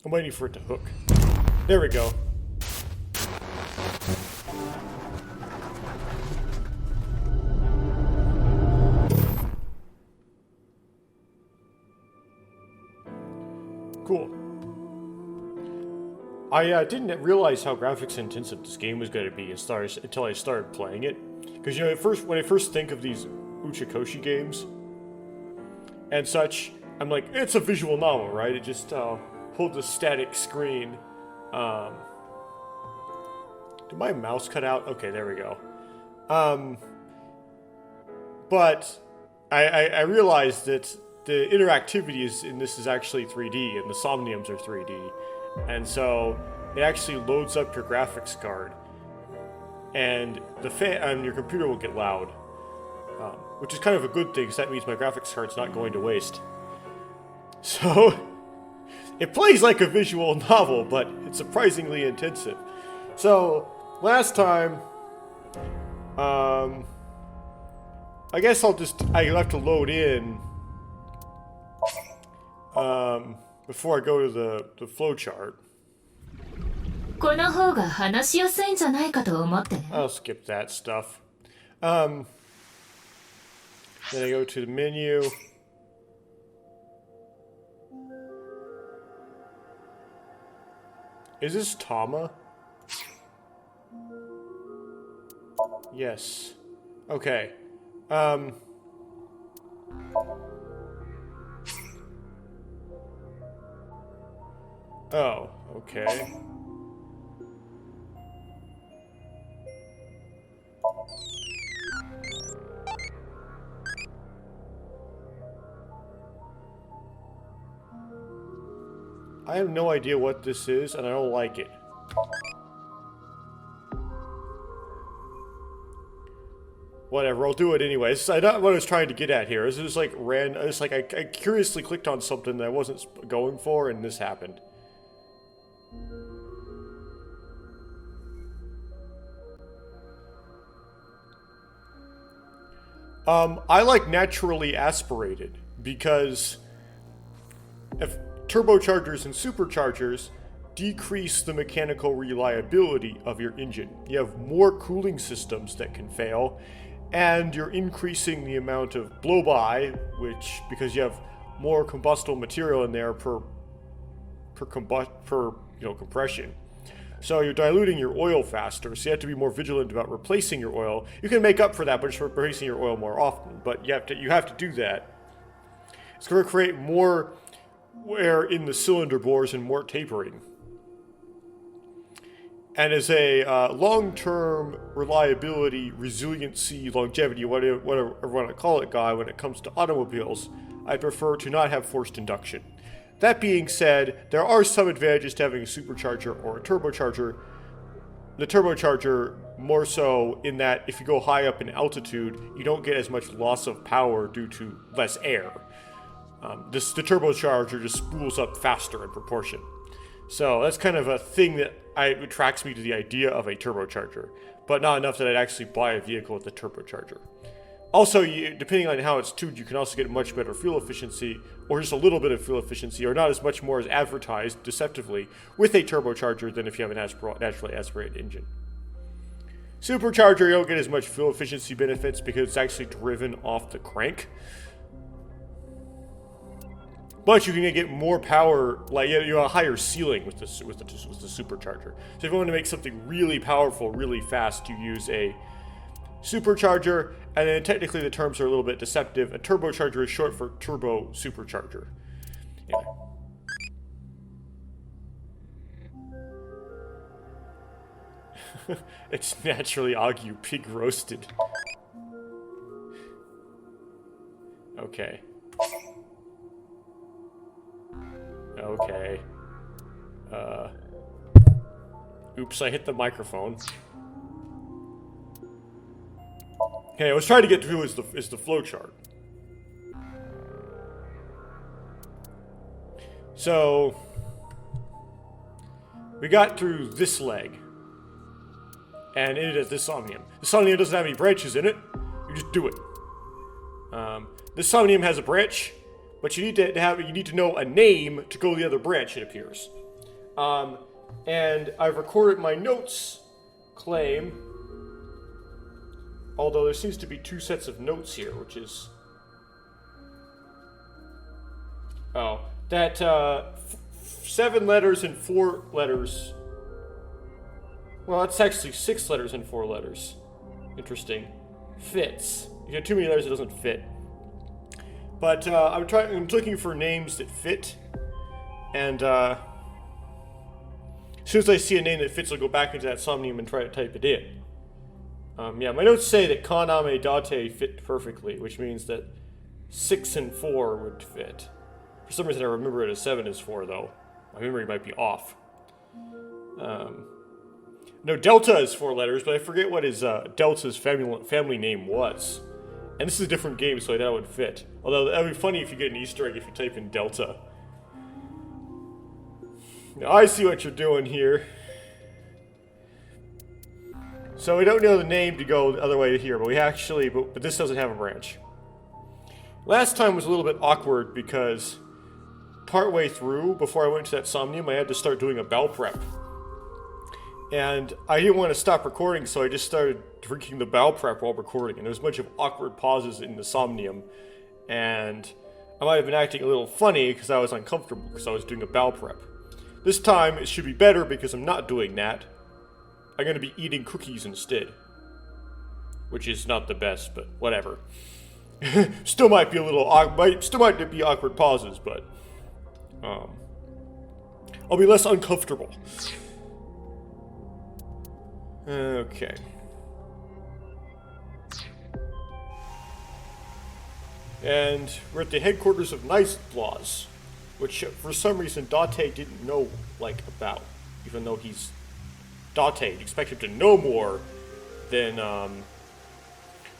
I'm waiting for it to hook. There we go. Cool. I didn't realize how graphics intensive this game was going to be until I started playing it. Because, you know, when I first think of these Uchikoshi games and such, I'm like, it's a visual novel, right? It just holds a static screen. Did my mouse cut out? Okay, there we go. But I realized that the interactivity in this is actually 3D, and the Somniums are 3D. And so it actually loads up your graphics card, and your computer will get loud, which is kind of a good thing, because that means my graphics card's not going to waste. So it plays like a visual novel, but it's surprisingly intensive. So last time, I guess I'll have to load in before I go to the flowchart. I'll skip that stuff. Then I go to the menu. Is this Tama? Yes. Okay. Oh, okay. I have no idea what this is, and I don't like it. Whatever, I'll do it anyways. I not what I was trying to get at here. It's just like I curiously clicked on something that I wasn't going for, and this happened. I like naturally aspirated because if turbochargers and superchargers decrease the mechanical reliability of your engine. You have more cooling systems that can fail, and you're increasing the amount of blow-by, because you have more combustible material in there per compression. So you're diluting your oil faster, so you have to be more vigilant about replacing your oil. You can make up for that by just replacing your oil more often, but you have to do that. It's going to create more wear in the cylinder bores and more tapering. And as a long-term reliability, resiliency, longevity, whatever you want to call it, guy, when it comes to automobiles, I prefer to not have forced induction. That being said, there are some advantages to having a supercharger or a turbocharger. The turbocharger more so in that if you go high up in altitude, you don't get as much loss of power due to less air. The turbocharger just spools up faster in proportion. So that's kind of a thing that attracts me to the idea of a turbocharger, but not enough that I'd actually buy a vehicle with a turbocharger. Also, depending on how it's tuned, you can also get much better fuel efficiency, or just a little bit of fuel efficiency, or not as much more as advertised deceptively with a turbocharger than if you have a naturally aspirated engine. Supercharger, you don't get as much fuel efficiency benefits because it's actually driven off the crank. But you can get more power, like you have a higher ceiling with the supercharger. So if you want to make something really powerful, really fast, you use a supercharger, and then technically the terms are a little bit deceptive. A turbocharger is short for turbo supercharger. Yeah. It's naturally Agu pig roasted. Okay. Okay. Oops, I hit the microphone. Okay, I was trying to get through is the flowchart. So we got through this leg, and it is this Somnium. The Somnium doesn't have any branches in it. You just do it. This Somnium has a branch, but you need to know a name to go to the other branch. It appears. And I've recorded my notes claim, although there seems to be 2 sets of notes here, which is... Oh, that 7 letters and 4 letters. Well, it's actually 6 letters and 4 letters. Interesting. Fits. You get too many letters, it doesn't fit. But I'm looking for names that fit, and as soon as I see a name that fits, I'll go back into that Somnium and try to type it in. Yeah, my notes say that Kaname Date fit perfectly, which means that 6 and 4 would fit. For some reason I remember it as 7 as 4, though. My memory might be off. No, Delta is 4 letters, but I forget what his Delta's family name was. And this is a different game, so I doubt it would fit. Although, that would be funny if you get an Easter egg if you type in Delta. Now, I see what you're doing here. So we don't know the name to go the other way to here, but we actually... But this doesn't have a branch. Last time was a little bit awkward because... partway through, before I went to that Somnium, I had to start doing a bell prep. And I didn't want to stop recording, so I just started drinking the bowel prep while recording. And there was a bunch of awkward pauses in the Somnium. And I might have been acting a little funny because I was uncomfortable because I was doing a bowel prep. This time, it should be better because I'm not doing that. I'm going to be eating cookies instead. Which is not the best, but whatever. Still might be a little still might be awkward pauses, but I'll be less uncomfortable. Okay. And we're at the headquarters of Nice Laws, which for some reason Date didn't know about, even though he's Date. You'd expect him to know more than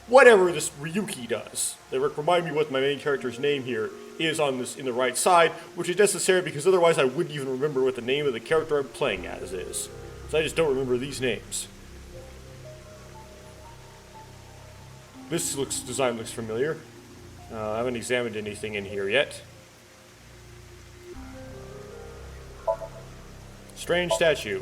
whatever this Ryuki does. They remind me what my main character's name here is on this in the right side, which is necessary because otherwise I wouldn't even remember what the name of the character I'm playing as is. So I just don't remember these names. This design looks familiar. I haven't examined anything in here yet. Strange statue.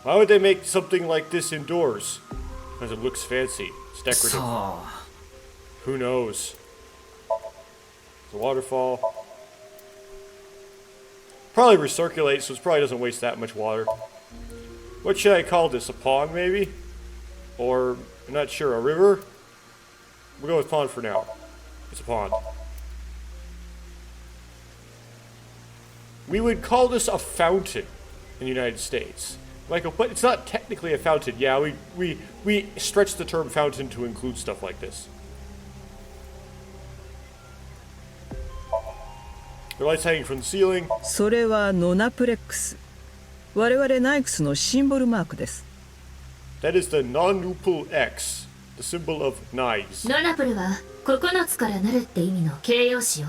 Why would they make something like this indoors? Because it looks fancy. It's decorative. Who knows? The waterfall. Probably recirculates, so it probably doesn't waste that much water. What should I call this? A pond, maybe? Or, I'm not sure, a river? We'll go with pond for now. It's a pond. We would call this a fountain in the United States. Michael, but it's not technically a fountain. Yeah, we stretch the term fountain to include stuff like this. The lights hanging from the ceiling. それはノナプレックス。我々ナイクスのシンボルマークです。That is the non-nupul X, the symbol of knives. ノナプルは9つからなるって意味の形容詞よ。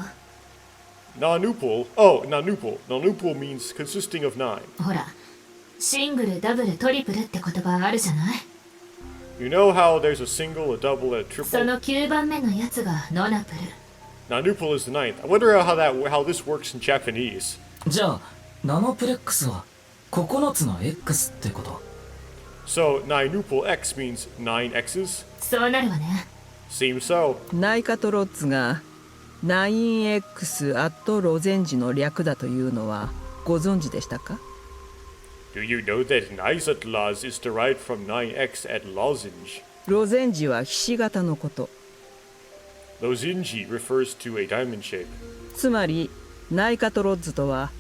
Non-nupul? Oh, non-nupul. Non-nupul means consisting of 9. ほら、シングル、ダブル、トリプルって言葉あるじゃない？ You know how there's a single, a double, and a triple? その9番目のやつがノナプル。Non-nupul is the 9th. I wonder how this works in Japanese. じゃあ、ナノプレックスは9つの X ってこと？ So, non-nupul X means 9 X's? そうなるわね。Seems so. ナイカトロッツが 9X アットロゼンジの略だというのはご存知でしたか？ Do you know that Nice-at-Laz is derived from 9X at lozenge? ロゼンジはひし形のこと。Lozenji refers to a diamond shape. つまりナイカトロッツとは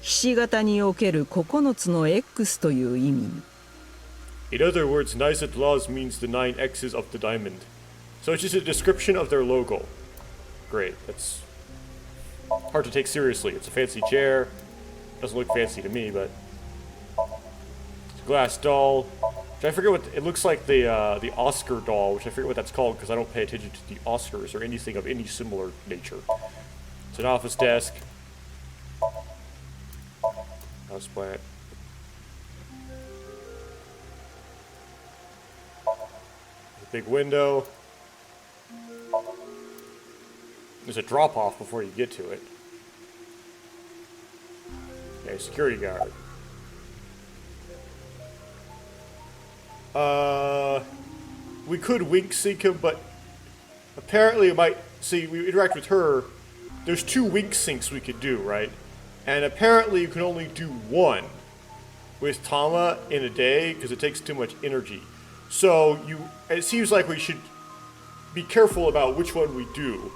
ひし形における9つの X という意味に。In other words, Nice-at-Laz means the 9 X's of the diamond. So it's just a description of their logo. Great, that's hard to take seriously. It's a fancy chair. Doesn't look fancy to me, but it's a glass doll. Which I forget what it looks like, the Oscar doll, which I forget what that's called because I don't pay attention to the Oscars or anything of any similar nature. It's an office desk. House plant. A big window. There's a drop-off before you get to it. Okay, security guard. We could wink sync him, but apparently it might... See, we interact with her. There's 2 wink syncs we could do, right? And apparently you can only do 1 with Tama in a day because it takes too much energy. So it seems like we should be careful about which one we do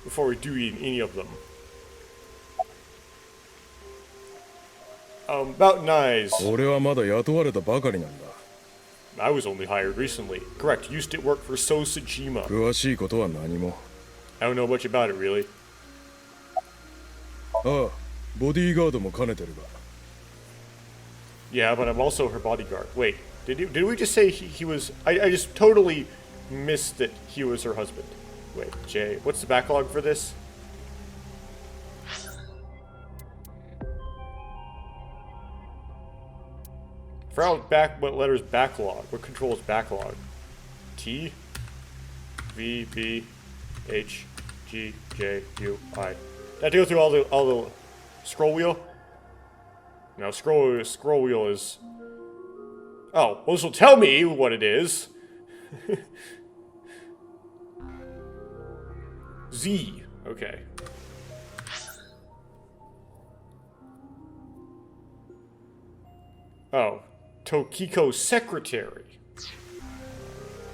before we do any of them. About Nyes. 俺はまだ雇われたばかりなんだ。 I was only hired recently. Correct, used to work for Sosajima. 詳しいことは何も。I don't know much about it, really. ああ、ボディーガードも兼ねてるが。 Yeah, but I'm also her bodyguard. Wait, did we just say he was... I just totally missed that he was her husband. Wait, Jay, what's the backlog for this? What letters backlog? What controls backlog? T, V, B, H, G, J, U, I. Did I have to go through all the scroll wheel? No, scroll wheel is... Oh, well, this will tell me what it is. Z. Okay. Oh. Tokiko secretary.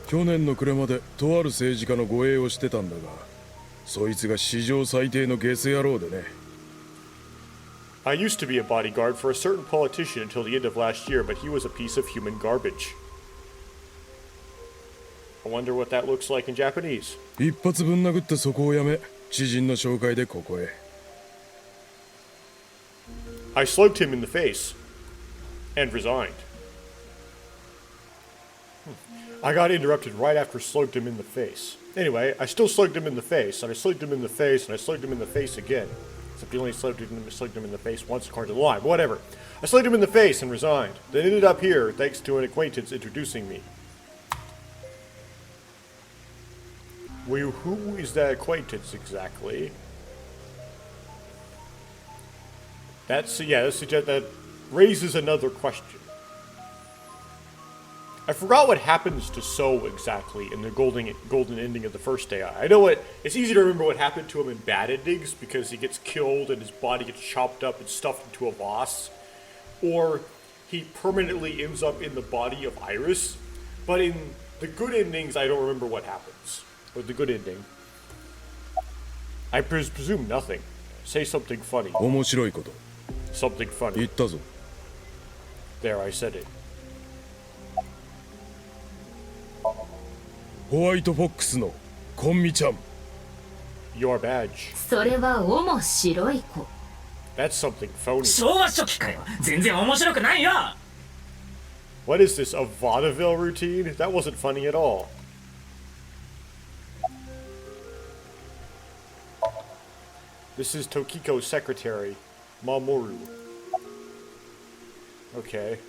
去年の暮れまでとある政治家の護衛をしてたんだが、そいつが史上最低のゲス野郎でね。 I used to be a bodyguard for a certain politician until the end of last year, but he was a piece of human garbage. I wonder what that looks like in Japanese. 一発ぶん殴ってそこをやめ、知人の紹介でここへ。 I slugged him in the face and resigned. I got interrupted right after slugged him in the face. Anyway, I still slugged him in the face, and I slugged him in the face, and I slugged him in the face again. Except he only slugged him in the face once according to the line. Whatever. I slugged him in the face and resigned. Then ended up here thanks to an acquaintance introducing me. Well, who is that acquaintance exactly? That raises another question. I forgot what happens to So exactly in the golden ending of the first AI. I know it's easy to remember what happened to him in bad endings because he gets killed and his body gets chopped up and stuffed into a boss, or he permanently ends up in the body of Iris. But in the good endings, I don't remember what happens. Or the good ending, I presume nothing. Say something funny. 面白いこと。 Something funny. 言ったぞ。 There, I said it. ホワイトフォックスのコンミちゃん。 Your badge. それは面白い子。 That's something phony. 昭和初期かよ。全然面白くないよ。 What is this, a vaudeville routine? That wasn't funny at all. This is Tokiko's secretary, Mamoru. Okay.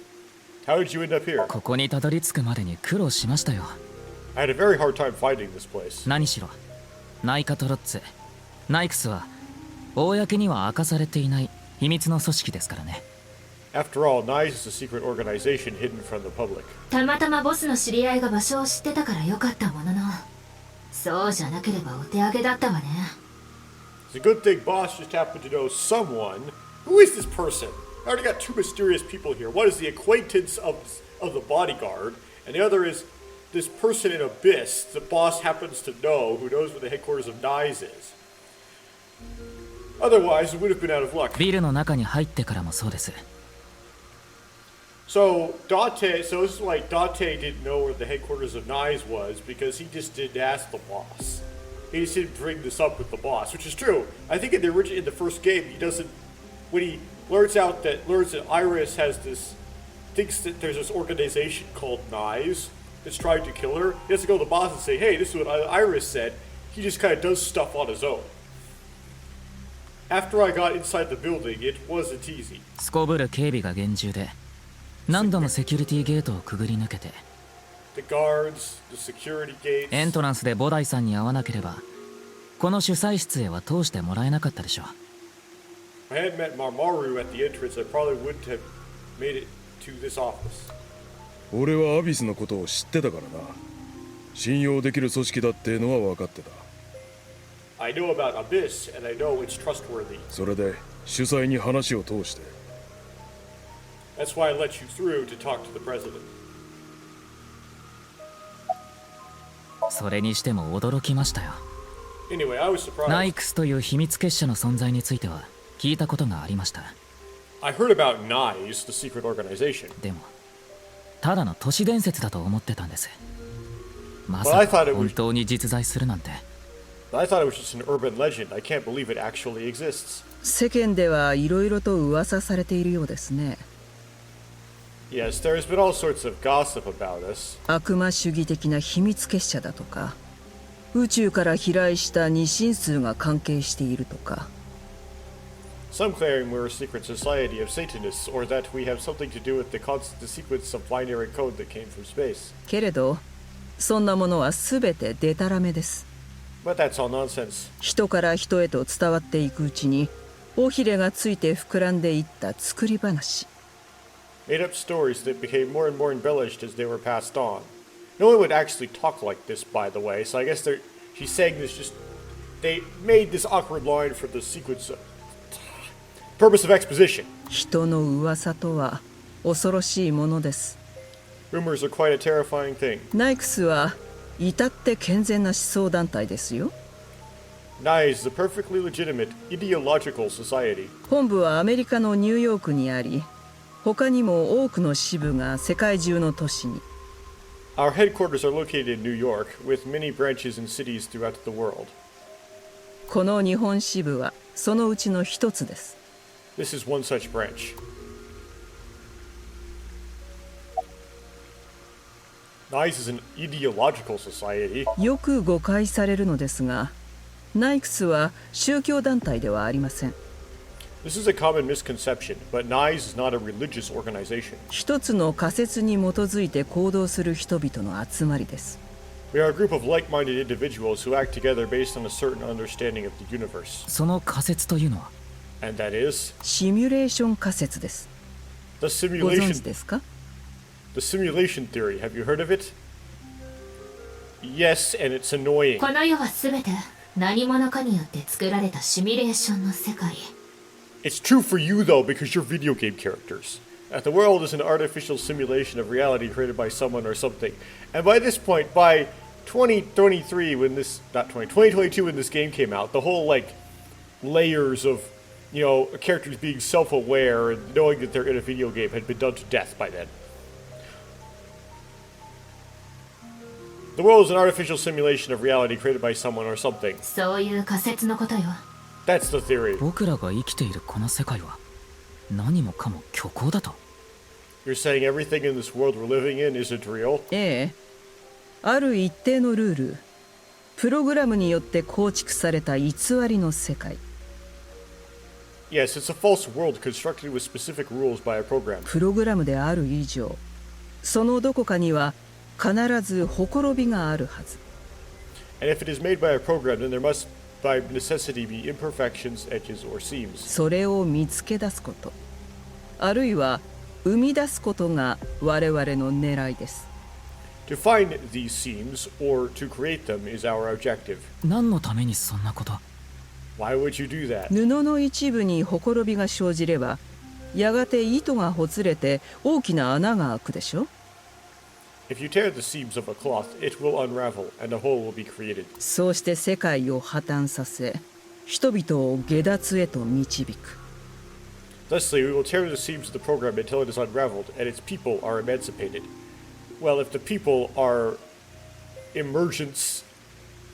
How did you end up here? ここにたどり着くまでに苦労しましたよ。 I had a very hard time finding this place. 何しろナイカトロッツナイクスは公には明かされていない秘密の組織ですからね。 After all, NICE is a secret organization hidden from the public. たまたまボスの知り合いが場所を知ってたからよかったものの、そうじゃなければお手上げだったわね。 It's a good thing boss just happened to know someone. Who is this person? I already got 2 mysterious people here. One is the acquaintance of the bodyguard, and the other is this person in Abyss the boss happens to know, who knows where the headquarters of NICE is. Otherwise, it would have been out of luck. ビルの中に入ってからもそうです。 So this is like Dante didn't know where the headquarters of NICE was because he just didn't ask the boss. He just didn't bring this up with the boss, which is true. I think in the first game, he doesn't. When he learns that Iris thinks that there's this organization called NICE that's trying to kill her. He has to go to the boss and say, "Hey, this is what Iris said." He just kind of does stuff on his own. After I got inside the building, it wasn't easy. すこぶる警備が厳重で、何度もセキュリティゲートをくぐり抜けて。 The guards, the security gates. エントランスでボダイさんに会わなければこの主催室へは通してもらえなかったでしょう。 If I hadn't met Marmaru at the entrance, I probably wouldn't have made it to this office. 俺はアビスのことを知ってたからな。信用できる組織だってのは分かってた。 I know about Abyss, and I know it's trustworthy. それで主催に話を通して。 That's why I let you through to talk to the president. それにしても驚きましたよ。 Anyway, I was surprised. ナイクスという秘密結社の存在については聞いたことがありました。 I heard about NICE, the secret organization. でもただの都市伝説だと思ってたんです。ま Well, I さ thought か it was- 本当に実在するなんて。 But I thought it was just an urban legend. I can't believe it actually exists. 世間ではいろいろと噂されているようですね。 Yes, there's been all sorts of gossip about us. 悪魔主義的な秘密結社だとか、宇宙から飛来した二神数が関係しているとか。 Some claim we're a secret society of Satanists, or that we have something to do with the sequence of binary code that came from space. けれどそんなものは全てデタラメです。 But that's all nonsense. 人から人へと伝わっていくうちに尾ひれがついて膨らんでいった作り話。 Made up stories that became more and more embellished as they were passed on. No one would actually talk like this, by the way, so I guess she's saying this just... They made this awkward line for the sequence of... Purpose of exposition. 人の噂とは恐ろしいものです。 Rumors are quite a terrifying thing. ナイクスは至って健全な思想団体ですよ。 NICE is a perfectly legitimate, ideological society. 本部はアメリカのニューヨークにあり、他にも多くの支部が世界中の都市に。 Our headquarters are located in New York, with many branches in cities throughout the world. この日本支部はそのうちの一つです。 This is one such branch. NICE is an ideological society. よく誤解されるのですが、ナイクスは宗教団体ではありません。 This is a common misconception, but NICE is not a religious organization. 一つの仮説に基づいて行動する人々の集まりです。 We are a group of like-minded individuals who act together based on a certain understanding of the universe. その仮説というのは？ And that is シミュレーション仮説です。 the ご存 simulation 知ですか？ the simulation theory. Have you heard of it? Yes, and it's annoying. この世は全て何者かによって作られたシミュレーションの世界。 It's true for you though, because you're video game characters. The world is an artificial simulation of reality created by someone or something. And by this point, by 2023, when this, not 2022 when this game came out, the whole like layers of, you know, characters being self-aware and knowing that they're in a video game had been done to death by then. The world is an artificial simulation of reality created by someone or something. そういう仮説のことよ。 That's the theory. 僕らが生きているこの世界は何もかも虚構だと？ You're saying everything in this world we're living in isn't real? ええ。ある一定のルール、プログラムによって構築された偽りの世界。 Yes, it's a false world constructed with specific rules by a program. プログラムである以上、そのどこかには必ずほころびがあるはず。 And if it is made by a program, then there must by necessity be imperfections, edges, or seams. それを見つけ出すこと、あるいは生み出すことが我々の狙いです。 To find these seams or to create them is our objective. 何のためにそんなこと？ Why would you do that? 布の一部にほころびが生じれば、やがて糸がほつれて大きな穴が開くでしょ。 If you tear the seams of a cloth, it will unravel and a hole will be created. そうして世界を破綻させ、人々を下脱へと導く。 Thusly, we will tear the seams of the program until it is unraveled and its people are emancipated. Well, if the people are emergence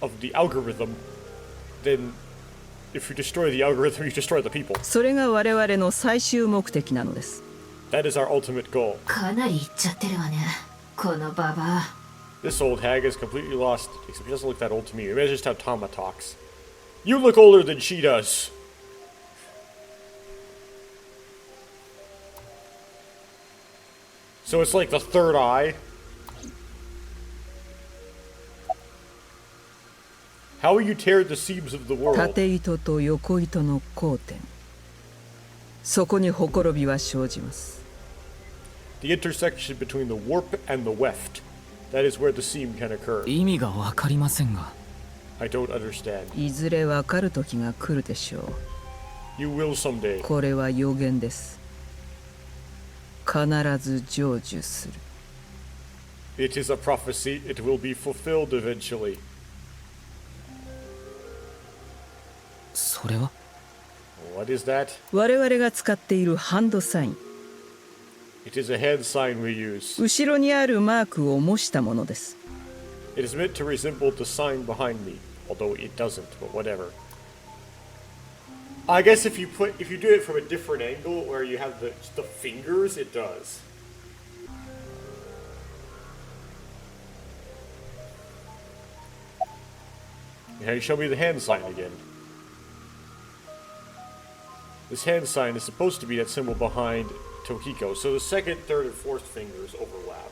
of the algorithm, then if you destroy the algorithm, you destroy the people. それが我々の最終目的なのです。 That is our ultimate goal. かなりいっちゃってるわね。このババア。 This old hag is completely lost, except she doesn't look that old to me. Maybe that's just how Tama talks. You look older than she does. So it's like the third eye. How will you tear the seams of the world? 縦糸と横糸の交点、そこにほころびは生じます。 The intersection between the warp and the weft. That is where the seam can occur. 意味が分かりませんが。 I don't understand. いずれわかる時が来るでしょう。 You will someday. これは予言です。必ず成就する。 It is a prophecy. It will be fulfilled eventually. それは What is that? 我々が使っているハンドサイン、 It is a hand sign we use. 後ろにあるマークを模したものです。 It is meant to resemble the sign behind me, although it doesn't, but whatever. I guess if you do it from a different angle where you have the fingers, it does. Okay, show me the hand sign again. This hand sign is supposed to be that symbol behind Tokiko, so the second, third, and fourth fingers overlap.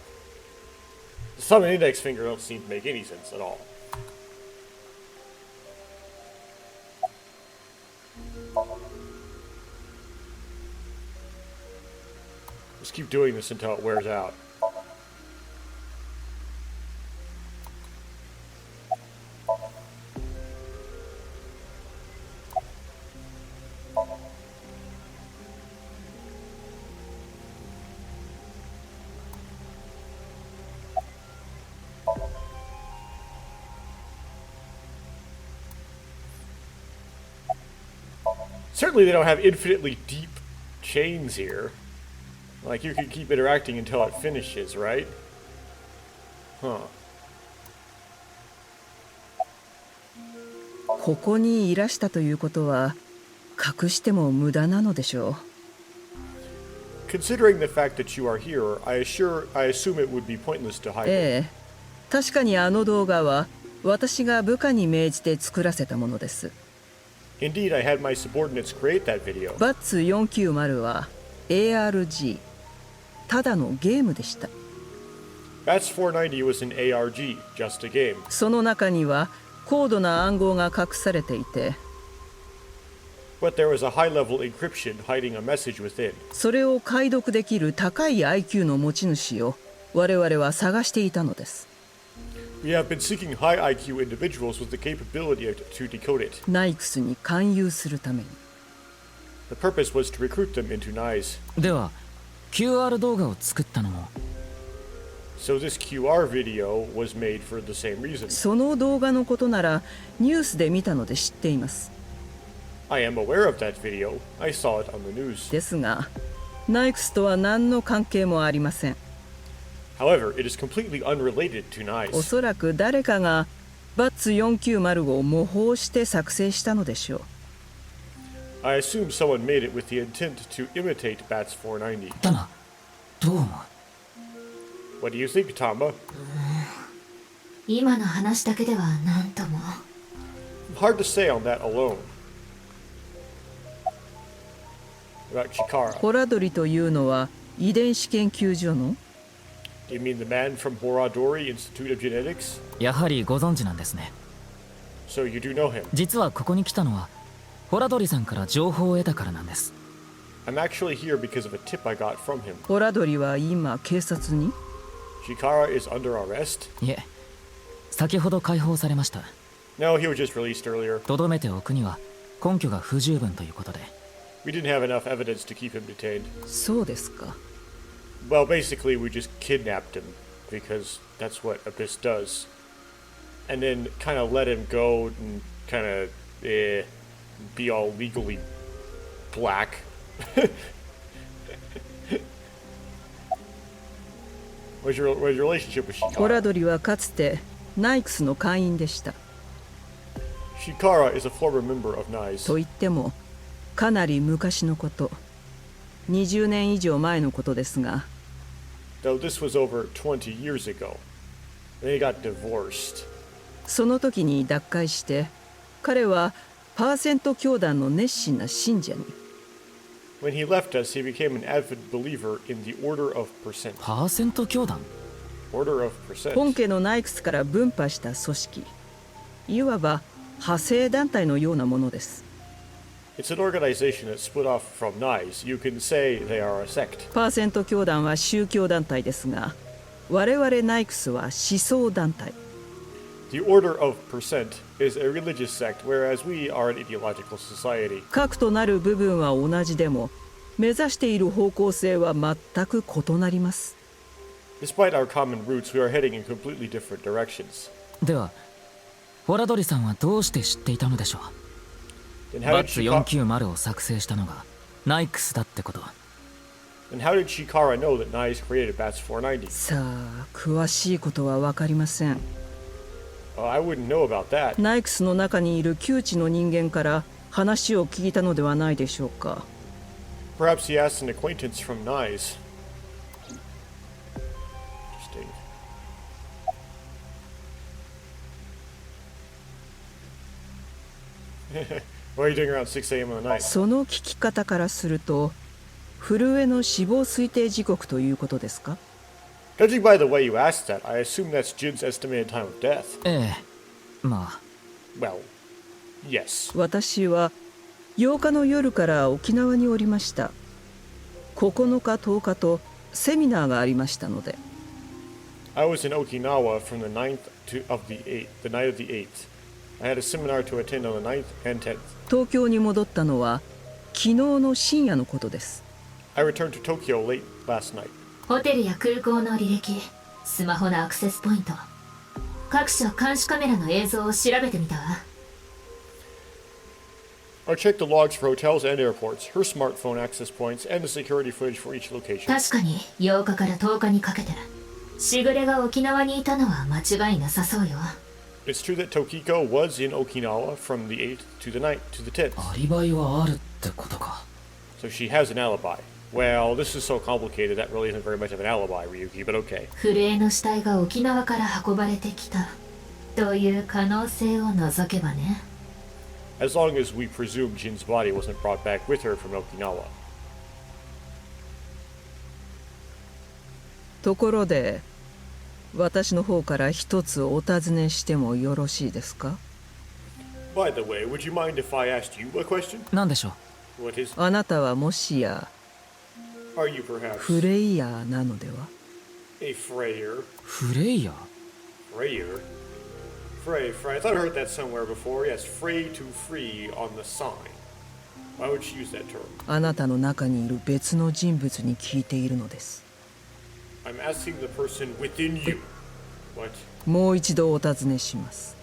The thumb and index finger don't seem to make any sense at all. Just keep doing this until it wears out. Certainly they don't have infinitely deep chains here. Like, you can keep interacting until it finishes, right? Huh. ここにいらしたということは隠しても無駄なのでしょう。 Considering the fact that you are here, I assume it would be pointless to hide it. ええ、確かにあの動画は私が部下に命じて作らせたものです。 Indeed, I had my subordinates create that video. バッツ490は ARG、 ただのゲームでした。 Bats 490 was an ARG, just a game. その中には高度な暗号が隠されていて、 But there was a high-level encryption hiding a message within. それを解読できる高い IQ の持ち主を我々は探していたのです。 We have been seeking high IQ individuals with the capability to decode it. ナイクスに勧誘するために。 The purpose was to recruit them into NICE. では QR 動画を作ったのも So this QR video was made for the same reason. その動画のことならニュースで見たので知っています。 I am aware of that video. I saw it on the news. ですがナイクスとは何の関係もありません。 However, it is completely unrelated to お NICE. そらく誰かがバッツ490を模倣して作成したのでしょう。 I assume someone made it with the intent to imitate Bats 490. だな、どう思う？ What do you think, Tama? 今の話だけでは何とも。 Hard to say on that alone. About Chikara. ホラドリというのは遺伝子研究所の？ Do you mean the man from Horadori Institute of Genetics? やはりご存知なんですね。 So you do know him. 実はここに来たのはホラドリさんから情報を得たからなんです。 I'm actually here because of a tip I got from him. ホラドリは今警察に？ Chikara is under arrest? いえ、先ほど解放されました。 No, he was just released earlier. とどめておくには根拠が不十分ということで。 We didn't have enough evidence to keep him detained. そうですか。 Well, basically, we just kidnapped him because that's what Abyss does. And then kind of let him go and kind of be all legally black. What's your relationship with ホラ Shikara? ドリはかつてナイクスの会員でした。 Shikara is a former member of NICE. と言ってもかなり昔のこと。20年以上前のことですが。 Though this was over 20 years ago. They got divorced. その時に脱会して彼はパーセント教団の熱心な信者に。 When he left us, he became an avid believer in the Order of Percent. パーセント教団？ Order of Percent. 本家のナイクスから分派した組織、いわば派生団体のようなものです。 It's an organization that split off from NICE. You can say they are a sect. パーセント教団は宗教団体ですが、我々ナイクスは思想団体。 The Order of Percent is a religious sect, whereas we are an ideological society. 核となる部分は同じでも、目指している方向性は全く異なります。 Despite our common roots, we are heading in completely different directions. ではフォラドリさんはどうして知っていたのでしょ Then う。 how バッ did ツ Shikara, 490を作成したのがナイクスだってこと。 then how did Shikara know that NICE created BATS 490? さあ、詳しいことは分かりません。 I wouldn't know about that. ナイクスの中にいる窮地の人間から話を聞いたのではないでしょうか。 Perhaps he asked an acquaintance from NICE. Interesting. What are you doing around 6 a.m. on the night? その聞き方からすると、震えの死亡推定時刻ということですか？ Judging by the way you asked that, I assume that's Jin's estimated time of death. ええ、まあ Well, yes. 私は8日の夜から沖縄におりました。9日10日とセミナーがありましたので。 I was in Okinawa from the 9th of the 8th, the night of the 8th. I had a seminar to attend on the 9th and 10th. 東京に戻ったのは昨日の深夜のことです。 I returned to Tokyo late last night. ホテルや空港の履歴、スマホのアクセスポイント、各所監視カメラの映像を調べてみたわ。 I checked the logs for hotels and airports, her smartphone access points, and the security footage for each location. 確かに8日から10日にかけてしぐれが沖縄にいたのは間違いなさそうよ。 It's true that Tokiko was in Okinawa from the 8th to the 9th to the 10th, アリバイはあるってことか。 so she has an alibi. Well, this is so complicated that really isn't very much of an alibi, Ryuki, but okay. フレイの死体が沖縄から運ばれてきたという可能性を除けばね。 As long as we presume Jin's body wasn't brought back with her from Okinawa. ところで、私の方から一つお尋ねしてもよろしいですか？ By the way, would you mind if I asked you a question? なんでしょう。 What is? あなたはもしや Are you perhaps フレイヤーなのでは？ a Freyer? フレイヤー。 Freyer? Frey. I thought I heard that somewhere before. Yes, Frey to free on the sign. Why would she use that term? あなたの中にいる別の人物に聞いているのです。 I'm asking the person within you. What? もう一度お尋ねします。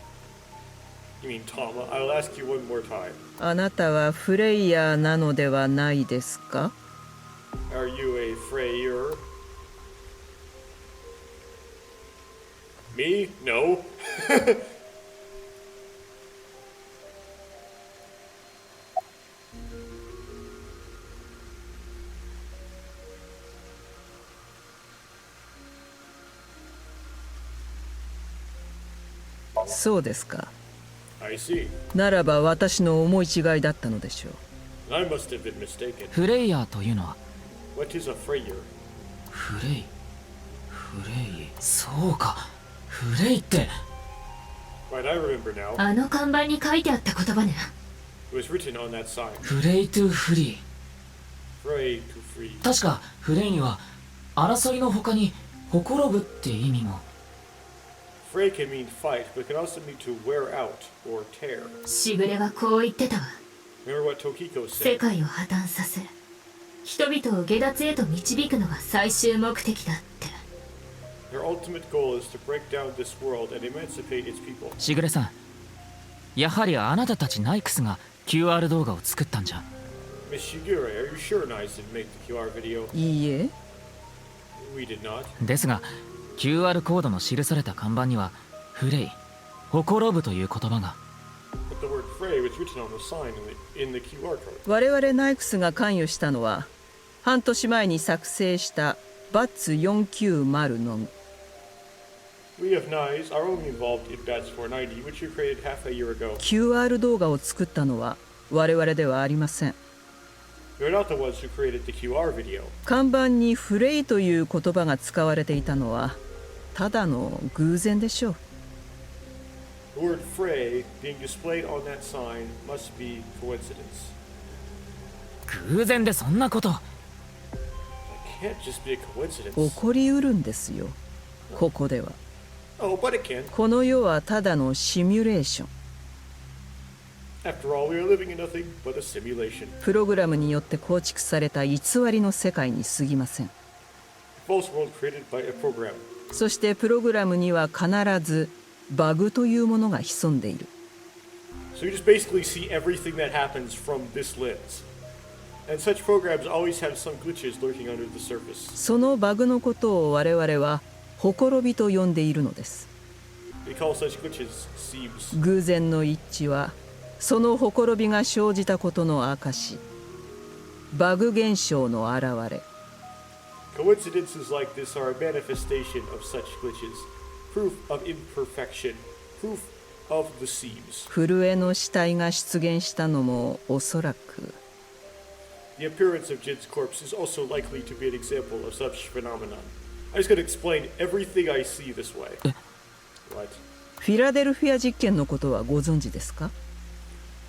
You mean Tama? I'll ask you one more time. あなたはフレイヤーなのではないですか？ Are you a Freyer? Me? No. そうですか。 I see. ならば私の思い違いだったのでしょう。 I must have been mistaken. フレイヤーというのは What is a Freyer? フレイ。そうか。フレイって。 Right, I remember now. あの看板に書いてあった言葉ね。 It was written on that sign. フレイトゥフリ Frey to free. ー。確かフレイには争いの他にほころぶって意味も。 Frey can mean fight, but can also mean to wear out or tear. しぐれはこう言ってたわ。 Remember what Tokiko 世 said? 界を破綻させ人々を下脱へと導くのが最終目的だって。 Their ultimate goal is to break down this world and emancipate its people. しぐれさん、やはりあなたたちナイクスが QR 動画を作ったんじゃ。 Miss Shigure, are you sure NICE didn't make the QR video? いいえ、 We did not. ですが QR コードの記された看板にはフレイ、ほころぶという言葉が。 But the word Frey was written on the sign in the QR code. 我々ナイクスが関与したのは半年前に作成したバッツ490のみ。 We of NICE are only involved in BATS 490, which we created half a year ago. QR 動画を作ったのは我々ではありません。 We're not the ones who created the QR video. 看板にフレイという言葉が使われていたのはただの偶然でしょう。The word Frey being displayed on that sign must be coincidence. 偶然でそんなこと。 It can't just be a coincidence. 起こりうるんですよ。ここでは Oh, but it can. この世はただのシミュレーション。 After all, we are living in nothing but a simulation. プログラムによって構築された偽りの世界に過ぎません。 A false world created by a program. そしてプログラムには必ずバグというものが潜んでいる。 So you just basically see everything that happens from this lens. And such programs always have some glitches lurking under the surface. そのバグのことを我々はほころびと呼んでいるのです。 We call such glitches seams. 偶然の一致はそのほころびが生じたことの証。バグ現象の現れ。 Coincidences like this are a manifestation of such glitches. Proof of imperfection. Proof of the seams. 震えの死体が出現したのもおそらく。 The appearance of Jin's corpse is also likely to be an example of such phenomenon. I just gotta explain everything I see this way. What? フィラデルフィア実験のことはご存知ですか？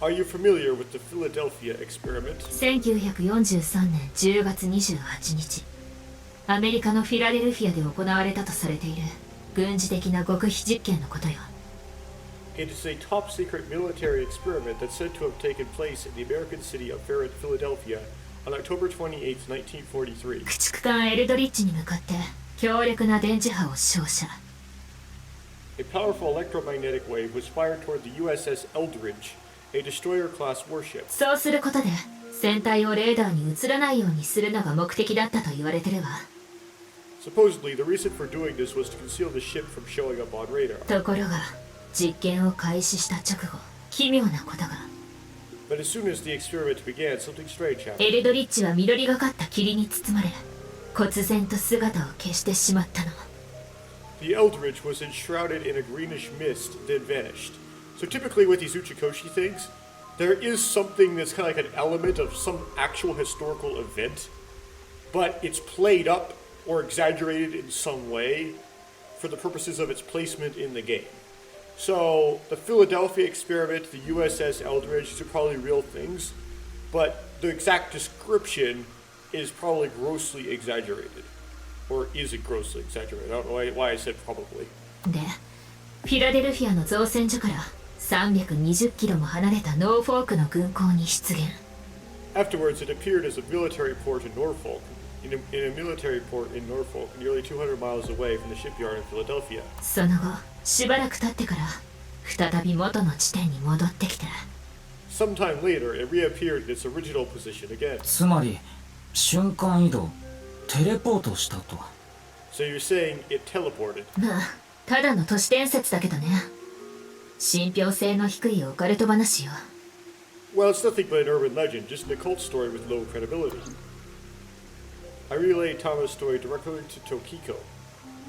Are you familiar with the Philadelphia experiment? 1943年10月28日、アメリカのフィラデルフィアで行われたとされている軍事的な極秘実験のことよ。It is a top secret military experiment that's said to have taken place in the American city of Philadelphia on October 28, 1943. 駆逐艦エルドリッジに向かって強力な電磁波を照射。 A powerful electromagnetic wave was fired toward the USS Eldridge, a destroyer-class warship. そうすることで船体をレーダーに映らないようにするのが目的だったと言われてるわ。 Supposedly, the reason for doing this was to conceal the ship from showing up on radar. ところが実験を開始した直後、奇妙なことが。 But as soon as the experiment began, something strange エ happened. ルドリッジは緑がかった霧に包まれ、忽然と姿を消してしまったの。 The Eldridge was enshrouded in a greenish mist, then vanished. So typically with these Uchikoshi things, there is something that's kind of like an element of some actual historical event, but it's played up or exaggerated in some way for the purposes of its placement in the game. So the Philadelphia experiment, the USS Eldridge, these are probably real things, but the exact description is probably grossly exaggerated. Or is it grossly exaggerated? I don't know why I said probably. で、フィラデルフィアの造船所から320キロも離れたノーフォークの軍港に出現。 Afterwards, it appeared as a military port in Norfolk, in a military port in Norfolk, nearly 200 miles away from the shipyard in Philadelphia. その後、しばらく経ってから再び元の地点に戻ってきた。 Sometime later, it reappeared in its original position again. つまり瞬間移動、テレポートしたと。 So you're saying it teleported. まあ、ただの都市伝説だけどね。信憑性の低いオカルト話よ。 Well, it's nothing but an urban legend, just an occult story with low credibility. I relayed Tama's story directly to Tokiko.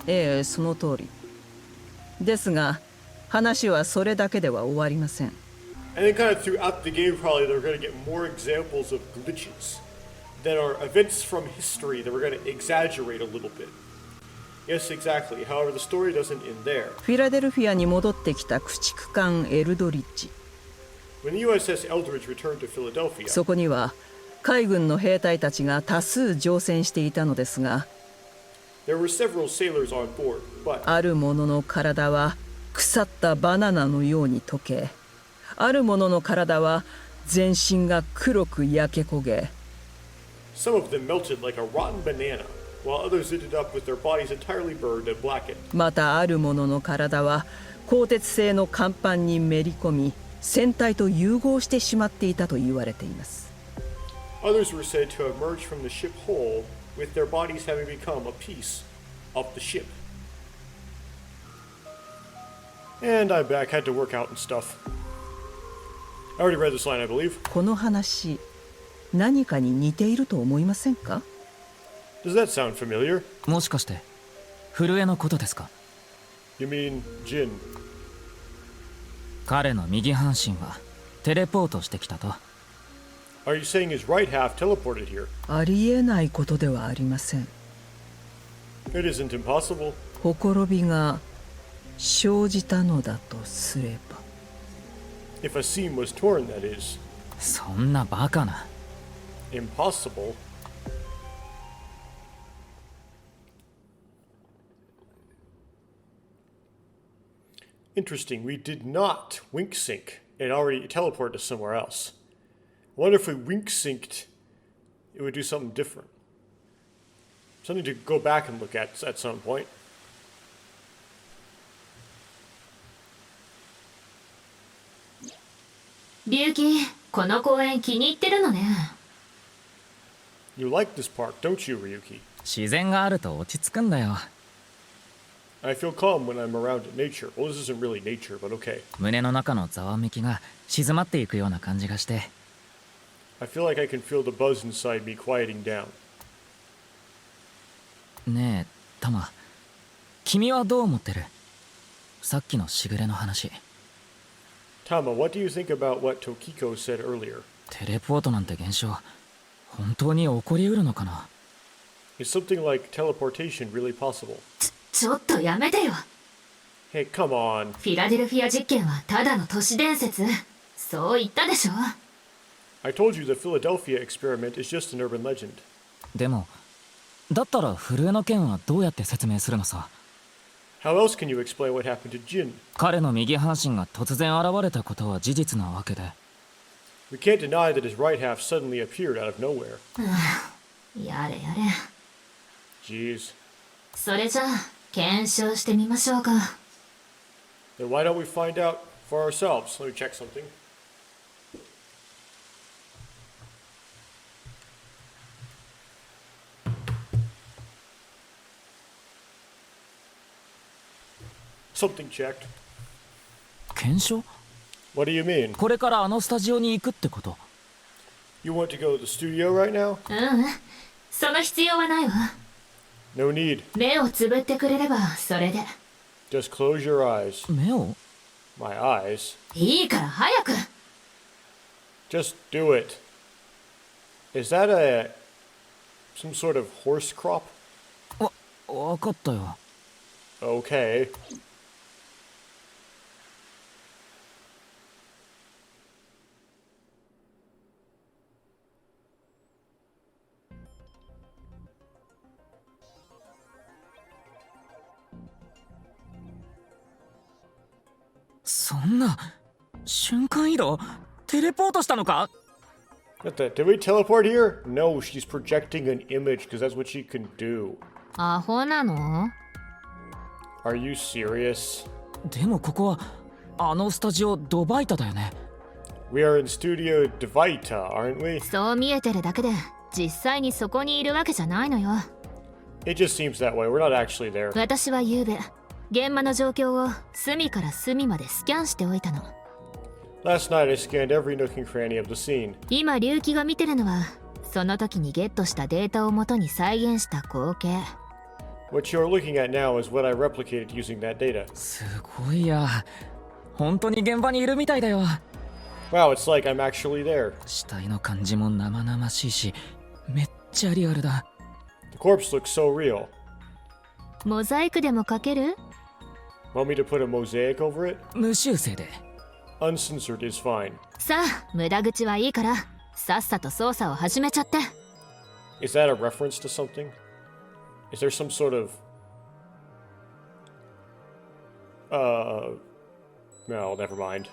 ええ、その通り。ですが、話はそれだけでは終わりません。 And then kind of throughout the game, probably they're going to get more examples of glitches that are events from history that we're going to exaggerate a little bit. Yes, exactly. However, the story doesn't end there. フィラデルフィアに戻ってきた駆逐艦エルドリッジ。 When the USS Eldridge returned to Philadelphia, そこには海軍の兵隊たちが多数乗船していたのですが、 there were several sailors on board, but ある者の体は腐ったバナナのように溶け、ある者の体は全身が黒く焼け焦げ、 some of them melted like a rotten banana, while others ended up with their bodies entirely burned and blackened. またある者の体は鋼鉄製の甲板にめり込み、船体と融合してしまっていたと言われています。 Others were said to have emerged from the ship whole, with their bodies having become a piece of the ship. And I'm back, had to work out and stuff. I already read this line, I believe. この話、何かに似ていると思いませんか？ Does that sound familiar? もしかして震えのことですか？ You mean Jin? 彼の右半身はテレポートしてきたと。 Are you saying his right half teleported here? ありえないことではありません。 It isn't impossible. ほころびが生じたのだとすれば。 If a seam was torn, that is. そんなバカな。 Impossible. Interesting, we did not wink sync and already teleported to somewhere else. I wonder if we wink synced, it would do something different. Something to go back and look at some point. Ryuki, この公園気に入ってるのね。You like this park, don't you, Ryuki? 自然があると落ち着くんだよ。 I feel calm when I'm around nature. Well, this isn't really nature, but okay. 胸の中のざわめきが静まっていくような感じがして。 I feel like I can feel the buzz inside me quieting down. ねえタマ、君はどう思ってる？さっきのしぐれの話。 Tama, what do you think about what Tokiko said earlier? テレポートなんて現象本当に起こりうるのかな？ Is something like teleportation really possible? ちょっとやめてよ。 Hey, come on. フィラデルフィア実験はただの都市伝説。そう言ったでしょ。 I told you the Philadelphia experiment is just an urban legend. でもだったら震えの件はどうやって説明するのさ？ How else can you explain what happened to Jin? 彼の右半身が突然現れたことは事実なわけで。 We can't deny that his right half suddenly appeared out of nowhere. やれやれ。 Jeez. それじゃあ検証してみましょうか。 Then why don't we find out for ourselves? Let me check something. Something checked. 検証？ What do you mean? これからあのスタジオに行くってこと？ You want to go to the studio right now? その必要はないわ。 No need. 目をつぶってくれればそれで。 Just close your eyes. 目を？ My eyes. いいから早く。 Just do it. Is that some sort of horse crop? わかったよ。 Okay.そんな瞬間移動？テレポートしたのか？ What the? Did we teleport here? No, she's projecting an image because that's what she can do. アホなの？ Are you serious? でもここはあのスタジオドバイタだよね。 We are in Studio Devita, aren't we? そう見えてるだけで実際にそこにいるわけじゃないのよ。 It just seems that way. We're not actually there. 私は昨べ現場の状況を隅から隅までスキャンしておいたの。 Last night I scanned every nook and cranny of the scene. 今龍騎が見てるのはその時にゲットしたデータをもとに再現した光景。 What you're looking at now is what I replicated using that data. すごいや。本当に現場にいるみたいだよ。 Wow, it's like I'm actually there. 死体の感じも生々しいし、めっちゃリアルだ。 The corpse looks so real. モザイクでもかける？ Want me to put a mosaic over it? 無修正で。 Uncensored is fine. さあ無駄口はいいからさっさと捜査を始めちゃって。 Is that a reference to something? Is there some sort of... No, never mind.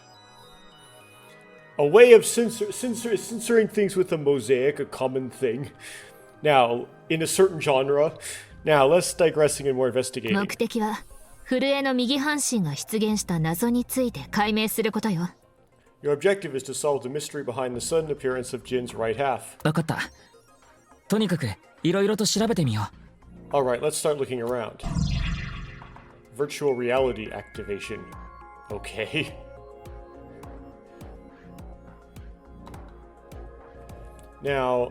A way of censoring things with a mosaic, a common thing. Now, in a certain genre. Now, less digressing and more investigating. 目的は震えの右半身が出現した謎について解明することよ。 Your objective is to solve the mystery behind the sudden appearance of Jin's right half. わかった。とにかくいろいろと調べてみよう。 Alright, let's start looking around. Virtual reality activation. Okay. Now...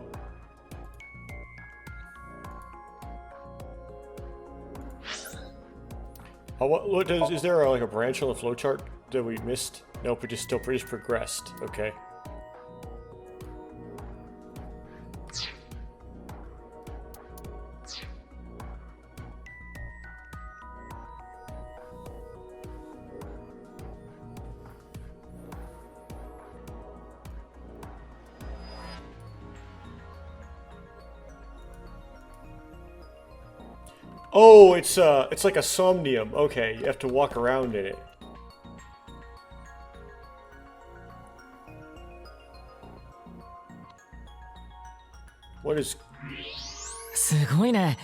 is there like a branch on the flowchart that we missed? Nope, we just progressed. Okay. Oh, it's like a Somnium. Okay, you have to walk around in it. What is... すごいね。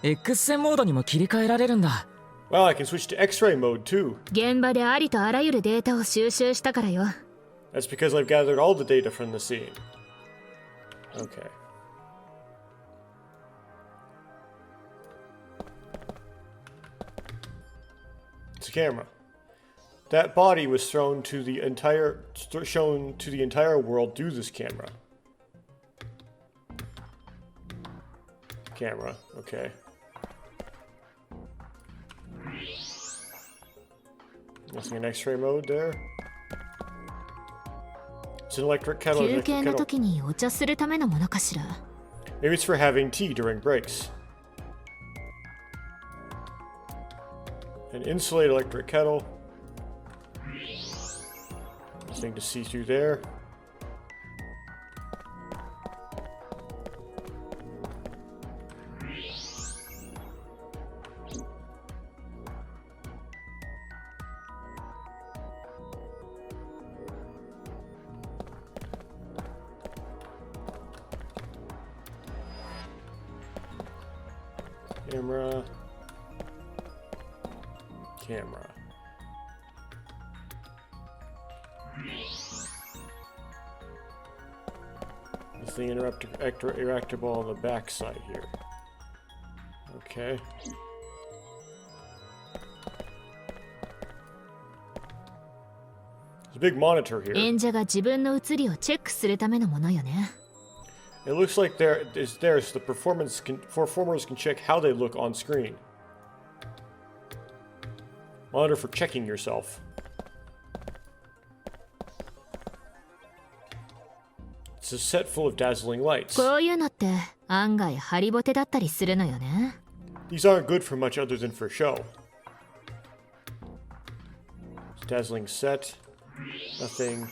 X 線モードにも切り替えられるんだ。Well, I can switch to X-ray mode too. 現場でありとあらゆるデータを収集したからよ。 That's because I've gathered all the data from the scene. Okay. It's a camera. That body was shown to the entire world through this camera. Camera, okay. Nothing in X-ray mode there. It's an electric kettle. 休憩の時にお茶するためのものかしら。 Maybe it's for having tea during breaks. An insulated electric kettle. Nothing to see through there. Camera. Camera. Nothing interactable on the back side here. Okay. There's a big monitor here. 演者が自分の写りをチェックするためのものよね。 It looks like there so the performers can check how they look on screen. Monitor for checking yourself. It's a set full of dazzling lights. こういうのって案外ハリボテだったりするのよね。 These aren't good for much other than for show. It's a dazzling set. Nothing.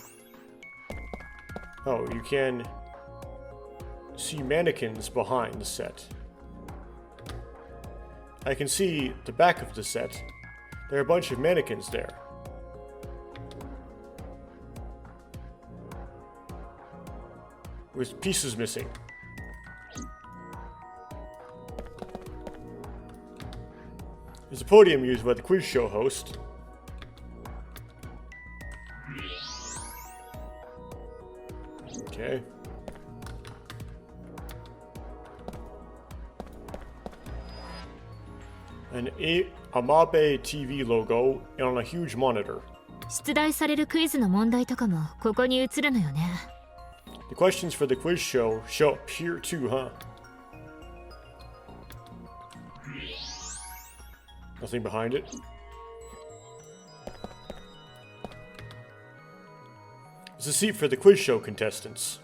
Oh, you can see mannequins behind the set. I can see the back of the set. There are a bunch of mannequins there. With pieces missing. There's a podium used by the quiz show host. Okay. An Amabe TV logo on a huge monitor. 出題されるクイズの問題とかもここに映るのよね。 The questions for the quiz show up here too, huh? Nothing behind it. It's a seat for the quiz show contestants.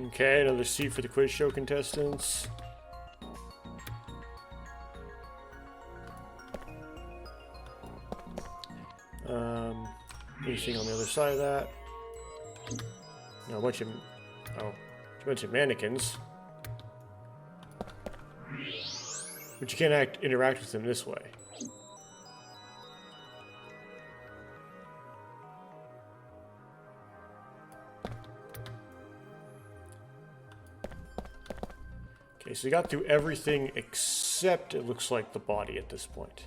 Okay, another seat for the quiz show contestants. Anything on the other side of that? No, a bunch of mannequins. But you can't interact with them this way. Okay, so we got through everything except it looks like the body at this point.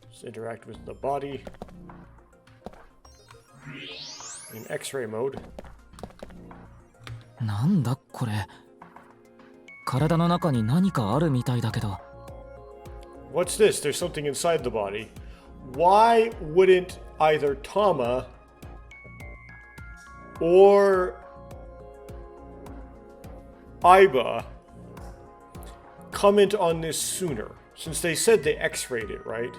Let's interact with the body in X-ray mode. なんだこれ。体の中に何かあるみたいだけど。What's this? There's something inside the body. Why wouldn't either Tama or Aiba comment on this sooner? Since they said they X-rayed it, right?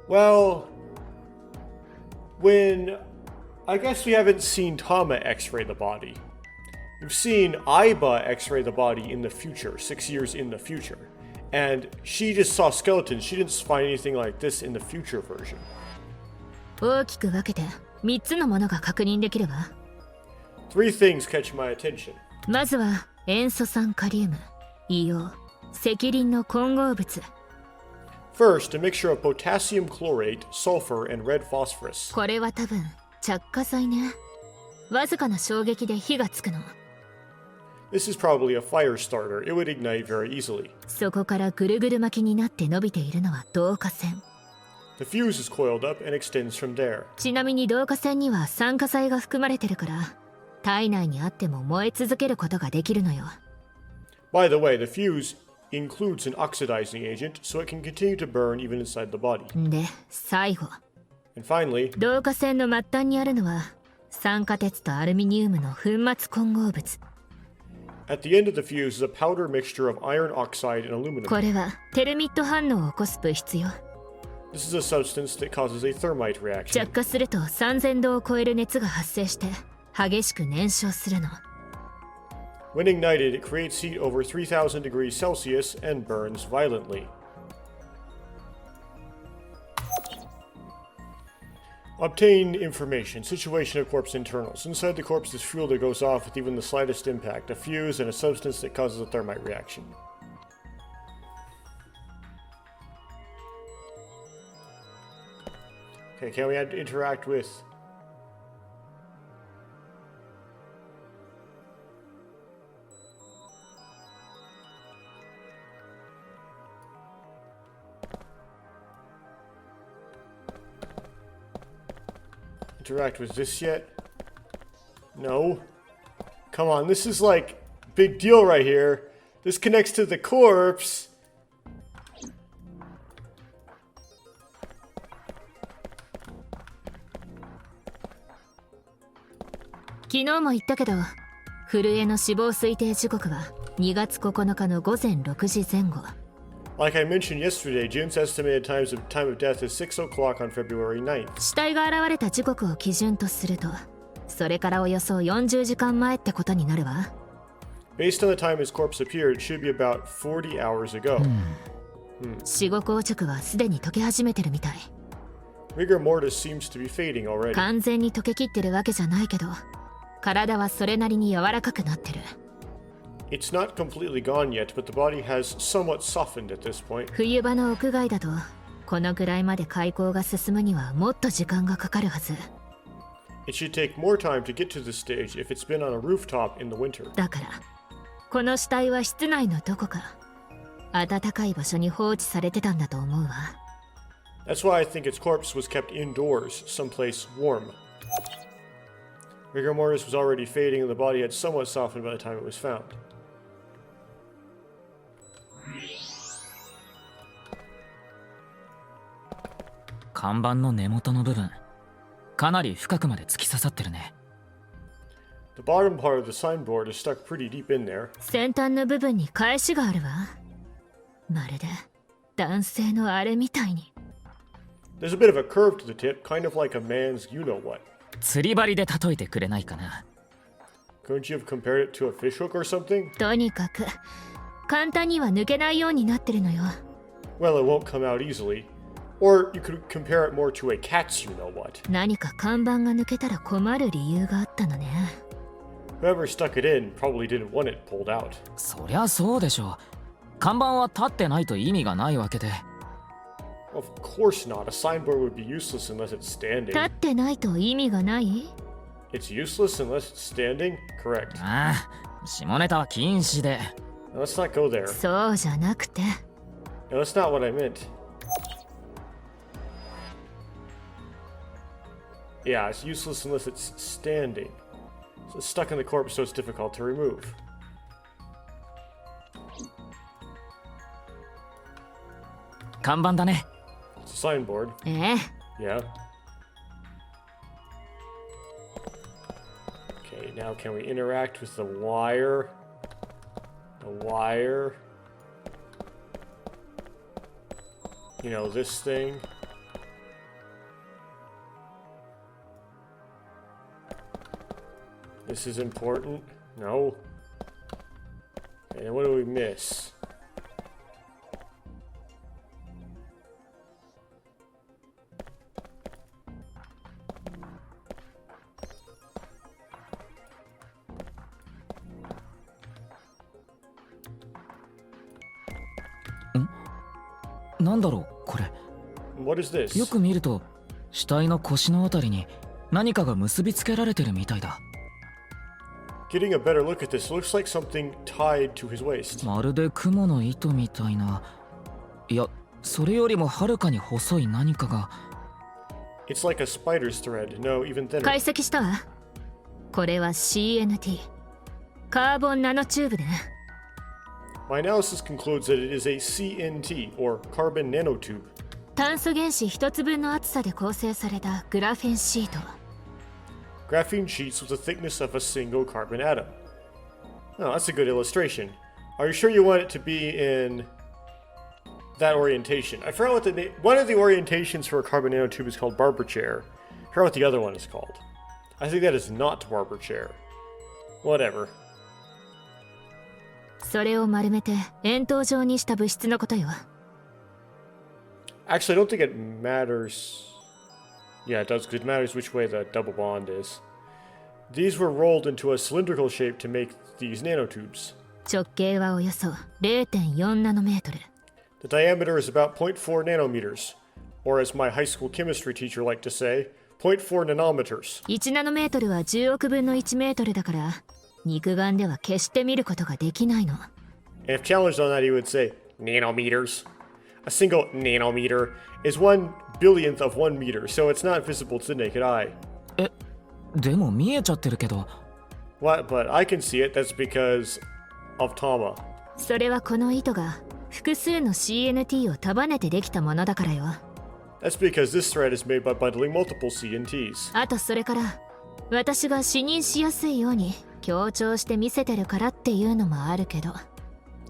Well, I guess we haven't seen Tama X-ray the body. We've seen Aiba X-ray the body in the future, 6 years in the future. And she just saw skeletons. She didn't find anything like this in the future version. 大きく分けて3つのものが確認できるわ。 Three things catch my attention. まずは塩素酸カリウム、硫黄、石リンの混合物。 First, a mixture of potassium chlorate, sulfur, and red phosphorus. これは多分着火剤ね。わずかな衝撃で火がつくの。 This is probably a fire starter. It would ignite very easily. そこからぐるぐる巻きになって伸びているのは導火線。 The fuse is coiled up and extends from there. ちなみに導火線には酸化剤が含まれてるから、体内にあっても燃え続けることができるのよ。 By the way, the fuse includes an oxidizing agent, so it can continue to burn even inside the body. で、最後。 And finally, 導火線の末端にあるのは酸化鉄とアルミニウムの粉末混合物。 at the end of the fuse is a powder mixture of iron oxide and aluminum. これはテルミット反応を起こす物質よ。 This is a substance that causes a thermite reaction. 着火すると3000度を超える熱が発生して激しく燃焼するの。 When ignited, it creates heat over 3000 degrees Celsius and burns violently. Obtain information. Situation of corpse internals. Inside the corpse is fuel that goes off with even the slightest impact, a fuse, and a substance that causes a thermite reaction. Okay, can we interact with... interact with this yet? No. Come on, this is like big deal right here. This connects to the corpse.昨日も言ったけど、古江の死亡推定時刻は2月9日の午前6時前後。 Like I mentioned yesterday, June's estimated time of death is 6 o'clock on February 9th. 死体が現れた時刻を基準とすると、それからおよそ40時間前ってことになるわ。 Based on the time his corpse appeared, it should be about 40 hours ago. 死後硬直はすでに溶け始めてるみたい。 Rigor mortis seems to be fading already. 完全に溶けきってるわけじゃないけど、体はそれなりに柔らかくなってる。 It's not completely gone yet, but the body has somewhat softened at this point. 冬場の屋外だと、このくらいまで開口が進むにはもっと時間がかかるはず。 It should take more time to get to this stage if it's been on a rooftop in the winter. だから、この死体は室内のどこか、暖かい場所に放置されてたんだと思うわ。 That's why I think its corpse was kept indoors, someplace warm. Rigor mortis was already fading and the body had somewhat softened by the time it was found. 看板の根元の部分、かなり深くまで突き刺さってるね。 The bottom part of the signboard is stuck pretty deep in there. 先端の部分に返しがあるわ。まるで男性のあれみたいに。 There's a bit of a curve to the tip, kind of like a man's you-know-what. 釣り針で例えてくれないかな。 Couldn't you have compared it to a fishhook or something? とにかく簡単には抜けないようになってるのよ。 Well, it won't come out easily. Or you could compare it more to a cat's you-know-what. 何か看板が抜けたら困る理由があったのね。 Whoever stuck it in probably didn't want it pulled out. そりゃそうでしょう。看板は立ってないと意味がないわけで。 Of course not. A signboard would be useless unless it's standing. 立ってないと意味がない？ It's useless unless it's standing? Correct. ああ、下ネタは禁止で。 Now, let's not go there. そうじゃなくて。 No, that's not what I meant. Yeah, it's useless unless it's standing. So it's stuck in the corpse, so it's difficult to remove. 看板だね。 It's a signboard. ええ。 Yeah. Okay, now can we interact with the wire? The wire. You know, this thing. This is important. No. And what do we miss? なんだろうこれ。 What is this? よく見ると死体の腰のあたりに何かが結びつけられてるみたいだ。 Getting a better look at this, looks like something tied to his waist. まるで雲の糸みたいな。いや、それよりもはるかに細い何かが。 It's like a spider's thread. No, even thinner. 解析したわ。これは CNT カーボンナノチューブでね。 My analysis concludes that it is a CNT, or carbon nanotube. 炭素原子一つ分の厚さで構成されたグラフェンシート。 Graphene sheets with the thickness of a single carbon atom. Oh, that's a good illustration. Are you sure you want it to be in that orientation? I forgot what the name. One of the orientations for a carbon nanotube is called barber chair. I forgot what the other one is called. I think that is not barber chair. Whatever. それを丸めて円筒状にした物質のことよ。 Actually, I don't think it matters. Yeah, it does, because it matters which way the double bond is. These were rolled into a cylindrical shape to make these nanotubes. 直径はおよそ 0.4 ナノメートル。 The diameter is about 0.4 nanometers, or as my high school chemistry teacher liked to say, 0.4 nanometers. 1ナノメートルは10億分の1メートルだから、肉眼では決して見ることができないの。 And if challenged on that, he would say, nanometers. A single nanometer is 1 billionth of 1 meter, so it's not visible to the naked eye. え、でも見えちゃってるけど。 What? But I can see it. That's because of Tama. それはこの糸が複数の CNT を束ねてできたものだからよ。 That's because this thread is made by bundling multiple CNTs. あとそれから私が視認しやすいように強調して見せてるからっていうのもあるけど。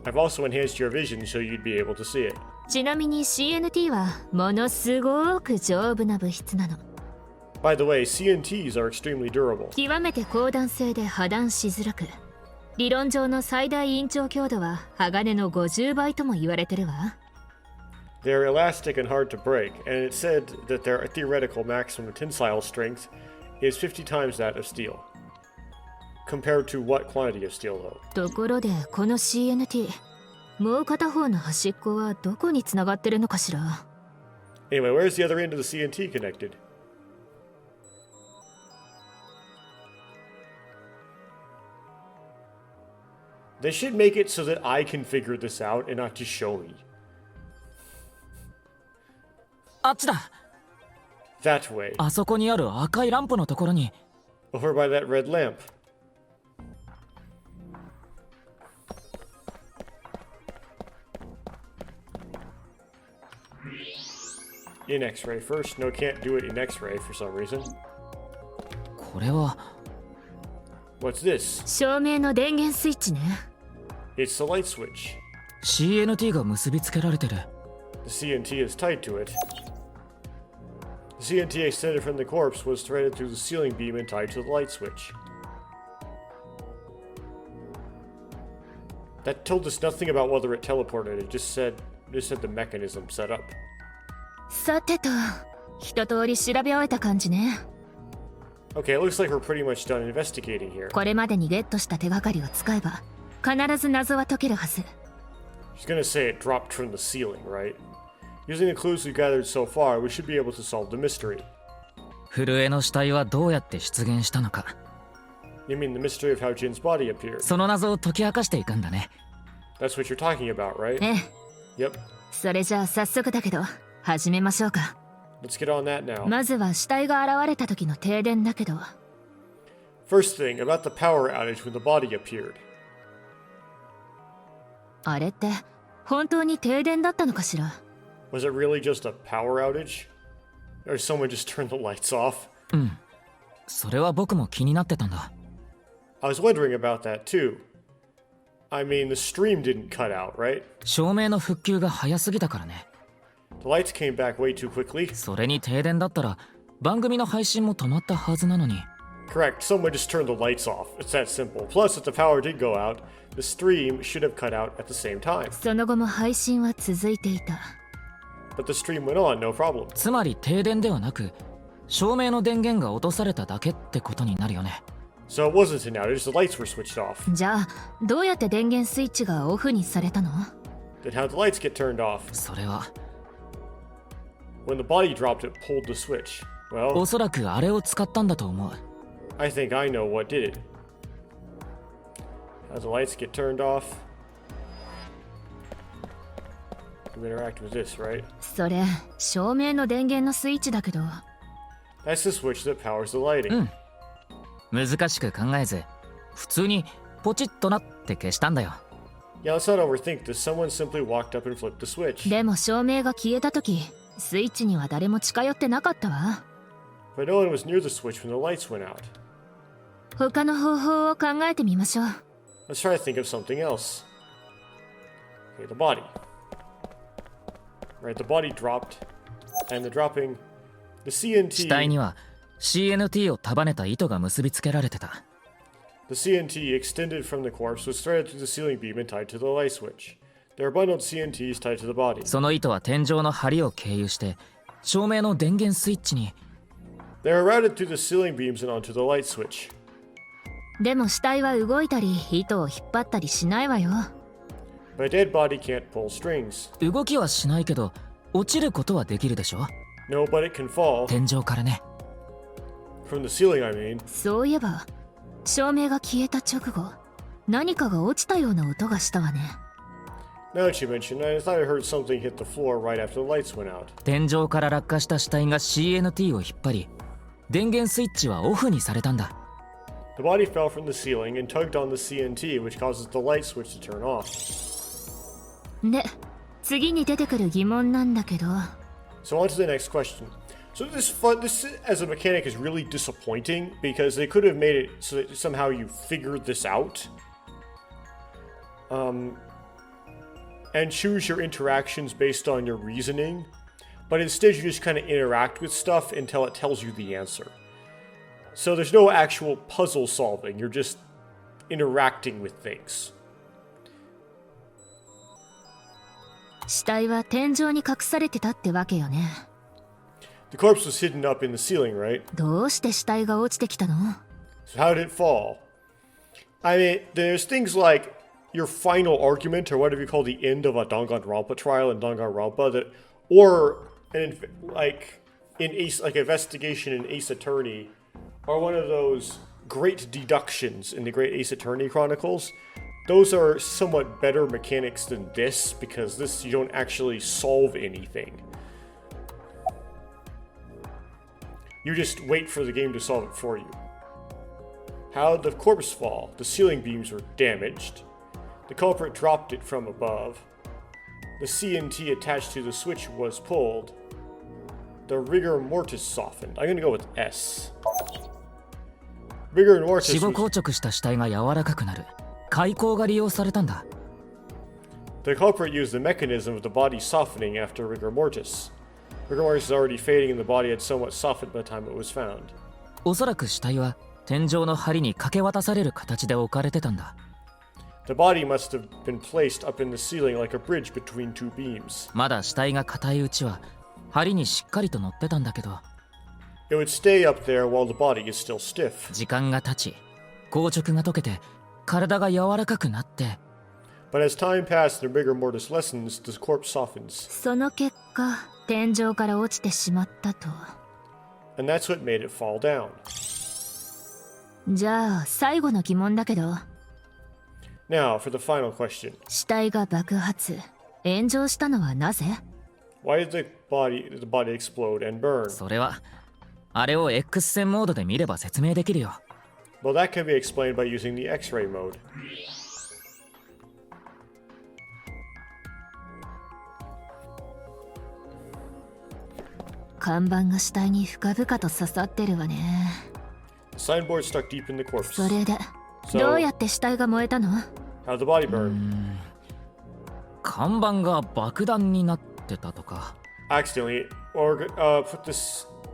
I've also enhanced your vision so you'd be able to see it. ちなみに CNT はものすごく丈夫な物質なの。 By the way, CNTs are extremely durable. 極めて高弾性で破断しづらく、理論上の最大延長強度は鋼の50倍とも言われてるわ。 They're elastic and hard to break, and it's said that their theoretical maximum tensile strength is 50 times that of steel. Compared to what quantity of steel, though? ところでこの CNT、もう片方の端っこはどこにつながってるのかしら。 Anyway, where's the other end of the CNT connected? They should make it so that I can figure this out and not just show me. あっちだ。 That way. あそこにある赤いランプのところに。 Over by that red lamp. In X-ray first. No, can't do it in X-ray for some reason. これは What's this? 照明の電源スイッチね。 It's the light switch. CNT が結びつけられてる。 The CNT is tied to it. The CNT extended from the corpse was threaded through the ceiling beam and tied to the light switch. That told us nothing about whether it teleported. It just said the mechanism set up. さてと、一通り調べ終えた感じね。 Okay, it looks like we're pretty much done investigating here. これまでにゲットした手がかりを使えば、必ず謎は解けるはず。 She's gonna say it dropped from the ceiling, right? Using the clues we've gathered so far, we should be able to solve the mystery. 震えの死体はどうやって出現したのか。 You mean the mystery of how Jin's body appeared? その謎を解き明かしていくんだね。 That's what you're talking about, right? ええ。 Yep. それじゃあ早速だけど、始めましょうか。 Let's get on that now. まずは死体が現れた時の停電だけど。 First thing, about the power outage when the body appeared. あれって本当に停電だったのかしら。 Was it really just a power outage? Or someone just turned the lights off? それは僕も気になってたんだ。 I was wondering about that too. I mean, the stream didn't cut out, right? 照明の復旧が早すぎたからね。 The lights came back way too quickly. それに停電だったら番組の配信も止まったはずなのに。 Correct, someone just turned the lights off. It's that simple. Plus, if the power did go out, the stream should have cut out at the same time. その後も配信は続いていた。 But the stream went on, no problem. つまり停電ではなく照明の電源が落とされただけってことになるよね。 So it wasn't an outage, the lights were switched off. じゃあどうやって電源スイッチがオフにされたの？ Then how'd the lights get turned off? それは When the body dropped, it pulled the switch. Well, おそらくあれを使ったんだと思う。 I think I know what did it. How the lights get turned off? You interact with this, right? それ照明の電源のスイッチだけど。 That's the switch that powers the lighting. 難しく考えず普通にポチッとなって消したんだよ。 Yeah, let's not overthink this. Someone simply walked up and flipped the switch. でも照明が消えた時スイッチには誰も近寄ってなかったわ。 But no one was near the switch when the lights went out. 他の方法を考えてみましょう。 Let's try to think of something else. Okay, the body. Right, the body dropped. And the dropping... The 死体 CNT... には CNT を束ねた糸が結びつけられてた。 The CNT extended from the corpse was threaded through the ceiling beam and tied to the light switch. There are bundled CNTs tied to the body. その糸は天井の梁を経由して照明の電源スイッチに。 They are routed through the ceiling beams and onto the light switch. でも死体は動いたり糸を引っ張ったりしないわよ。 But a dead body can't pull strings. 動きはしないけど落ちることはできるでしょ。 No, but it can fall. 天井からね。 From the ceiling, I mean. そういえば照明が消えた直後何かが落ちたような音がしたわね。 Now that you mention, I thought I heard something hit the floor right after the lights went out. 天井から落下した死体が CNT を引っ張り電源スイッチはオフにされたんだ。 The body fell from the ceiling and tugged on the CNT, which causes the light switch to turn off. で次に出てくる疑問なんだけど。 So on to the next question. So this as a mechanic is really disappointing because they could have made it so that somehow you figured this out. And choose your interactions based on your reasoning. But instead you just kind of interact with stuff until it tells you the answer. So there's no actual puzzle solving, you're just interacting with things. 死体は天井に隠されてたってわけよね。 The corpse was hidden up in the ceiling, right? どうして死体が落ちてきたの？ So how did it fall? I mean, there's things like your final argument, or whatever you call the end of a Danganronpa trial in Danganronpa, that, or like in Ace, like investigation in Ace Attorney, or one of those great deductions in the Great Ace Attorney Chronicles. Those are somewhat better mechanics than this, because this you don't actually solve anything. You just wait for the game to solve it for you. How did the corpse fall? The ceiling beams were damaged. The culprit dropped it from above. The CNT attached to the switch was pulled. The rigor mortis softened. I'm gonna go with S. Rigor mortis 死後硬 was... 直した死体が柔らかくなる開口が利用されたんだ。 The culprit used the mechanism of the body softening after rigor mortis. Rigor mortis is already fading and the body had somewhat softened by the time it was found. おそらく死体は天井の梁にかけ渡される形で置かれてたんだ。 The body must have been placed up in the ceiling like a bridge between two beams. まだ死体が硬いうちは梁にしっかりと乗ってたんだけど、 It would stay up there while the body is still stiff. 時間が経ち硬直が解けて体が柔らかくなって、 But as time passed and rigor mortis lessens, the corpse softens. その結果天井から落ちてしまったと。 And that's what made it fall down. じゃあ最後の疑問だけど、 Now, for the final question. 死体が爆発炎上したのはなぜ？ Why did the body explode and burn? それはあれを X 線モードで見れば説明できるよ。 Well, that can be explained by using the X-ray mode. 看板が死体に深々と刺さってるわね。 The signboard stuck deep in the corpse. それで So, どうやって死体が燃えたの？ how'd the body burn? 看板が爆弾になってたとか。 Accidentally, or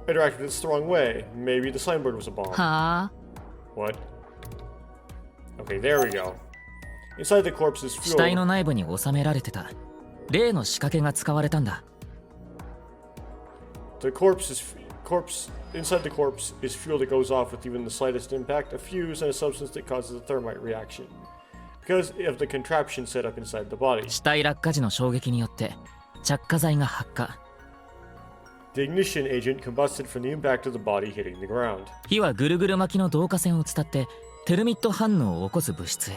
interacted with this the wrong way. Maybe the signboard was a bomb. はあ？ What? Okay, there we go. Inside the corpse is 死体 fuel. の内部に収められてた例の仕掛けが使われたんだ。 The inside the corpse is fuel that goes off with even the slightest impact, a fuse, and a substance that causes a thermite reaction. Because of the contraption set up inside the body. 死体落下時の衝撃によって着火剤が発火。The ignition agent combusted from the impact of the body hitting the ground. 火はぐるぐる巻きの導火線を伝ってテルミット反応を起こす物質へ。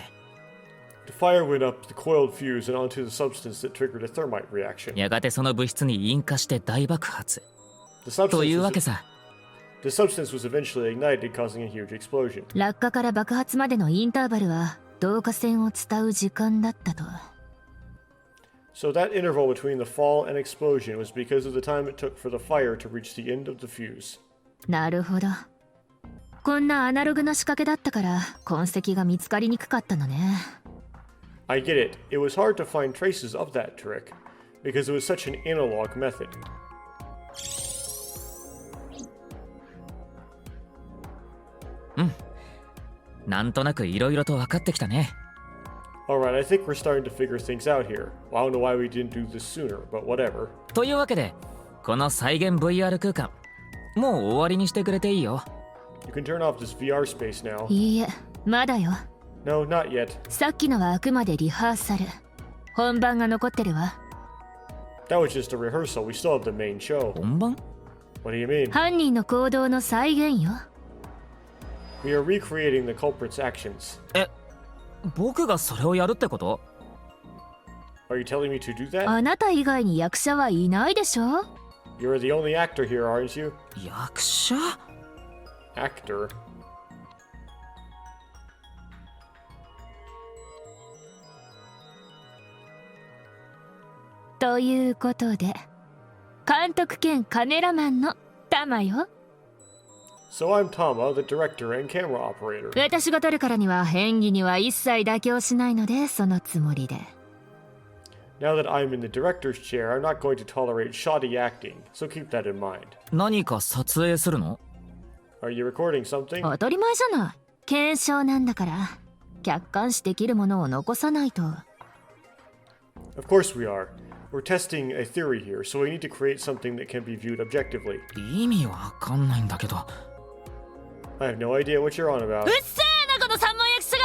The fire went up the coiled fuse and onto the substance that triggered a thermite reaction. やがてその物質に引火して大爆発。 The substance というわ was, けさ。 the substance was eventually ignited, causing a huge explosion. 落下から爆発までのインターバルは導火線を伝う時間だったと。 So that interval between the fall and explosion was because of the time it took for the fire to reach the end of the fuse. なるほど。こんなアナログな仕掛けだったから痕跡が見つかりにくかったのね。 I get it. It was hard to find traces of that trick because it was such an analog method. なんとなくいろいろと分かってきたね。 Alright, I think we're starting to figure things out here. Well, I don't know why we didn't do this sooner, but whatever. というわけでこの再現 VR 空間もう終わりにしてくれていいよ。 You can turn off this VR space now. いいえ、まだよ。 No, not yet. さっきのはあくまでリハーサル。本番が残ってるわ。 That was just a rehearsal. We still have the main show. 本番？ What do you mean? 犯人の行動の再現よ。 We are recreating the culprit's actions. 僕がそれをやるってこと？ Are you telling me to do that? あなた以外に役者はいないでしょ？ You're the only actor here, aren't you? 役者？ Actor? ということで、監督兼カメラマンのタマよ。 So I'm Tama, the director and camera operator. 私が撮るからには演技には一切妥協しないので、そのつもりで。 Now that I'm in the director's chair, I'm not going to tolerate shoddy acting, so keep that in mind. 何か撮影するの？ Are you recording something? 当たり前じゃない。検証なんだから。客観視できるものを残さないと。 Of course we are. We're testing a theory here, so we need to create something that can be viewed objectively. 意味わかんないんだけど。 I have no idea what you're on about. うっせえなこの三文役者が。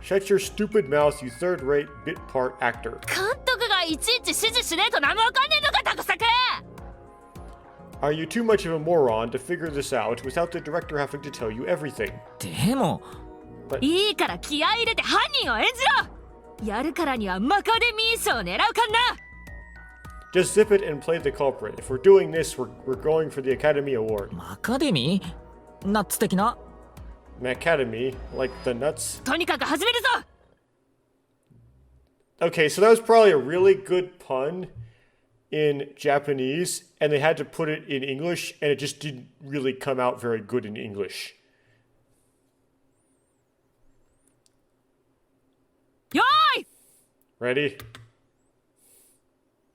Shut your stupid mouth, you third-rate bit part actor. 監督がいちいち指示しねえと何もわかんねえのかタコ作。 Are you too much of a moron to figure this out without the director having to tell you everything? でもいいから気合い入れて犯人を演じろ。やるからにはマカデミー賞を狙うかんな。 Just zip it and play the culprit. If we're doing this, we're going for the Academy Award. マカデミー？ナッツ的な？ Academy, like the nuts. とにかく始めるぞ。 Okay, so that was probably a really good pun in Japanese, and they had to put it in English, and it just didn't really come out very good in English. よーい Ready?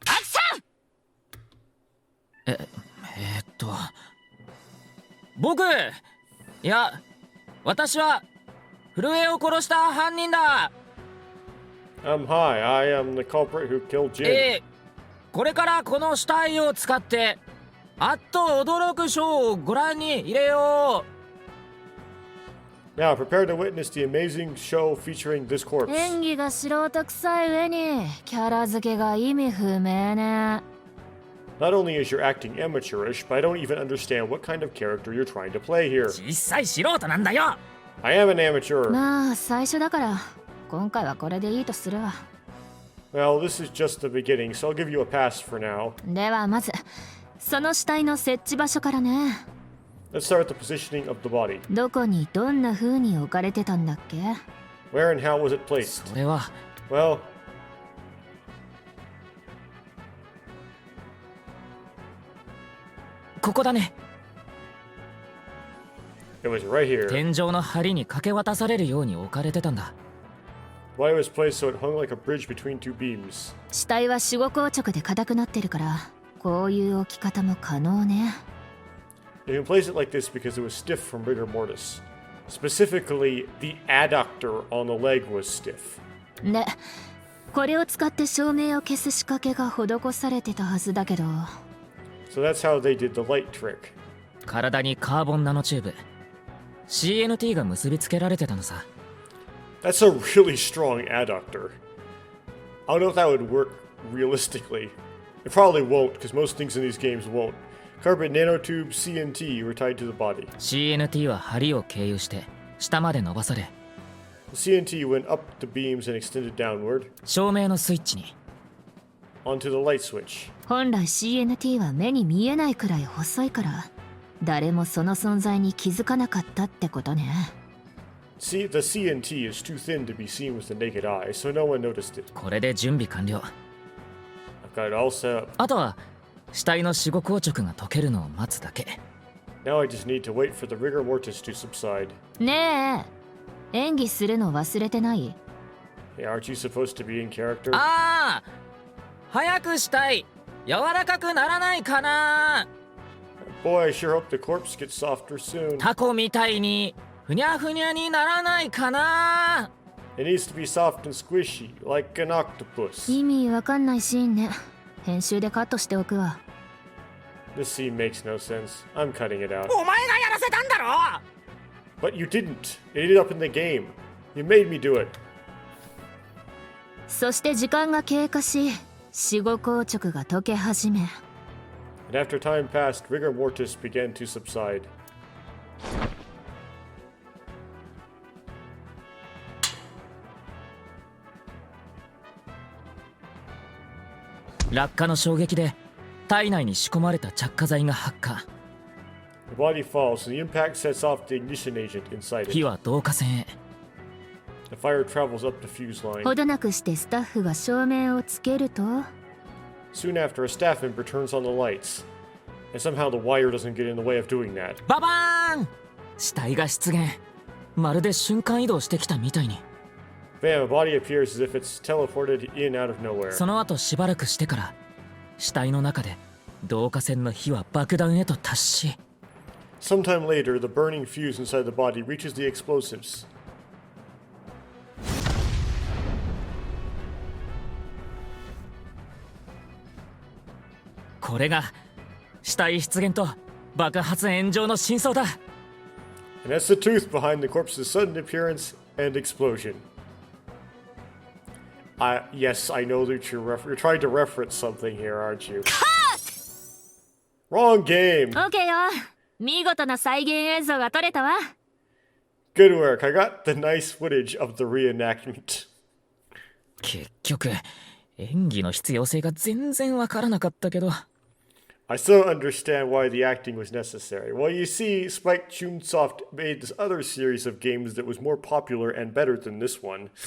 アクション。僕、いや私は古江を殺した犯人だ。Hi, I am the culprit who killed Jin. これからこの死体を使ってあっと驚くショーをご覧に入れよう。 Now, prepare to witness the amazing show featuring this corpse. 演技が素人臭い上にキャラ付けが意味不明ね。 Not only is your acting amateurish, but I don't even understand what kind of character you're trying to play here. 実際素人なんだよ。 I am an amateur. まあ最初だから今回はこれでいいとするわ。 Well, this is just the beginning, so I'll give you a pass for now. ではまずその死体の設置場所からね。 Let's start with the positioning of the body. どこにどんな風に置かれてたんだっけ？ Where and how was it placed? それは Well, ここだね。 it was right here. 天井の梁にかけ渡されるように置かれてたんだ。 Why it was placed so it hung like a bridge between two beams. 死体は死後硬直で硬くなってるからこういう置き方も可能ね。 You can place it like this because it was stiff from rigor mortis. Specifically, the adductor on the leg was stiff. でこれを使って照明を消す仕掛けが施されてたはずだけど。 So that's how they did the light trick. 体にカーボンナノチューブ CNT が結びつけられてたのさ。 That's a really strong adductor. I don't know if that would work realistically. It probably won't, because most things in these games won't. Carbon nanotubes, CNT, were tied to the body. CNT は針を経由して下まで伸ばされ、 The CNT went up the beams and extended downward 照明のスイッチに。 onto the light switch. 本来 CNT は目に見えないくらい細いから誰もその存在に気づかなかったってことね。See, the CNT is too thin to be seen with the naked eye, so no one noticed it. これで準備完了。 I've got it all set up. あとは死体の死後硬直が解けるのを待つだけ。 Now I just need to wait for the rigor mortis to subside. ねえ、演技するの忘れてない？ Hey, aren't you supposed to be in character? ああ、早くしたい。柔らかくならないかな。 Boy, I sure hope the corpse gets softer soon. タコみたいにふにゃふにゃにならないかな。 It needs to be soft and squishy, like an octopus. 意味わかんないシーンね。編集でカットしておくわ。This scene makes no sense. I'm cutting it out. お前がやらせたんだろ。 But you didn't. It ended up in the game. You made me do it. そして時間が経過し、死後硬直が解け始め。And after time passed, rigor mortis began to subside. 落下の衝撃で体内に仕込まれた着火剤が発火。 The body falls, and the impact sets off the ignition agent inside 火 it. は導火線へ。 The fire travels up the fuse line. ほどなくしてスタッフが照明をつけると、 Soon after, a staff member turns on the lights. And somehow the wire doesn't get in the way of doing that. ババーン。死体が出現。まるで瞬間移動してきたみたいに。 Bam, a body appears as if it's teleported in out of nowhere. その後しばらくしてから死体の中で導火線の火は爆弾へと達し、 Sometime later, the burning fuse inside the body reaches the explosives. これが死体出現と爆発炎上の真相だ。 And that's the truth behind the corpse's sudden appearance and explosion. Yes, I know that you're trying to reference something here, aren't you? Wrong game! OK よ。見事な再現映像が撮れたわ。Good work. I got the nice footage of the reenactment. 結局演技の必要性が全然わからなかったけど。 I still understand why the acting was necessary. Well, you see, Spike Chunsoft made this other series of games that was more popular and better than this one.「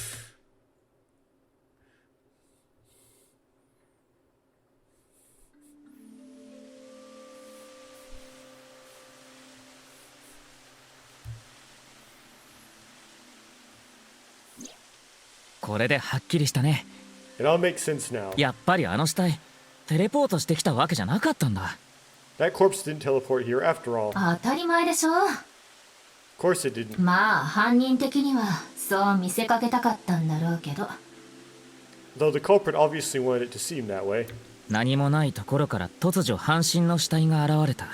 これではっきりしたね。 It all makes sense now. やっぱりあの死体テレポートしてきたわけじゃなかったんだ。 That corpse didn't teleport here after all. 当たり前でしょ。 Of course it didn't. まあ犯人的にはそう見せかけたかったんだろうけど。 Though the culprit obviously wanted it to seem that way. 何もないところから突如半身の死体が現れた。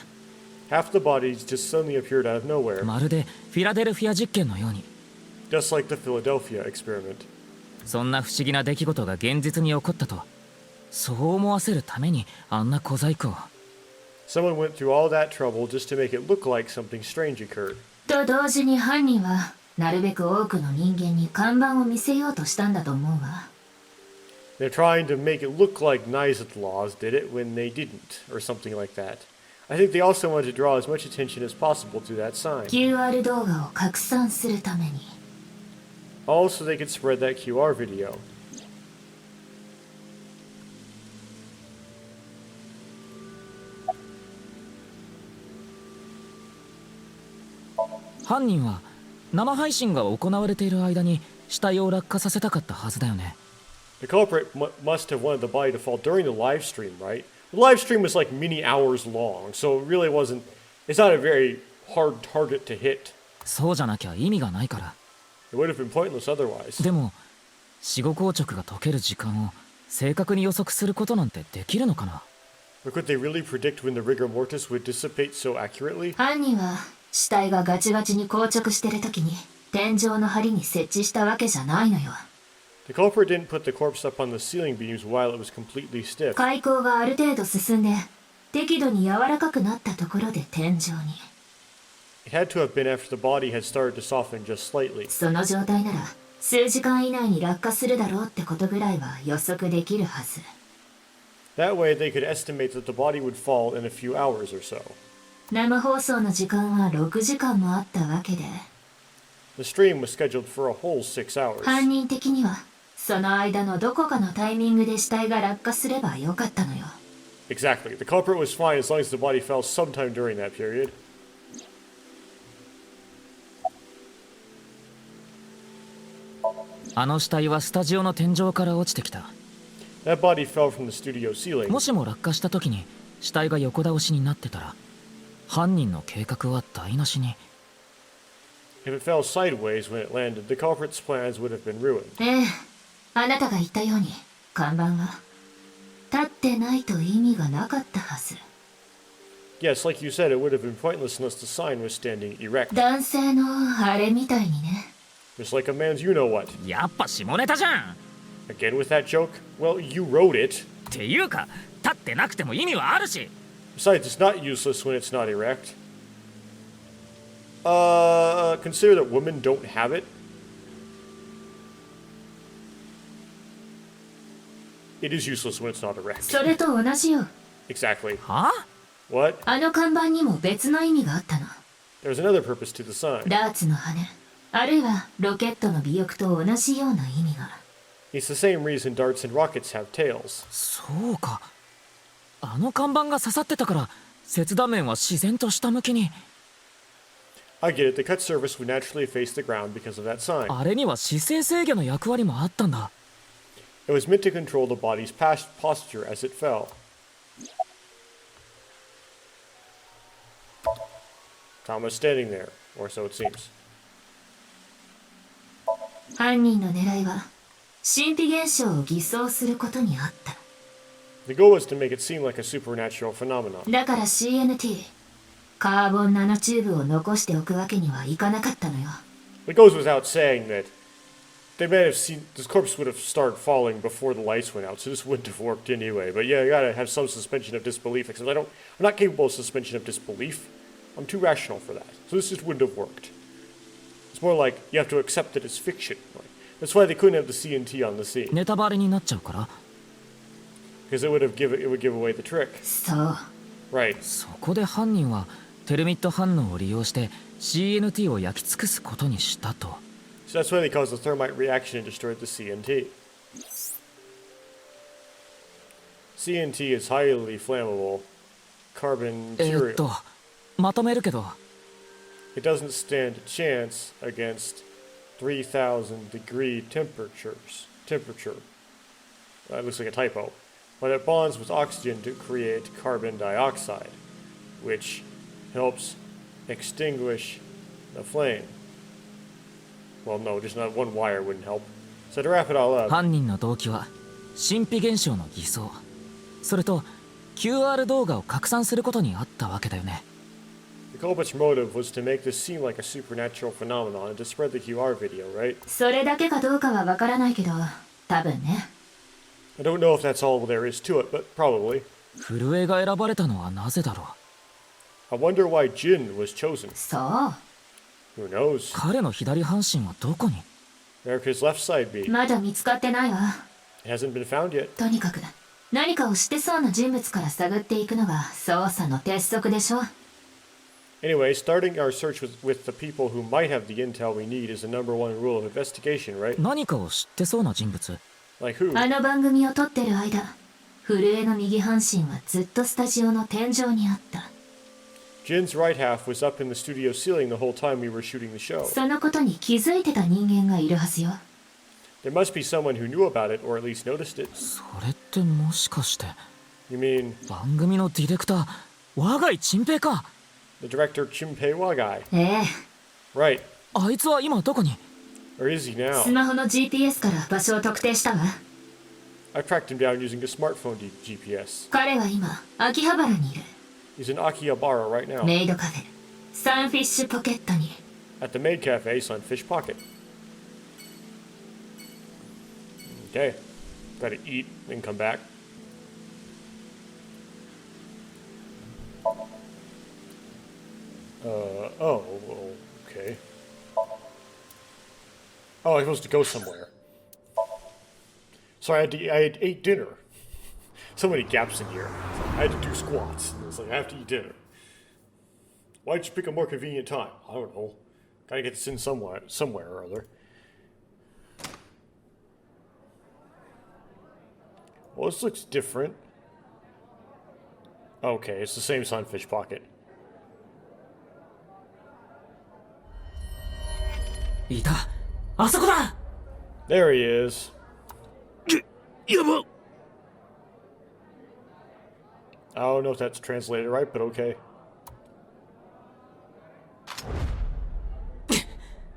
Half the bodies just suddenly appeared out of nowhere. まるでフィラデルフィア実験のように。 Just like the Philadelphia experiment. そんな不思議な出来事が現実に起こったとそう思わせるためにあんな小細工を。 Someone went through all that trouble just to make it look like something strange occurred. と同時に犯人はなるべく多くの人間に看板を見せようとしたんだと思うわ。 They're trying to make it look like Nizath-Laws did it when they didn't, or something like that. I think they also wanted to draw as much attention as possible to that sign. QR 動画を拡散するために。 Also, they could spread that QR video. 犯人は生配信が行われている間に死体を落下させたかったはずだよね。 The culprit must have wanted the body to fall during the live stream, right? The live stream was like many hours long, so it really wasn't. It's not a very hard target to hit. そうじゃなきゃ意味がないから。 It would have been pointless otherwise. でも死後硬直が解ける時間を正確に予測することなんてできるのかな。 But could they really predict when the rigor mortis would dissipate so accurately? 犯人は死体がガチガチに硬直してる時に天井の梁に設置したわけじゃないのよ。The culprit didn't put the corpse up on the ceiling beams while it was completely stiff. 開口がある程度進んで適度に柔らかくなったところで天井に。 It had to have been after the body had started to soften just slightly. その状態なら数時間以内に落下するだろうってことぐらいは予測できるはず。 That way they could estimate that the body would fall in a few hours or so. 生放送の時間は6時間もあったわけで、 The stream was scheduled for a whole 6 hours. 犯人的にはその間のどこかのタイミングで死体が落下すればよかったのよ。 Exactly. The culprit was fine as long as the body fell sometime during that period. あの死体はスタジオの天井から落ちてきた。 That body fell from the studio ceiling. もしも落下した時に死体が横倒しになってたら、犯人の計画は台無しに。 If it fell sideways when it landed, the culprit's plans would have been ruined. ええ、あなたが言ったように看板は立ってないと意味がなかったはず。 Yes, like you said, it would have been pointless unless the sign was standing erect. 男性のあれみたいにね。 Just like a man's you-know-what. やっぱ下ネタじゃん。 Again with that joke? Well, you wrote it. っていうか、立ってなくても意味はあるし。 Besides, it's not useless when it's not erect. Consider that women don't have it. It is useless when it's not erect. それと同じよ。 Exactly. はあ？ What? あの看板にも別の意味があったの。 There's another purpose to the sign. ダーツの羽、あるいはロケットの尾翼と同じような意味が。 It's the same reason darts and rockets have tails. そうか。あの看板が刺さってたから切断面は自然と下向きに。 I get it, the cut surface would naturally face the ground because of that sign. あれには姿勢制御の役割もあったんだ。 It was meant to control the body's posture as it fell. Tom was standing there, or so it seems. 犯人の狙いは神秘現象を偽装することにあった。 The goal was to make it seem like a supernatural phenomenon. だから CNT、カーボンナノチューブを残しておくわけにはいかなかったのよ。 It goes without saying that they may have seen this corpse would have started falling before the lights went out, so this wouldn't have worked anyway. But yeah, you gotta have some suspension of disbelief, except I'm not capable of suspension of disbelief. I'm too rational for that. So this just wouldn't have worked. It's more like you have to accept it as fiction. Right? That's why they couldn't have the CNT on the scene. ネタバレになっちゃうから。 Because it would give away the trick. そう。 Right. そこで犯人はテルミット反応を利用して CNT を焼き尽くすことにしたと。 So that's why they caused the thermite reaction and destroyed the CNT. CNT is highly flammable carbon material. まとめるけど。 It doesn't stand a chance against 3,000 degree temperature. That looks like a typo. But it bonds with oxygen to create carbon dioxide, which helps extinguish the flame. Well, no, just not one wire wouldn't help. So to wrap it all up, 犯人の動機は神秘現象の偽装、それと QR 動画を拡散することにあったわけだよね。 the culprit's motive was to make this seem like a supernatural phenomenon and to spread the QR video, right? それだけかどうかはわからないけど、多分ね。I don't know if that's all there is to it, but probably. 震えが選ばれたのはなぜだろう。 I wonder why Jin was chosen. そう。 Who knows? 彼の左半身はどこに？ Where could his left side be? まだ見つかってないわ。 It hasn't been found yet. とにかく何かを知ってそうな人物から探っていくのが捜査の鉄則でしょ。 Anyway, starting our search with the people who might have the intel we need is the number one rule of investigation, right? 何かを知ってそうな人物。 Like who? あの番組を撮ってる間、震えの右半身はずっとスタジオの天井にあった。 Jin's right half was up in the studio ceiling the whole time we were shooting the show. そのことに気づいてた人間がいるはずよ。 There must be someone who knew about it or at least noticed it. それってもしかして You mean 番組のディレクター我が井陳平か。 the director Chimpei Wagai? ええ、 Right. あいつは今どこに？ Where is he ス now? マホの GPS から場所を特定したわ。 I tracked him down using a smartphone GPS. 彼は今、秋葉原にいる。 He's in Akihabara right now. メイドカフェ、サンフィッシュポケットに。 At the maid cafe, Sunfish Pocket. Okay. Gotta eat and come back. Oh, okay. Oh, I'm supposed to go somewhere. So I ate dinner. So many gaps in here. I had to do squats. It's like, I have to eat dinner. Why'd you pick a more convenient time? I don't know. Gotta get this in somewhere or other. Well, this looks different. Okay, it's the same sunfish pocket. いた。あそこだ。 There he is. やば。 I don't know if that's translated right, but okay.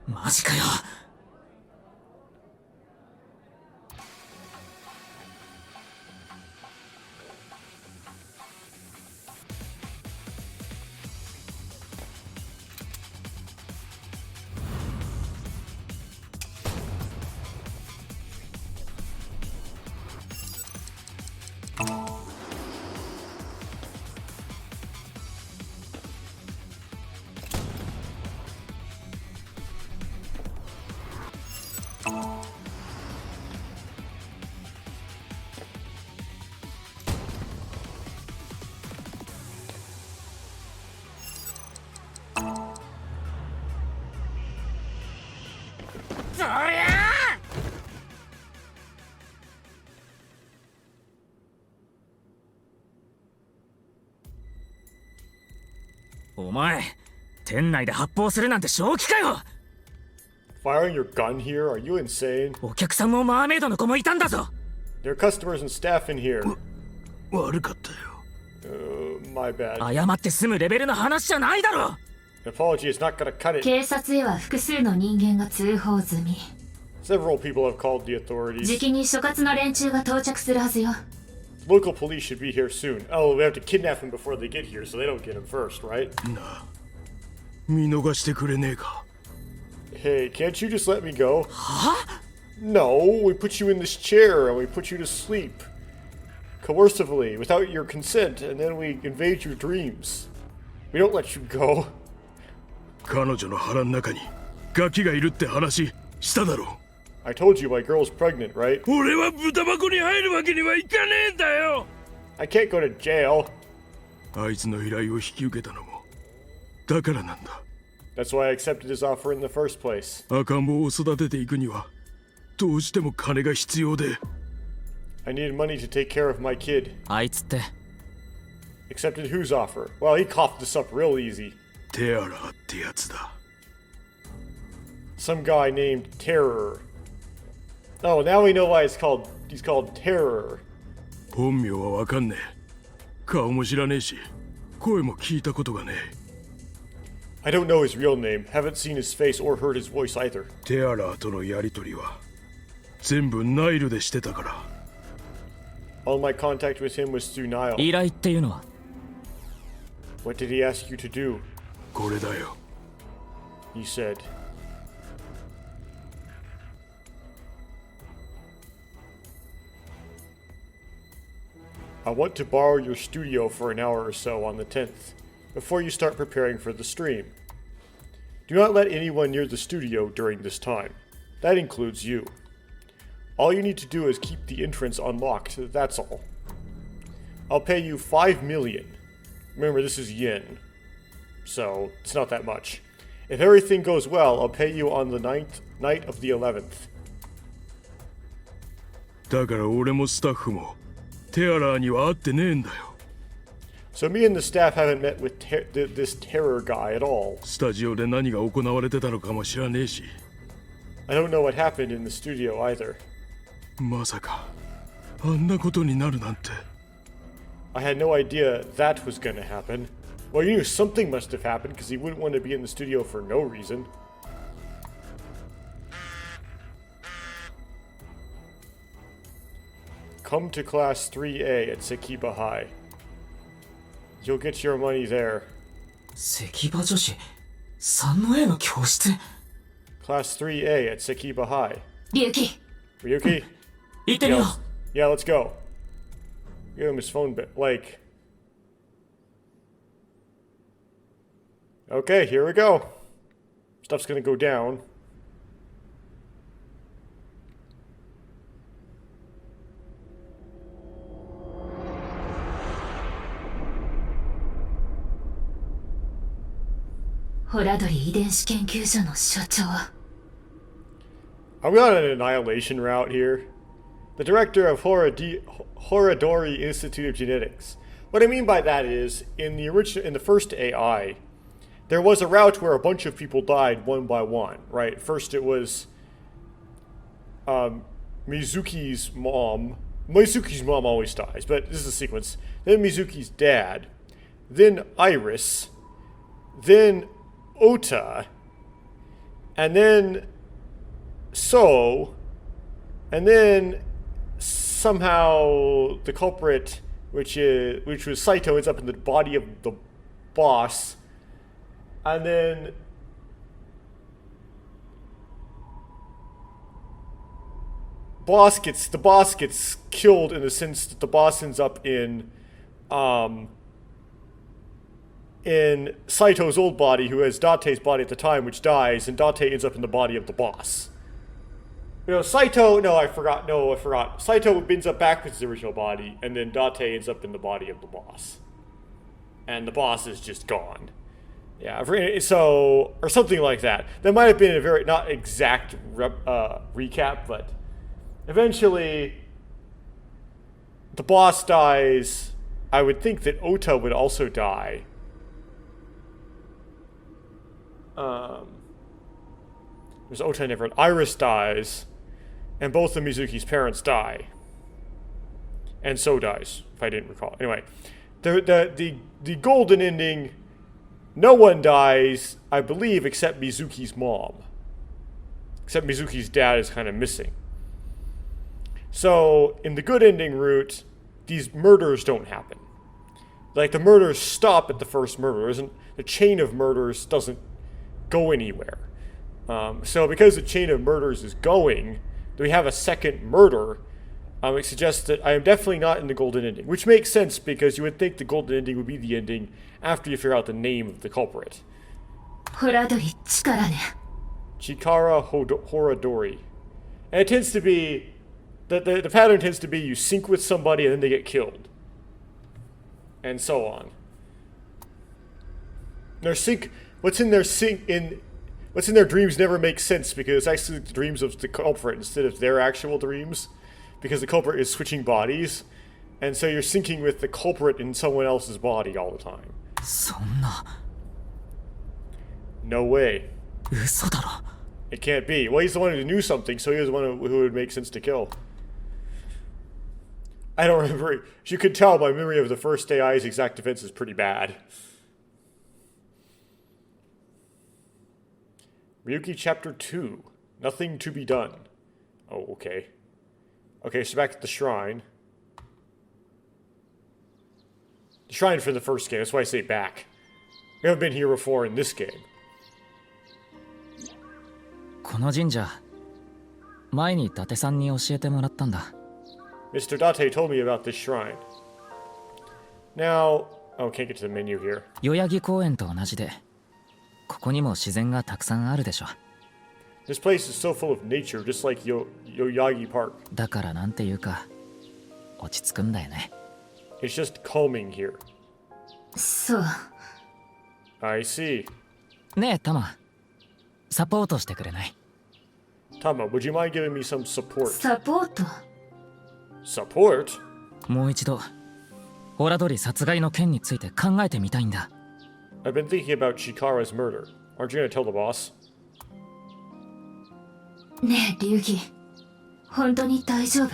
マジかよ。そりゃあ。お前、店内で発砲するなんて正気かよ。 Firing your gun here? Are you insane? お客さんもマーメイドの子もいたんだぞ。 There are customers and staff in here. 悪かったよ。My bad. 謝って済むレベルの話じゃないだろ。 An apology is not gonna cut it. 警察へは複数の人間が通報済み。 Several people have called the authorities. じきに所轄の連中が到着するはずよ。 Local police should be here soon. Oh, we have to kidnap him before they get here, so they don't get him first, right? なあ、見逃してくれねえか。 Hey, can't you just let me go? No, we put you in this chair and we put you to sleep. Coercively, without your consent, and then we invade your dreams. We don't let you go. 彼女の腹の中にガキがいるって話しただろ。 I told you my girl's pregnant, right? 俺は豚箱に入るわけにはいかねえんだよ。 I can't go to jail. あいつの依頼を引き受けたのもだからなんだ。 That's why I accepted his offer in the first place. 赤ん坊を育てていくにはどうしても金が必要で。 I needed money to take care of my kid. あいつって Accepted whose offer? Well, he coughed this up real easy. テアラーってやつだ。 Some guy named Terror. Oh, now we know why he's called Terror. 本名はわかんねえ。顔も知らねえし、声も聞いたことがねえ。 I don't know his real name. Haven't seen his face or heard his voice either. テアラーとのやりとりは全部ナイルでしてたから。 All my contact with him was through Nile. 依頼っていうのは What did he ask you to do? これだよ。 He said. I want to borrow your studio for an hour or so on the 10th, before you start preparing for the stream. Do not let anyone near the studio during this time. That includes you. All you need to do is keep the entrance unlocked, that's all. I'll pay you 5 million. Remember, this is yen, so it's not that much. If everything goes well, I'll pay you on the night of the 11th. だから俺もスタッフもテアラーには会ってねえんだよ。 So me and the staff haven't met with this terror guy at all. スタジオで何が行われてたのかも知らねえし。 I don't know what happened in the studio either. まさかあんなことになるなんて。 I had no idea that was gonna happen. Well, you knew something must have happened because he wouldn't want to be in the studio for no reason. Come to Class 3A at Sekiba High. You'll get your money there. 関場女子三の A の教室 Class 3A at Sekiba High. 龍騎、 Ryuki, 行ってみよう。 Yeah, let's go. Give him his phone bit. Like. Okay, here we go. Stuff's gonna go down. I'm on an annihilation route here. The director of Horadori Institute of Genetics. What I mean by that is, in the first AI, there was a route where a bunch of people died one by one, right? First it was Mizuki's mom. Mizuki's mom always dies, but this is a sequence. Then Mizuki's dad. Then Iris. Then Ota. And then So. And then somehow the culprit, which was Saito, ends up in the body of the boss. And then the boss gets killed in the sense that the boss ends up in Saito's old body, who has Date's body at the time, which dies, and Date ends up in the body of the boss. Saito, I forgot. Saito ends up back with his original body, and then Date ends up in the body of the boss. And the boss is just gone. Yeah, so, or something like that. That might have been a very, not exact recap, but eventually the boss dies. I would think that Ota would also die. There's Ota never. Iris dies, and both of Mizuki's parents die. And So dies, if I didn't recall. Anyway, the golden ending. No one dies, I believe, except Mizuki's mom. Except Mizuki's dad is kind of missing. So, in the good ending route, these murders don't happen. Like, the murders stop at the first murder. The chain of murders doesn't go anywhere. So, because the chain of murders is going, we have a second murder. It suggests that I am definitely not in the golden ending, which makes sense because you would think the golden ending would be the ending after you figure out the name of the culprit. Chikara Horadori. And it tends to be, the pattern tends to be you sync with somebody and then they get killed. And so on. What's in their dreams never makes sense because it's actually the dreams of the culprit instead of their actual dreams. Because the culprit is switching bodies, and so you're syncing with the culprit in someone else's body all the time. No way. It can't be. Well, he's the one who knew something, so he was the one who would make sense to kill. I don't remember. As you could tell, my memory of the first AI's exact defense is pretty bad. Ryuki Chapter 2. Nothing to be done. Oh, okay. Okay, so back at the shrine. The shrine from the first game, that's why I say back. We haven't been here before in this game. この神社、前に伊達さんに教えてもらったんだ。Mr. Date told me about this shrine. Now, can't get to the menu here. 代々木公園と同じで、ここにも自然がたくさんあるでしょ。This place is so full of nature, just like Yoyagi Park. だからなんていうか、落ち着くんだよね。It's just calming here. そう。I see. ねえ、タマ。サポートしてくれない？ Tama, would you mind giving me some support? サポート？ Support? もう一度、ホラドリ殺害の件について考えてみたいんだ。I've been thinking about Chikara's murder. Aren't you gonna tell the boss? ねえ、龍儀。本当に大丈夫？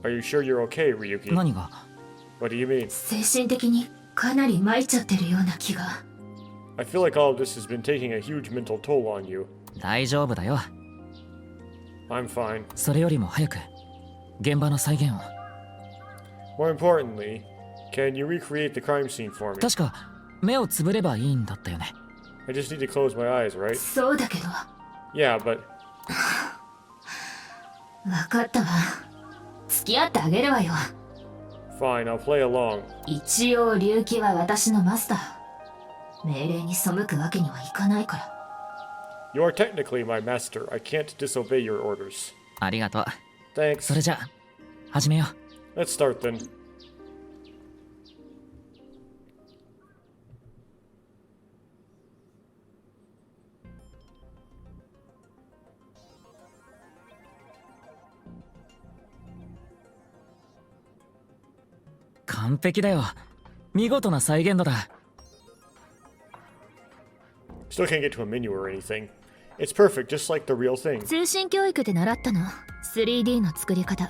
Are you sure you're okay, Ryuki? 何が？ What do you mean? 精神的にかなり参っちゃってるような気が。I feel like all of this has been taking a huge mental toll on you. 大丈夫だよ。I'm fine. それよりも早く、現場の再現を。More importantly, can you recreate the crime scene for me? 確か、目をつぶればいいんだったよね。I just need to close my eyes, right? そうだけど。Yeah, but... わかったわ。付き合ってあげるわよ。 Fine, I'll play along. 一応龍騎は私のマスター。命令に背くわけにはいかないから。 You are technically my master. I can't disobey your orders. ありがとう。 Thanks. それじゃあ始めよう。 Let's start then. 完璧だよ。見事な再現度だ。 Still can't get to a menu or anything. It's perfect, just like the real thing. 通信教育で習ったの。3D の作り方。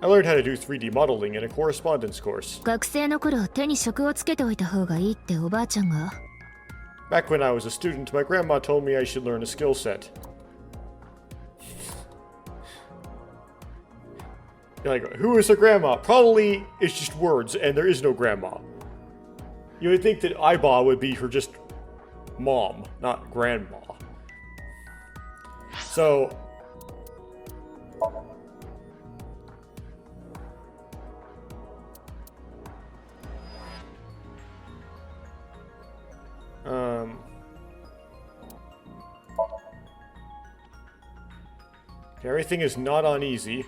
I learned how to do 3D modeling in a correspondence course. 学生の頃手に職をつけておいた方がいいっておばあちゃんが。 Back when I was a student, my grandma told me I should learn a skill set. You're like, who is a grandma? Probably it's just words, and there is no grandma. You would think that Aiba would be her just mom, not grandma. So, everything is not on easy.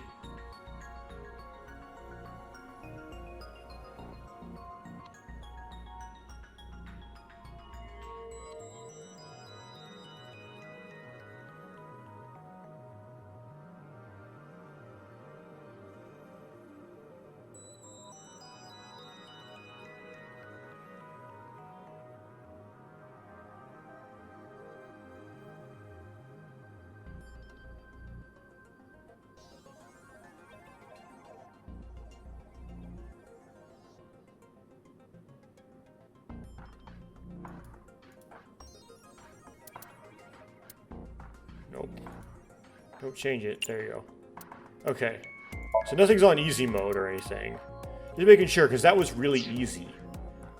Nope. Don't change it. There you go. Okay. So nothing's on easy mode or anything. Just making sure, because that was really easy.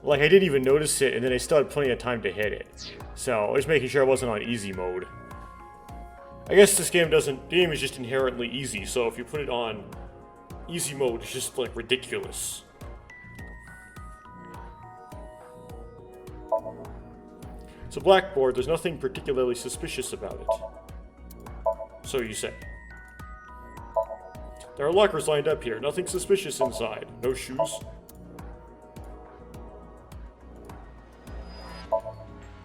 Like, I didn't even notice it, and then I still had plenty of time to hit it. So, just making sure I wasn't on easy mode. I guess this game doesn't... The game is just inherently easy, so if you put it on easy mode, it's just, like, ridiculous. It's a blackboard. There's nothing particularly suspicious about it. So you say. There are lockers lined up here. Nothing suspicious inside. No shoes.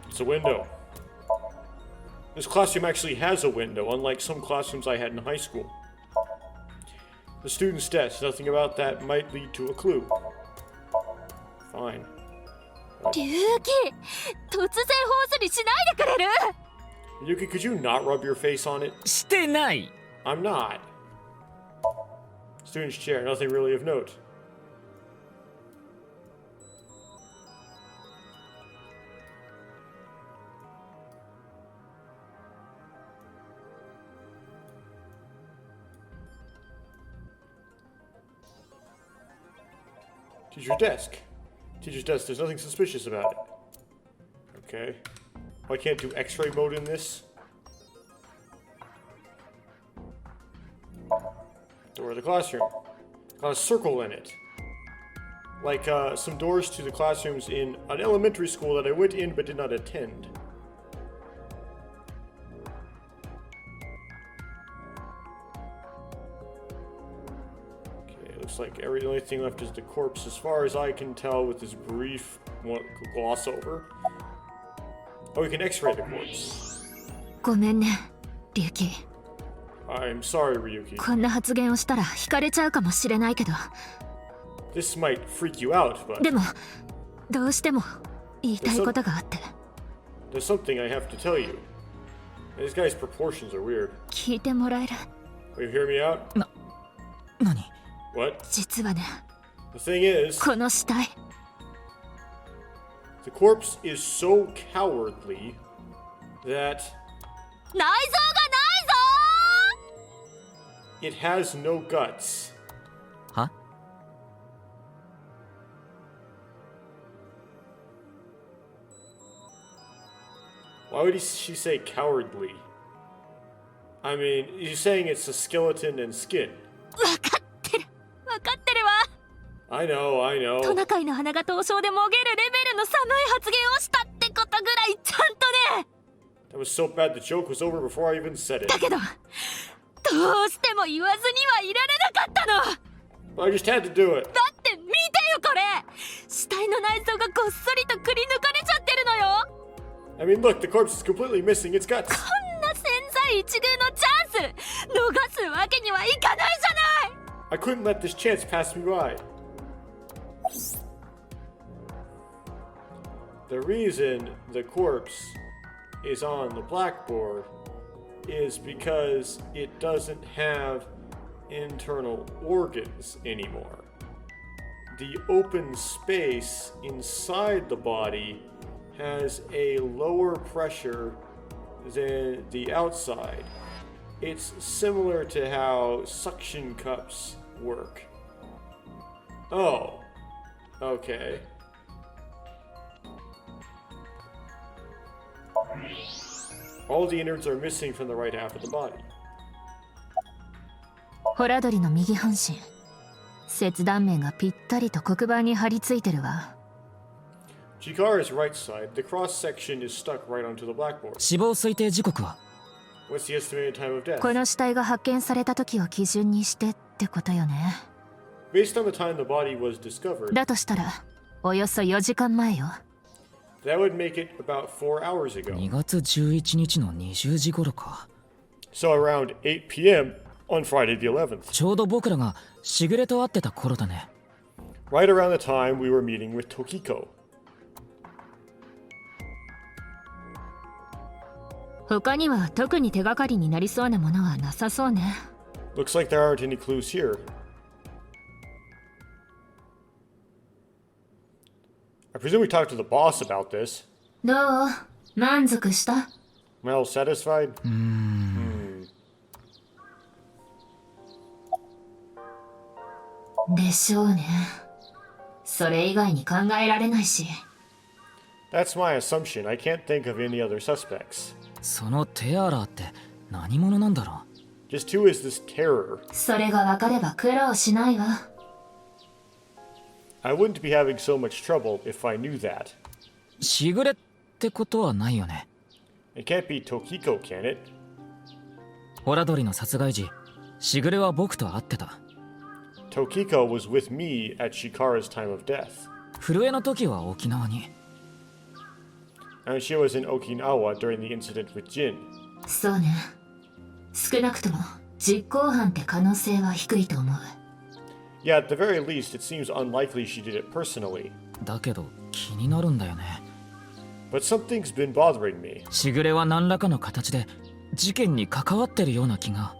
It's a window. This classroom actually has a window, unlike some classrooms I had in high school. The student's desk. Nothing about that might lead to a clue. Fine. 龍騎、突然放水にしないでくれる？ Yuki, could you not rub your face on it? してない。 I'm not. Student's chair. Nothing really of note. Teacher's desk. Teacher's desk, there's nothing suspicious about it. Okay. Oh, I can't do X-ray mode in this? Door of the classroom. Got a circle in it. Like, some doors to the classrooms in an elementary school that I went in but did not attend. Looks like the only thing left is the corpse, as far as I can tell with this brief gloss over. Oh, we can X-ray the corpse. ごめんね、龍騎。 I'm sorry, Ryuki. こんな発言をしたら惹かれちゃうかもしれないけど。 This might freak you out, but でも、どうしても言いたいことがあって。 there's something I have to tell you. This guy's proportions are weird. 聞いてもらえる？ Will you hear me out? 何？ What? 実はね、 The thing is, この死体。 the corpse is so cowardly that 内臓がないぞ！ it has no guts. は？ Why would she say cowardly? I mean, you're saying it's a skeleton and skin. わかってるわ。 I know. トナカイの鼻が凍傷でもげるレベルの寒い発言をしたってことぐらいちゃんとね。 That was so bad the joke was over before I even said it. だけどどうしても言わずにはいられなかったの。 But I just had to do it. だって見てよこれ、死体の内臓がごっそりとくり抜かれちゃってるのよ。 I mean, look, the corpse is completely missing its guts. こんな千載一遇のチャンス逃すわけにはいかないじゃない。 I couldn't let this chance pass me by. The reason the corpse is on the blackboard is because it doesn't have internal organs anymore. The open space inside the body has a lower pressure than the outside. It's similar to how suction cups work. Oh, okay. All the innards are missing from the right half of the body. ホラドリの右半身、切断面がぴったりと黒板に張り付いてるわ。 Chikara's right side, the cross section is stuck right onto the blackboard. 死亡推定時刻は？ What's the estimated time of death? この死体が発見された時を基準にしてってことよね。 Based on the time the body was discovered, だとしたらおよそ4時間前よ。 that would make it about 4 hours ago. 2月11日の20時頃か。 So around 8 p.m. on Friday the 11th. ちょうど僕らがしぐれと会ってた頃だね。 Right around the time we were meeting with Tokiko. 他には特に手がかりになりそうなものはなさそうね。 Looks like there aren't any clues here. I presume we talked to the boss about this. どう？満足した？ Well, satisfied? でしょうね。それ以外に考えられないし。 That's my assumption. I can't think of any other suspects. そのテアラーって何者なんだろ Just who is this terror? それが分かれば苦労しないわ。 I wouldn't be having so much trouble if I knew that. う？しぐれってことはないよね。 It can't be Tokiko, can it? ホラドリの殺害時、しぐれは僕と会ってた。 Tokiko was with me at Shikara's time of death. 震えの時は沖縄に。 And she was in Okinawa during the incident with Jin. そうね。少なくとも実行犯って可能性は低いと思う。 Yeah, at the very least, it seems unlikely she did it personally. だけど気になるんだよね。 But something's been bothering me. しぐれは何らかの形で事件に関わってるような気が。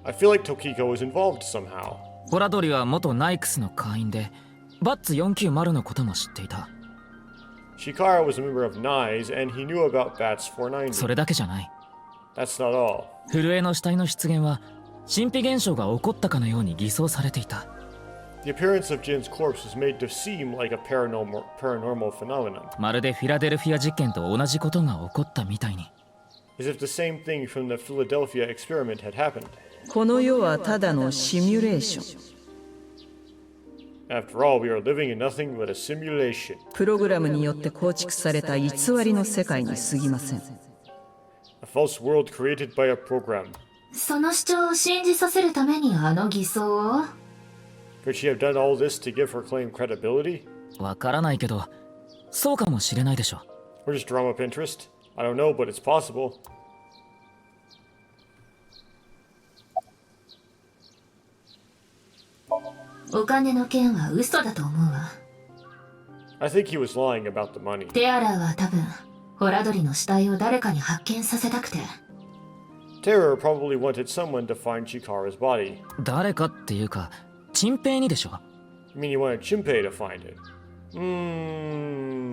I feel like Tokiko was involved somehow. ホラドリは元ナイクスの会員で、バッツ490のことも知っていた。 Shikara was a member of NICE, and he knew about Bats 490. それだけじゃない。 That's not all. 震えの死体の出現は神秘現象が起こったかのように偽装されていた。 The appearance of Jin's corpse was made to seem like a paranormal phenomenon, まるでフィラデルフィア実験と同じことが起こったみたいに。 as if the same thing from the Philadelphia experiment had happened. この世はただのシミュレーション。 After all, we are living in nothing but a simulation. プログラムによって構築された偽りの世界に過ぎません。 A false world created by a program. その主張を信じさせるためにあの偽装を？ Could she have done all this to give her claim credibility? わからないけど、そうかもしれないでしょ。 Or just drum up interest? I don't know, but it's possible. お金の件は嘘だと思うわ。 I think he was lying about the money. テアラーは多分ホラドリの死体を誰かに発見させたくて。 Terror probably wanted someone to find Chikara's body. 誰かっていうか、チンペイにでしょ。 You mean he wanted Chimpei to find it?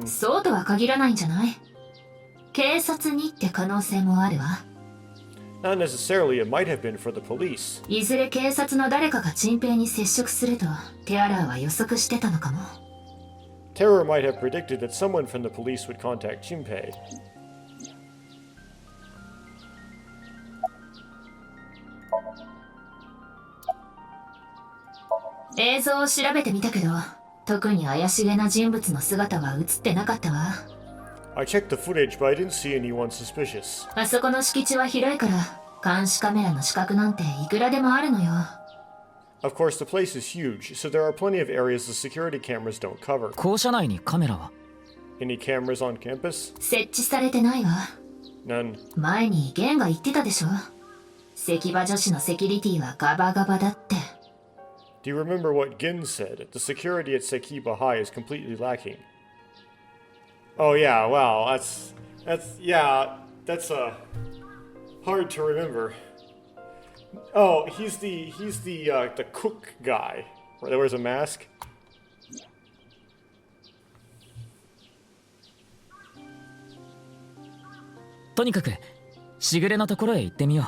そうとは限らないんじゃない？警察にって可能性もあるわ。 Not necessarily, it might have been for the police. いずれ警察の誰かがチンペイに接触するとテアラーは予測してたのかも。 Terror might have predicted that someone from the police would contact Chimpei. 映像を調べてみたけど、特に怪しげな人物の姿は映ってなかったわ。I checked the footage, but I didn't see anyone suspicious. あそこの敷地は広いから、監視カメラの死角なんていくらでもあるのよ。Of course, the place is huge, so there are plenty of areas the security cameras don't cover. 校舎内にカメラは？ Any cameras on campus? 設置されてないわ。None. 前にゲンが言ってたでしょ。石場女子のセキュリティはガバガバだって。Do you remember what Gin said? The security at Sekiba High is completely lacking. Oh yeah, wow, that's hard to remember. Oh, he's the cook guy that wears a mask. とにかくしぐれのところへ行ってみよ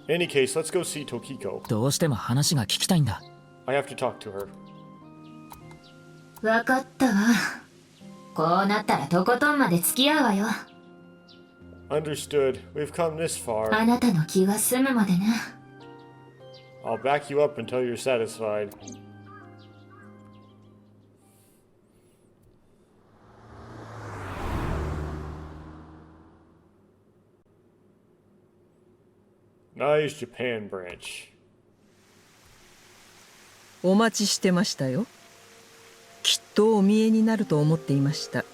In any case, let's go see Tokiko. う。どうしても話が聞きたいんだ。 I have to talk to her. わかったわ。こうなったらとことんまで付き合うわよ。 Understood. We've come this あ far. なたの気が済むまでね。I'll back you up until you're satisfied. Nice Japan branch. お待ちしてましたよ。きっとお見えになると思っていました。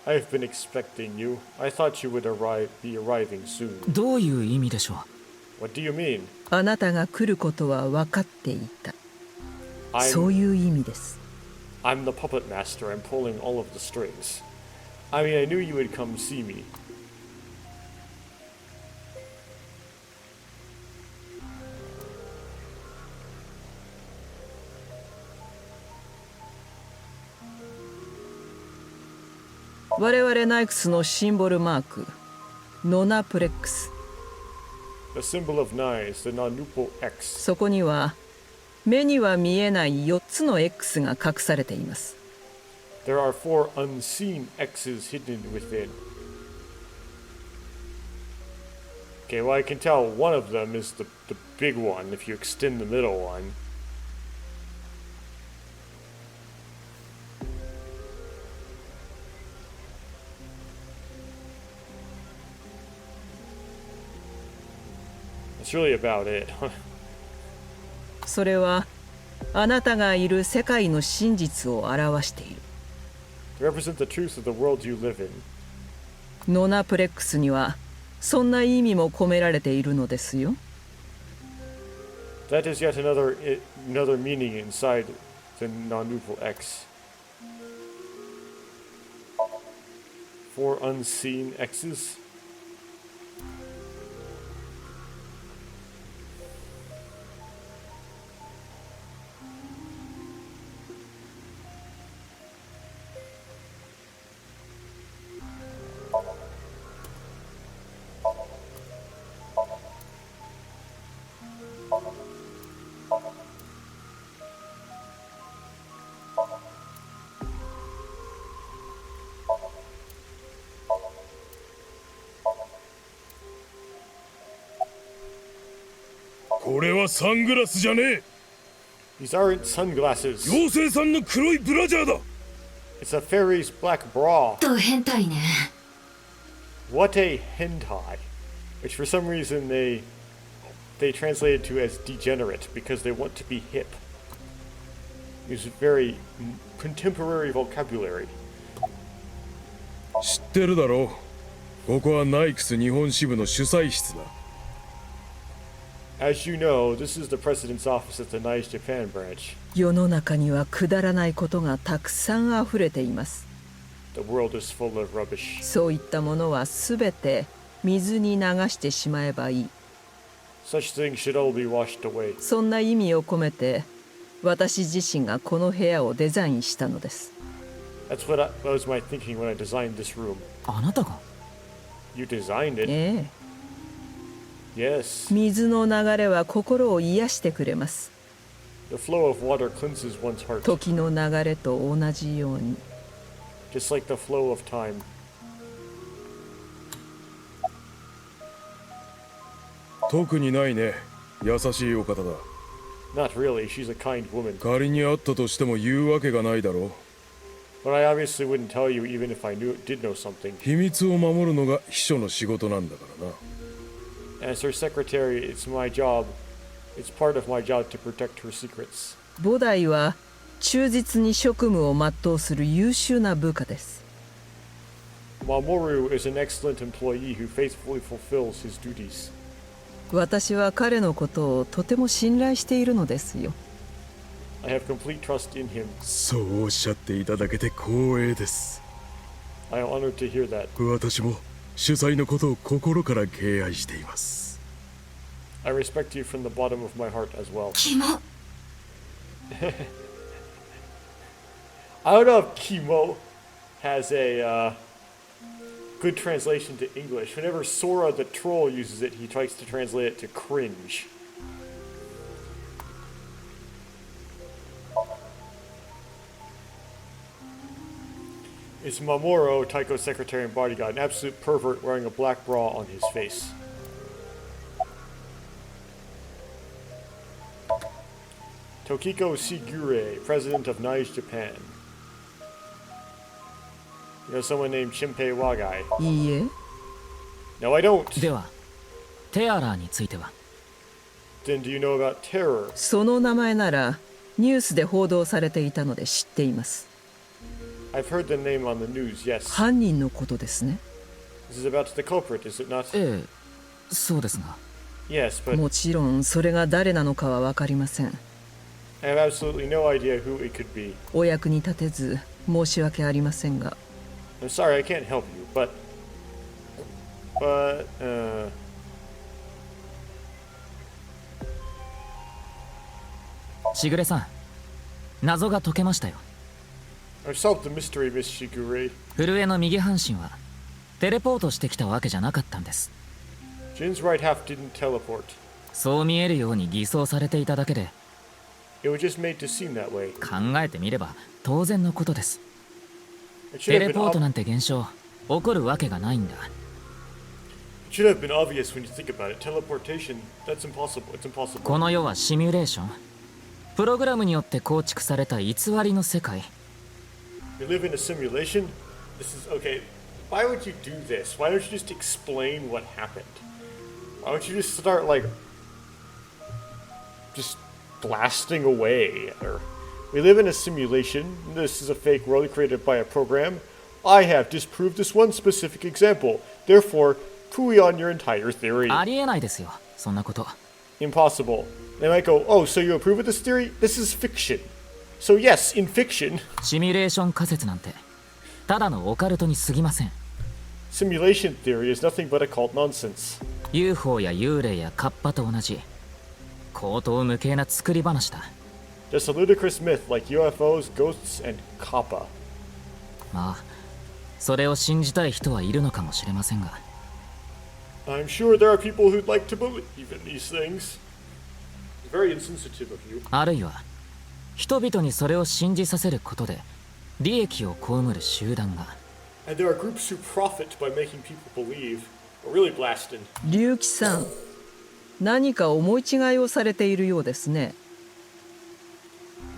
I've been expecting you. I thought you would be arriving soon. どういう意味でしょう？ What do you mean? あなたが来ることは分かっていた。そう I'm いう意味です。 I'm the puppet master. I'm pulling all of the strings. I mean, I knew you would come see me. 我々ナイクスのシンボルマーク、ノナプレックス。 The symbol of nine is the Nanupo X. そこには目には見えない4つの X が隠されています。 There are 4 unseen X's hidden within. Okay, well, I can tell one of them is the big one if you extend the middle one. That's really about it. それはあなたがいる世界の真実を表している。 To represent the truth of the world you live in. ノナプレックスにはそんな意味も込められているのですよ。 That is yet another meaning inside the non-neutral X. 4 unseen X's.「これはサングラスじゃねえ。 These aren't sunglasses. 妖精さんの黒いブラジャーだ。 It's a fairy's black bra. ド変態ね。 What a hentai. Which for some reason they translated to as degenerate because they want to be hip. Use very contemporary vocabulary. 知ってるだろう。ここはナイクス日本支部の主催室だ。 As you know, this is the president's office at the Nice Japan branch. 世の中にはくだらないことがたくさんあふれています。 The world is full of rubbish. そういったものはすべて水に流してしまえばいい。 Such things should all be washed away. そんな意味を込めて私自身がこの部屋をデザインしたのです。 That's what was my thinking when I designed this room. あなたが？ You designed it? ええ、 Yes. 水の流れは心を癒してくれます。 The flow of water cleanses one's heart. 時の流れと同じように。 Just like the flow of time. 特にないね。優しいお方だ。Not really, she's a kind woman. 仮にあったとしても言うわけがないだろう。 But I obviously wouldn't tell you even if I did know something. 秘密を守るのが秘書の仕事なんだからな。 As her secretary, it's my job. It's part of my job to protect her secrets. 菩提は忠実に職務を全うする優秀な部下です。 Mamoru is an excellent employee who faithfully fulfills his duties. 私は彼のことをとても信頼しているのですよ。 I have complete trust in him. そうおっしゃっていただけて光栄です。 I am honored to hear that. 私も主催のことを心から敬愛しています。 I respect you from the bottom of my heart as well. キモ I don't know if Kimo has a good translation to English. Whenever Sora the troll uses it, he tries to translate it to cringe. It's Mamoru, Taiko's secretary and bodyguard, an absolute pervert wearing a black bra on his face. Tokiko Shigure, president of Nice, Japan. You know someone named Shinpei Wagai? いいえ、 No, I don't. ではテアラーについては？ Then do you know about terror? その名前ならニュースで報道されていたので知っています。 I've heard the name on the news, yes. 犯人のことですね。 This is about the culprit, is it not? ええ、そうですが。 Yes, but もちろんそれが誰なのかは分かりません。 I have absolutely no idea who it could be. お役に立てず申し訳ありませんが。 I'm sorry, I can't help you, but... But, しぐれさん、謎が解けましたよ。 I've solved the mystery, Miss Shigure. 震えの右半身はテレポートしてきたわけじゃなかったんです。 Jin's right half didn't teleport. そう見えるように偽装されていただけで、 It was just made to seem that way. 考えてみれば当然のことです。 It should テ have レ been ポート ob- なんて現象起こるわけがないんだ。 It should have been obvious when you think about it. Teleportation, that's impossible. It's impossible. この世はシミュレーション、プログラムによって構築された偽りの世界。 We live in a simulation? This is okay. Why would you do this? Why don't you just explain what happened? Why don't you just start like just blasting away? Or we live in a simulation. This is a fake world created by a program. I have disproved this one specific example. Therefore, pooey on your entire theory. ありえないですよ、そんなこと。 Impossible. They might go, oh, so you approve of this theory? This is fiction. So yes, in fiction, シミュレーション仮説なんてただのオカルトに過ぎません。 simulation theory is nothing but a cult nonsense. UFO や幽霊やカッパと同じ荒唐無稽な作り話だ。 Just a ludicrous myth like UFOs, ghosts, and kappa. まあそれを信じたい人はいるのかもしれませんが、 I'm sure there are people who'd like to believe in these things. Very insensitive of you. あるいは人々にそれを信じさせることで利益を被る集団が。 And there are groups who profit by making people believe. We're really blasting. 龍騎さん、何か思い違いをされているようですね。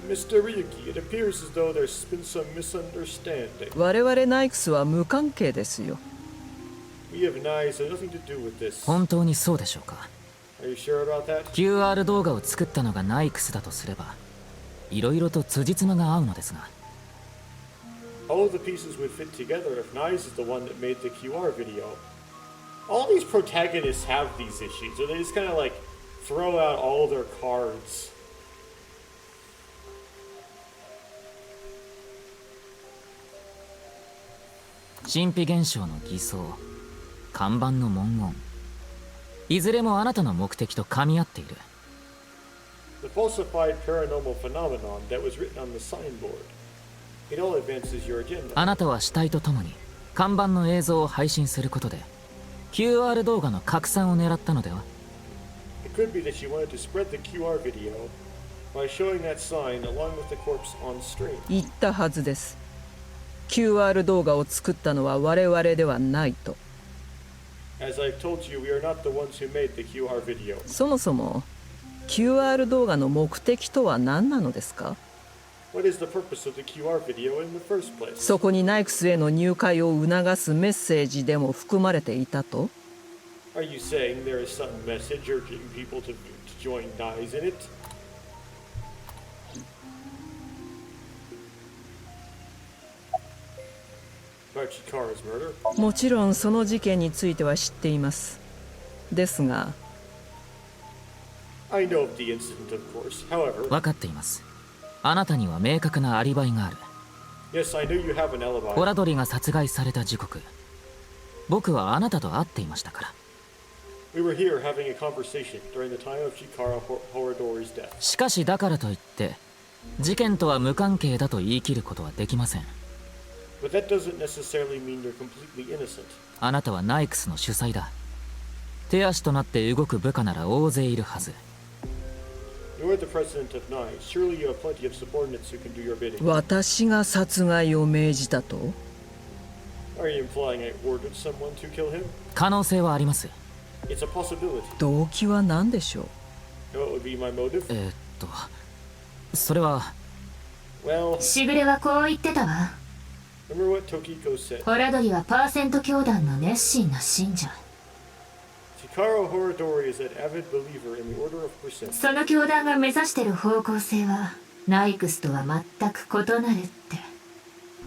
Mr. Ryuki, it appears as though there's been some misunderstanding. 我々ナイクスは無関係ですよ。 We have knives and nothing to do with this. 本当にそうでしょうか。 Are you sure about that? QR 動画を作ったのがナイクスだとすれば、いろいろと辻褄が合うのですが。 All of the pieces would fit together if Knives is the one that made the QR video. All these protagonists have these issues, or they just kind of like throw out all their cards. 神秘現象の偽装、看板の文言、いずれもあなたの目的と噛み合っている。 The falsified paranormal phenomenon that was written on the signboard. It all advances your agenda. あなたは死体とともに看板の映像を配信することで QR 動画の拡散を狙ったのでは？ It could be that you wanted to spread the QR video by showing that sign along with the corpse on stream. 言ったはずです。QR 動画を作ったのは我々ではないと。 As I've told you, we are not the ones who made the QR video. そもそも QR 動画の目的とは何なのですか？ What is the purpose of the QR video in the first place? そこにナイクスへの入会を促すメッセージでも含まれていたと？ Are you saying there is some message urging people to join Knives in it? About Chikara's murder? もちろんその事件については知っています。ですが I know of the incident, of course. However, 分かっています。あなたには明確なアリバイがある。 yes, I know you have an オ alibi. ラドリが殺害された時刻、僕はあなたと会っていましたから。 We were here having a conversation during the time of Chikara Horadori's death. しかしだからといって事件とは無関係だと言い切ることはできません。 But that doesn't necessarily mean you're completely innocent. あなたはナイクスの主催だ。手足となって動く部下なら大勢いるはず。 You're the president of Knives. Surely you have plenty of subordinates who can do your bidding. 私が殺害を命じたと？ Are you implying I ordered someone to kill him? 可能性はあります。 It's a possibility. 動機は何でしょう？ What would be my motive? それは Well, しぐれはこう言ってたわ。 remember what Tokiko said. ホラドリはパーセント教団の熱心な信者。 Chikara Horadori is an avid believer in the Order of Percent. その教団が目指してる方向性はナイクスとは全く異なるって。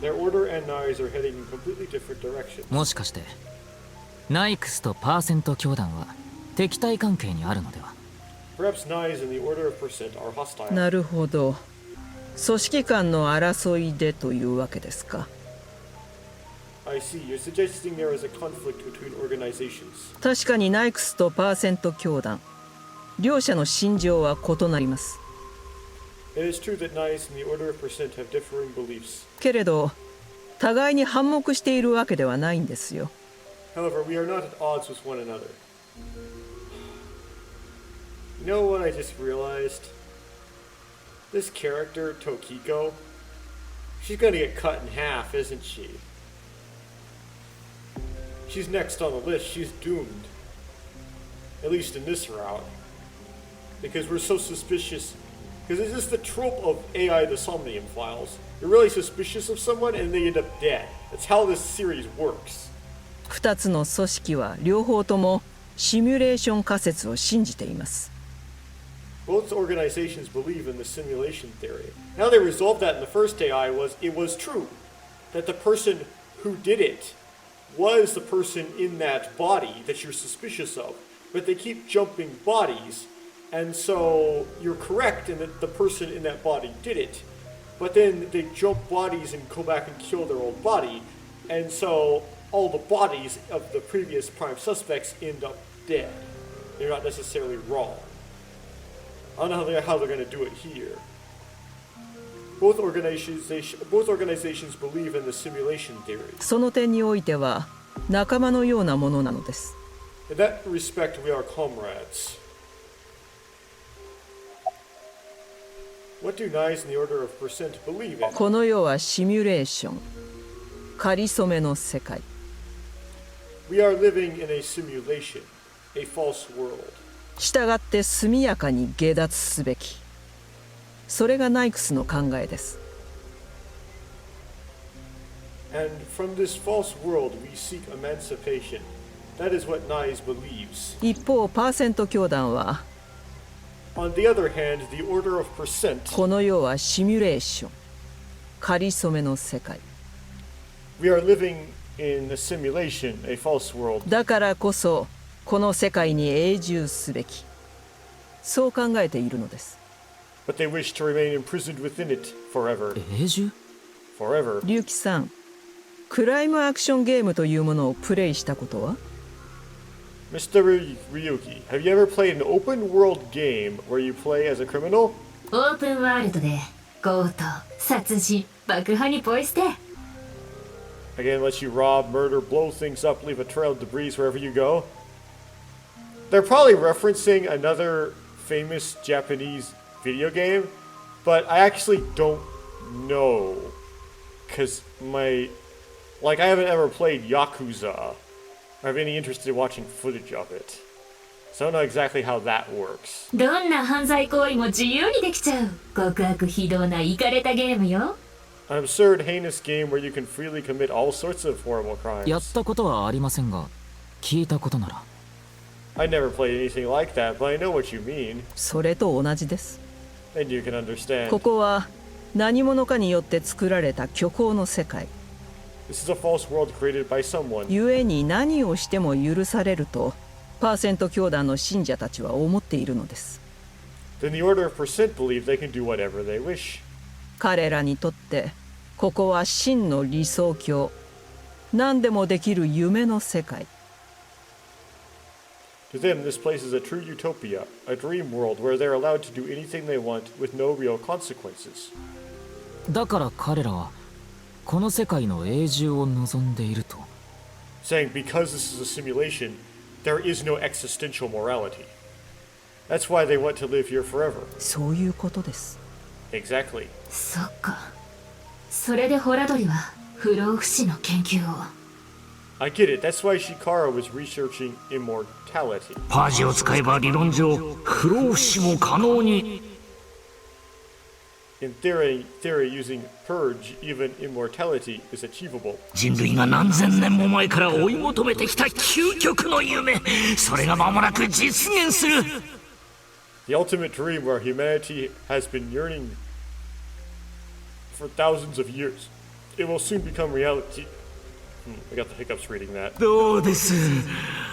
Their order and Knives are heading in completely different directions. もしかしてナイクスとパーセント教団は敵対関係にあるのでは？ Perhaps Knives and the Order of Percent are hostile. なるほど。組織間の争いでというわけですか。 I see. You're suggesting there is a conflict between organizations. 確かにナイクスとパーセント教団、両者の信条は異なります。 It is true that Knives and the Order of Percent have differing beliefs. けれど互いに反目しているわけではないんですよ。 However, we are not at odds with one another. You know what I just realized? This character, Tokiko, she's gonna get cut in half, isn't she? She's next on the list. She's doomed. At least in this route. Because we're so suspicious. Because it's just the trope of AI, the Somnium files. You're really suspicious of someone and they end up dead. That's how this series works. 2つの組織は両方ともシミュレーション仮説を信じています。 Both organizations believe in the simulation theory. How they resolved that in the first AI was it was true that the person who did it was the person in that body that you're suspicious of, but they keep jumping bodies, and so you're correct in that the person in that body did it, but then they jump bodies and go back and kill their old body, and so all the bodies of the previous prime suspects end up dead. They're not necessarily wrong. I don't know how they're going to do it here. Both organizations believe in the simulation theory. その点においては仲間のようなものなのです。 In that respect, we are comrades. What do Knives in the Order of Percent believe in? この世はシミュレーション、仮初めの世界。 We are living in a simulation, a false world. したがって速やかに下脱すべき。それがナイクスの考えです。 And from this false world, we seek emancipation. That is what Knives believes. 一方パーセント教団は On the other hand, the Order of Percent, この世はシミュレーション、仮初めの世界。 we are living in a simulation, a false world. だからこそこの世界に永住すべき。そう考えているのです。 But they wish to remain imprisoned within it forever. 永住？ Forever. 龍樹さん、クライムアクションゲームというものをプレイしたことは？ Mr. Ryuki, have you ever played an open world game where you play as a criminal? オープンワールドで強盗、殺人、爆破にポイ捨て。 Again, lets you rob, murder, blow things up, leave a trail of debris wherever you go. They're probably referencing another famous Japanese video game, but I actually don't know. Because I haven't ever played Yakuza. I have any interest in watching footage of it. So I don't know exactly how that works. どんな犯罪行為も自由にできちゃう極悪非道なイカれたゲームよ。 An absurd, heinous game where you can freely commit all sorts of horrible やっ crimes. たことはありませんが、聞いたことなら。 I never played anything like that, but I know what you mean, それと同じです。 and you can understand. ここは何者かによって作られた虚構の世界。 This is a false world created by someone. 故に何をしても許されるとパーセント教団の信者たちは思っているのです。 Then the order of percent believe they can do whatever they wish. 彼らにとってここは真の理想郷、何でもできる夢の世界。 To them, this place is a true utopia, a dream world where they're allowed to do anything they want with no real consequences. だから彼らはこの世界の永住を望んでいると。 Saying because this is a simulation, there is no existential morality. That's why they want to live here forever. そういうことです。 Exactly. そっか。それでホラドリは不老不死の研究を。 I get it. That's why Shikara was researching immortality. パージを使えば理論上不老不死も可能に。 In theory, using purge, even immortality is achievable. 人類が何千年も前から追い求めてきた究極の夢、それが間もなく実現する。 The ultimate dream where humanity has been yearning for thousands of years. It will soon become reality. I got the hiccups reading that. どうです、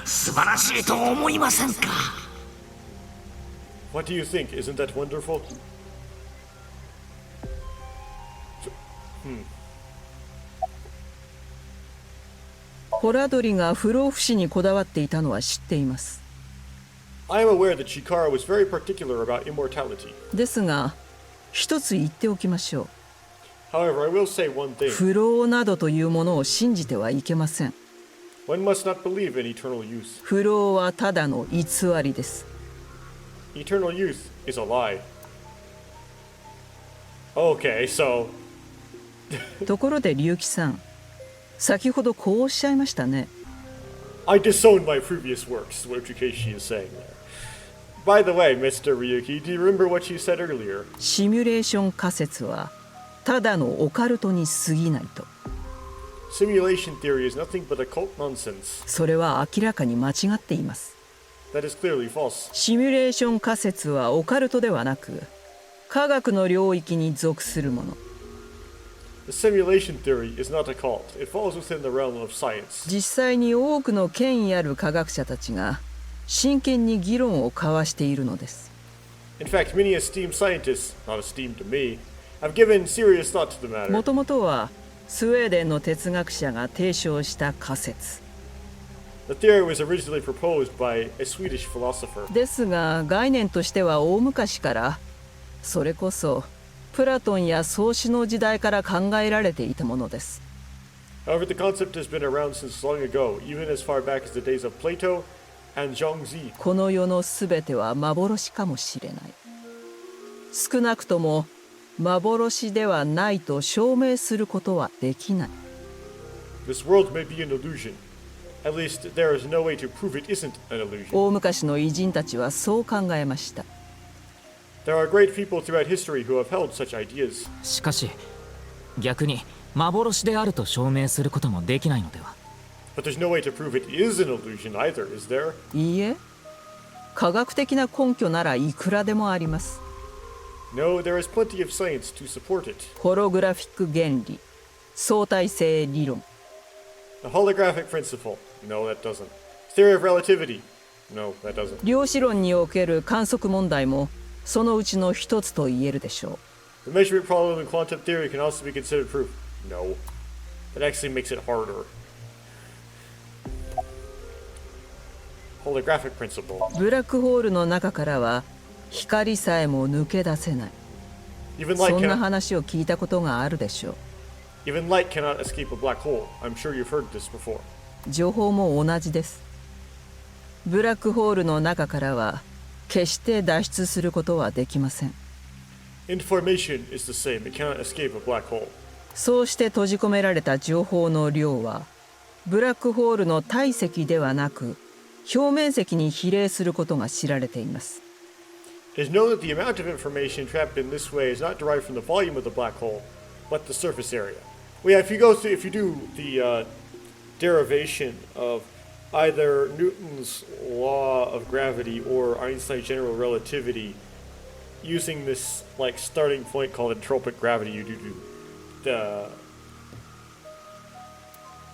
素晴らしいと思いませんか。 What do you think? Isn't that wonderful? ホラドリが不老不死にこだわっていたのは知っています。 I am aware that Shikara was very particular about immortality. ですが一つ言っておきましょう。 However, I will say one thing. 不老などというものを信じてはいけません。 One must not believe in eternal youth. 不老はただの偽りです。 Eternal youth is a lie. Okay, so ところで龍騎さん、先ほどこうおっしゃいましたね。 I disowned my previous works, what Jukeshi is saying there. By the way, Mr. Ryuki, do you remember what you said earlier? シミュレーション仮説はただのオカルトに過ぎないと。 Simulation theory is nothing but occult nonsense. それは明らかに間違っています。 That is clearly false. シミュレーション仮説はオカルトではなく科学の領域に属するもの。 The simulation theory is not occult. It falls within the realm of science. 実際に多くの権威ある科学者たちが真剣に議論を交わしているのです。 In fact, many esteemed scientists, not esteemed to me, have given serious thought to the matter. もともとはスウェーデンの哲学者が提唱した仮説 The theory was originally proposed by a Swedish philosopher. ですが、概念としては大昔からそれこそプラトンや創始の時代から考えられていたものです。 However, the concept has been around since long ago, even as far back as the days of Plato and Zhongzi. この世のすべては幻かもしれない。少なくとも幻ではないと証明することはできない。 This world may be an illusion. At least there is no way to prove it isn't an illusion. 大昔の偉人たちはそう考えました。 There are great people throughout history who have held such ideas. しかし逆に幻であると証明することもできないのでは。 But there's no way to prove it is an illusion either, is there? いいえ、科学的な根拠ならいくらでもあります。 No, there is plenty of science to support it. ホログラフィック原理、相対性理論、 The holographic principle. No, that doesn't. Theory of relativity. No, that doesn't. 量子論における観測問題もそのうちの一つと言えるでしょ The measurement problem in quantum theory can also be considered proof. No. That actually makes it harder. Holographic principle. う。ブラックホールの中からは光さえも抜け出せない。 Even light そんな cannot, 話を聞いたことがあるでしょう。 even light cannot escape a black hole. I'm sure you've heard this before. 情報も同じです。ブラックホールの中からは決して脱出することはできません。 Information is the same. It cannot escape a black hole. そうして閉じ込められた情報の量はブラックホールの体積ではなく表面積に比例することが知られています。It is known that the amount of information trapped in this way is not derived from the volume of the black hole, but the surface area. Well, yeah, if you do the derivation of either Newton's law of gravity or Einstein's general relativity using this like starting point called entropic gravity, you do the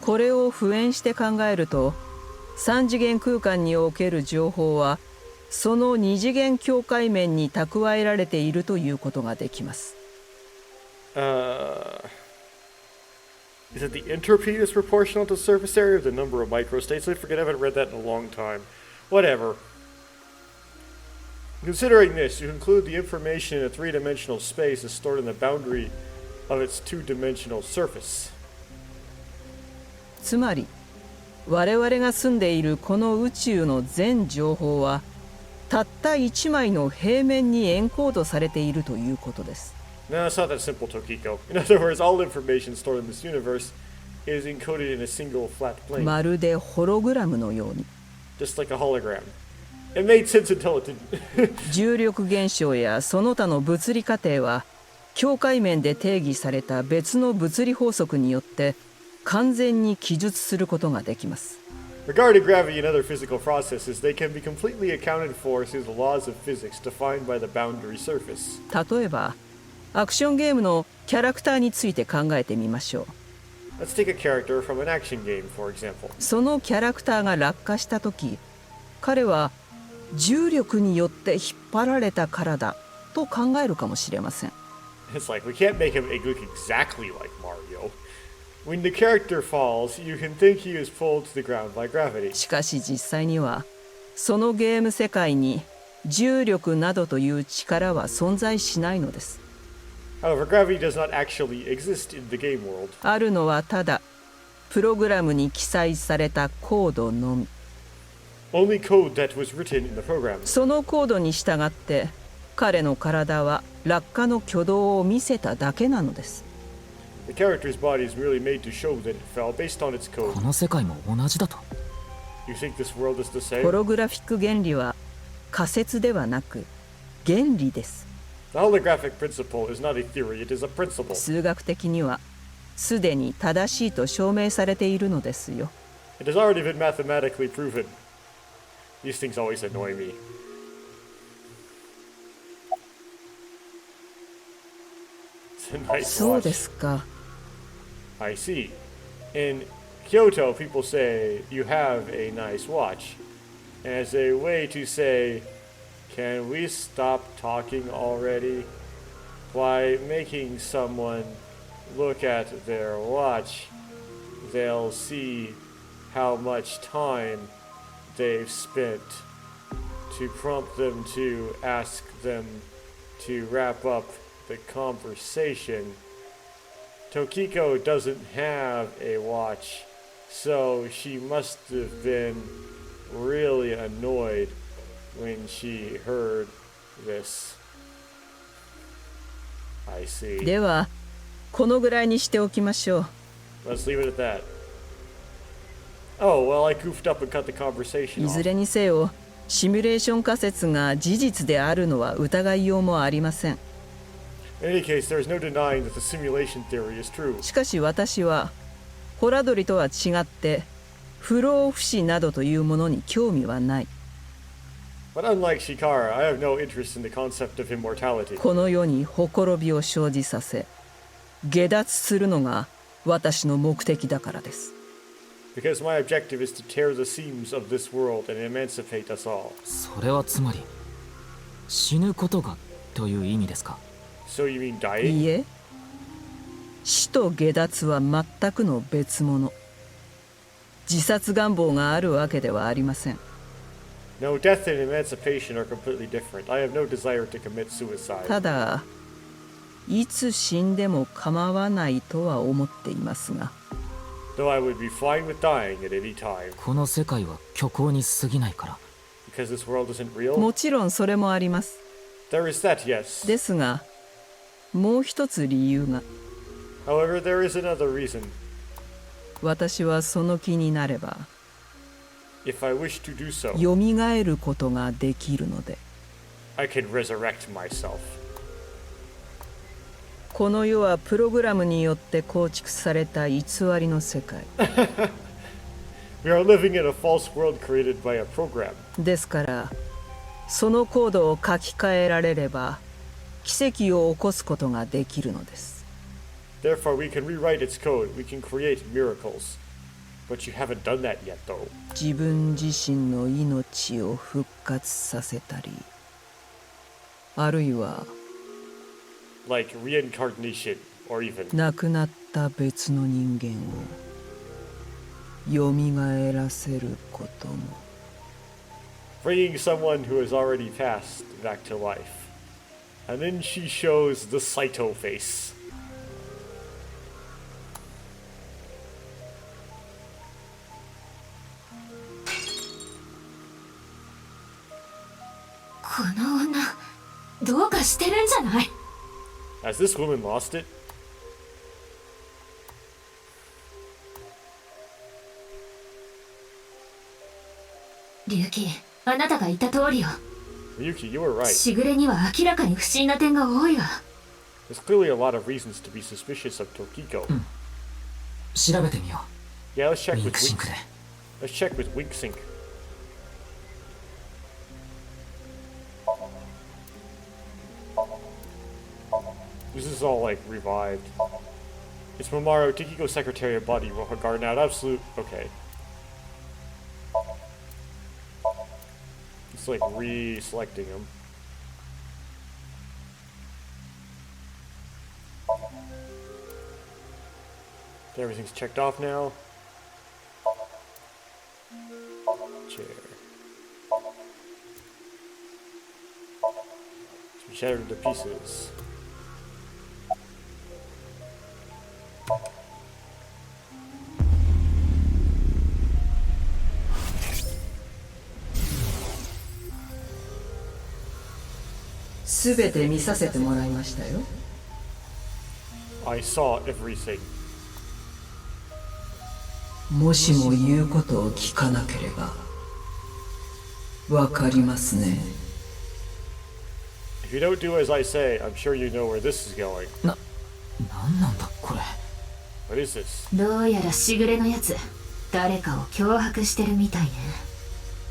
これを敷衍して考えると、3次元空間における情報はその2次元境界面に蓄えられているということができます。Is it the entropy is proportional to the surface area of the number of microstates? I forget, I haven't read that in a long time. Whatever. Considering this, you conclude the information in a three-dimensional space is stored in the boundary of its two-dimensional surface. つまり、我々が住んでいるこの宇宙の全情報は、たった1枚の平面にエンコードされているということです。No, it's not that simple, Tokiko. In other words, all information stored in this universe is encoded in a single flat plane. まるでホログラムのように。Just like a hologram. It made sense until it didn't. 重力現象やその他の物理過程は、境界面で定義された別の物理法則によって完全に記述することができます。Regarding gravity and other physical processes, they can be completely accounted for through the laws of physics defined by the boundary surface. 例えば、アクションゲームのキャラクターについて考えてみましょう。Let's take a character from an action game, for example. そのキャラクターが落下したとき、彼は重力によって引っ張られたからだと考えるかもしれません。It's like, we can't make him look exactly like Mario. When the character falls, you can think he is pulled to the ground by gravity. しかし実際には、そのゲーム世界に重力などという力は存在しないのです。However, gravity does not actually exist in the game world. あるのはただ、プログラムに記載されたコードのみ。Only code that was written in the program. そのコードに従って、彼の体は落下の挙動を見せただけなのです。The character's body is merely made to show that it fell based on its こ code. の世界も同じだと。You think this world is the ホ same? ログラフィック原理は仮説ではなく原理です。The holographic principle is not a theory, it is a principle. 数学的にはすでに正しいと証明されているのですよ。It has already been mathematically proven. These things always annoy me. It's a nice そうで watch. すか。I see. In Kyoto, people say, you have a nice watch. As a way to say, can we stop talking already? By making someone look at their watch, they'll see how much time they've spent to prompt them to ask them to wrap up the conversation. Tokiko doesn't have a watch, so she must have been really annoyed when she heard this. I see. では、このぐらいにしておきましょう。Let's leave it at that. Oh, well, I goofed up and cut the conversation い off. ずれにせよ、シミュレーション仮説が事実であるのは疑いようもありません。In any case, there is no denying that the simulation theory is true. しかし私は、ホラドリとは違って、不老不死などというものに興味はない。But unlike Shikara, I have no interest in the concept of immortality. この世にほころびを生じさせ、下脱するのが私の目的だからです。Because my objective is to tear the seams of this world and emancipate us all. それはつまり死ぬことがという意味ですか。 So you mean い dying? いえ、死と下脱は全くの別物。自殺願望があるわけではありません。No, death and emancipation are completely different. I have no desire to commit suicide. ただ、いつ死んでも構わないとは思っていますが。Though I would be fine with dying at any time. この世界は虚構に過ぎないから。 Because this world isn't real? もちろんそれもあります。There is that, yes. ですが、もう一つ理由が。However, there is another reason. 私はその気になれば、If I wish to do so, よみがえることができるので、 I can resurrect myself. この世はプログラムによって構築された偽りの世界 We are living in a false world created by a program. ですから、そのコードを書き換えられれば奇跡を起こすことができるのです。 Therefore, we can rewrite its code. We can create miracles. But you haven't done that yet, though. 自分自身の命を復活させたり、あるいは Like reincarnation, or even 亡くなった別の人間をよみがえらせることも。 bringing someone who has already passed back to life. And then she shows the Saito face. この女どうかしてるんじゃない？ Has this woman lost it? 龍騎、あなたが言った通りよ。 Ryuki, you were right. しぐれには明らかに不審な点が多いわ。 There's clearly a lot of reasons to be suspicious of Tokiko. 調べてみよ Yeah, let's う。 check ウィン with クシンク Wink. で。 Let's check with WinkSync. This is all like revived. It's Mamoru, Tokiko's secretary of body guard now. Absolute. Okay. It's like re-selecting him. Everything's checked off now. Chair. It's been shattered into pieces. "すべて見させてもらいましたよ。 I saw everything. もしも言うことを聞かなければわかりますね。 If you don't do as I say, I'm sure you know where this is going. なんなんだこれ。 What is this? どうやらしぐれのやつ、誰かを脅迫してるみたいね。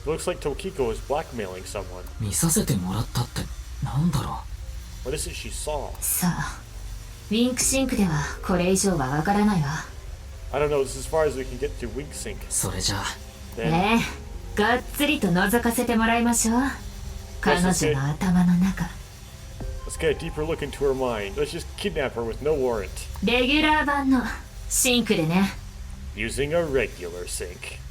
It looks like Tokiko is blackmailing someone. 見させてもらったってなんだろ What is it she saw? さあ、ウィンクシンクではこれ以上はわからないわ。 I don't know, this is as far as we can get to WinkSync. う。それじゃあ Then, がっつりと覗かせてもらいましょう。彼女の頭の中。 let's get a deeper look into her mind. Let's just kidnap her with no warrant. レギュラー版のシンクでね。 Using a regular sync.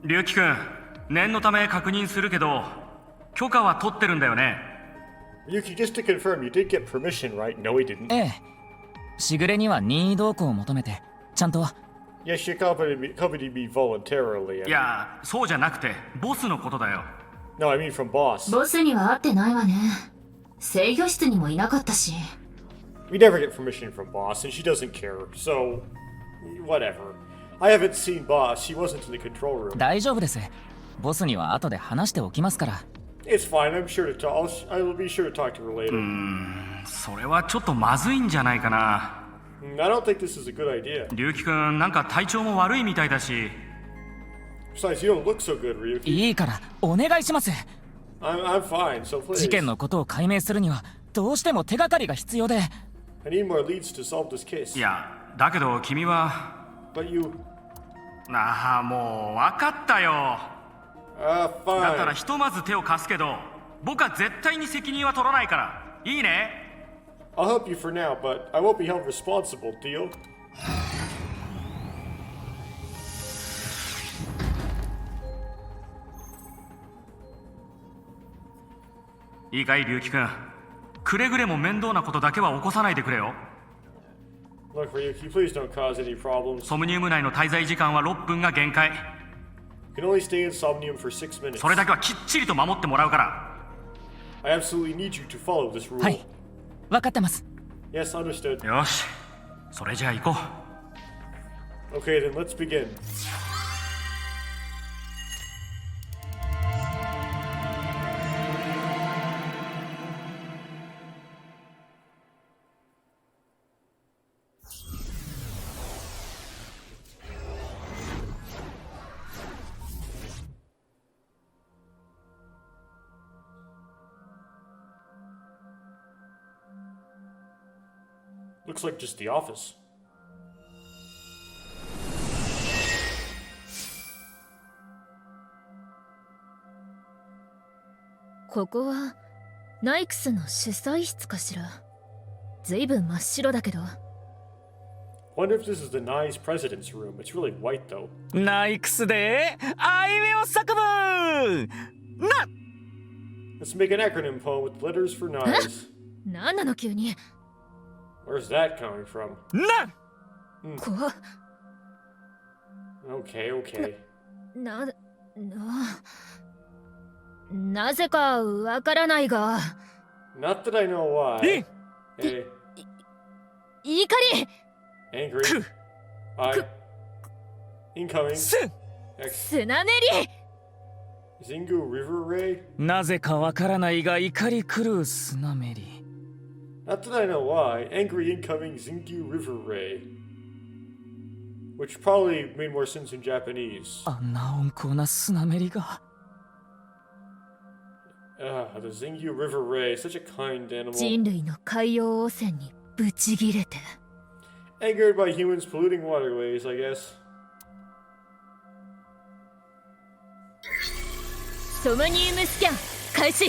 Ryuki 君、念のため確認するけど、許可は取ってるんだよね。 Yuki, just to confirm, you did get permission, right? No, he didn't. ええ。しぐれには任意同行を求めて、ちゃんと。 Yes, she accompanied me voluntarily. いや、そうじゃなくて、ボスのことだよ。No, I mean from boss. ボスには会ってないわね。制御室にもいなかったし。 We never get permission from boss, and she doesn't care, so whatever. I haven't seen boss. She wasn't in the control room. 大丈夫です。ボスには後で話しておきますから。 It's fine. I'm sure to talk. I will be sure to talk to her later. それはちょっとまずいんじゃないかな。I don't think this is a good idea. Ryuki 君、なんか体調も悪いみたいだし。 Besides, you don't look so good, Ryuki. いいからお願いします。 I'm fine, so please. 事件のことを解明するにはどうしても手がかりが必要で。 I need more leads to solve this case. いや、だけど君は。 But you... ああ、もう分かったよ。 fine. だったらひとまず手を貸すけど、僕は絶対に責任は取らないから。いいね。 I'll help you for now, but I won't be held responsible, deal? いいかい、龍樹君。くれぐれも面倒なことだけは起こさないでくれよ。Look, Ryuki, please don't cause any problems. ソムニウム内の滞在時間は6分が限界。 You can only stay in Somnium for 6 minutes. それだけはきっちりと守ってもらうから。 I absolutely need you to follow this rule. はい、分かってます。 Yes, understood. よし、それじゃあ行こう。 Okay, then let's begin. Looks like just the office. ここはナイクスの主催室かしら。ずいぶん真っ白だけど。 Wonder if this is the Nye's president's room. It's really white though. ナイクスであいうえお作文な Let's make an acronym poem with letters for Nye's. なんなの急に。 Where's that coming from? なこ Okay, okay. なぜかわからないが。 Not that I know why. Hey, 怒り angry. I. Incoming. す X. 砂めり Zingu River Ray? なぜかわからないが怒り狂う砂めり。 Not that I know why. Angry incoming Zingu River Ray. Which probably made more sense in Japanese. あんな温厚な砂めりが。 The Zingu River Ray, such a kind animal. 人類の海洋汚染にブチギレて。 Angered by humans polluting waterways, I guess. ソムニウムスキャン開始。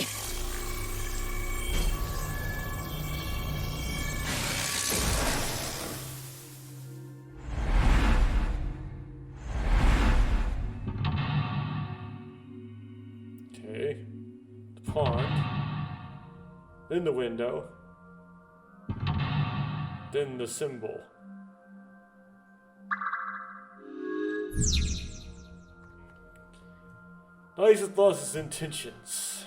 Okay. The pond. Then the window. Then the symbol. Nice has lost his intentions.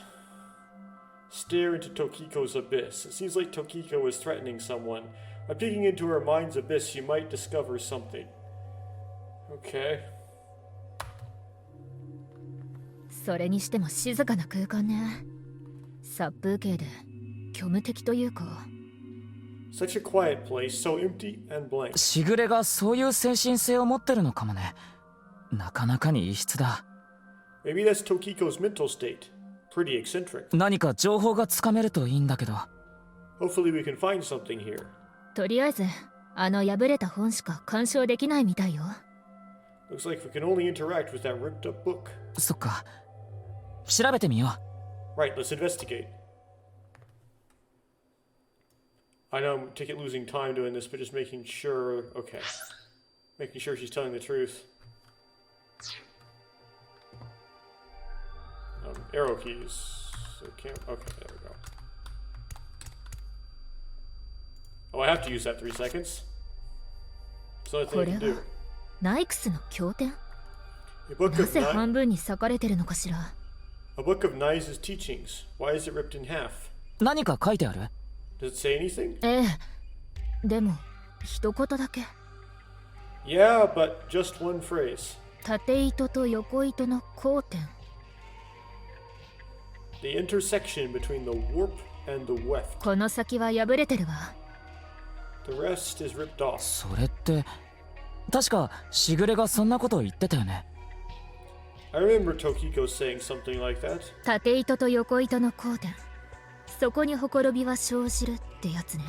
Stare into Tokiko's abyss. It seems like Tokiko is threatening someone. By peeking into her mind's abyss, she might discover something. Okay. それにしても静かな空間ね。殺風景で虚無的というか。 Such a quiet place, so empty and blank. しぐれがそういう精神性を持ってるのかもね。なかなかに異質だ。 Maybe that's Tokiko's mental state. Pretty eccentric. 何か情報がつかめるといいんだけど。 Hopefully we can find something here. とりあえずあの破れた本しか鑑賞できないみたいよ。 Looks like we can only interact with that ripped up book. そっか。調べてみよう。 Right, let's investigate. I know I'm losing time doing this, but just making sure. Okay. Making sure she's telling the truth. Arrow keys. Okay, there we go. Oh, I have to use that 3 seconds. That's the only こ thing I れ can は do. ナイクスの経典。 A book な of ぜ半分に裂かれてるのかしら。 A book of Nye's teachings. Why is it ripped in half? 何か書いてある？ Does it say anything? ええ。でも一言だけ。 Yeah, but just one phrase. 縦糸と横糸の交点。 The intersection between the warp and the weft. この先は破れてるわ。 The rest is ripped off. それって確かしぐれがそんなことを言ってたよね。 I remember Tokiko saying something like that. 縦糸と横糸の交点。そこにほころびは生じるってやつね。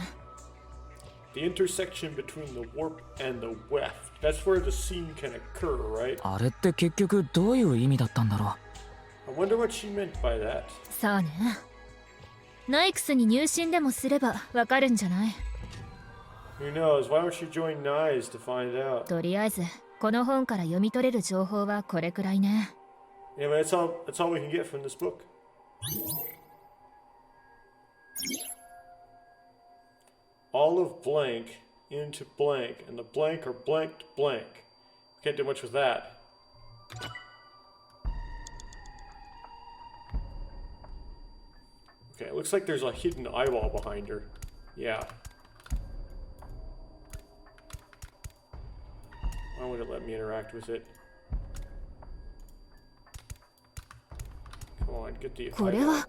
The intersection between the warp and the weft. That's where the scene can occur, right? あれって結局どういう意味だったんだろ I wonder what she meant by that. さあね。ナイクスに入信でもすればわかるんじゃない？ Who knows? Why don't you join Nye's to find out? とりあえずこの本から読み取れる情報はこれくらいね。 Anyway, that's all we can get from this book. All of blank into blank, and the blank are blanked blank. Can't do much with that. Okay, it looks like there's a hidden eyeball behind her. Yeah. Why would it let me interact with it? Come on, get the eyeball.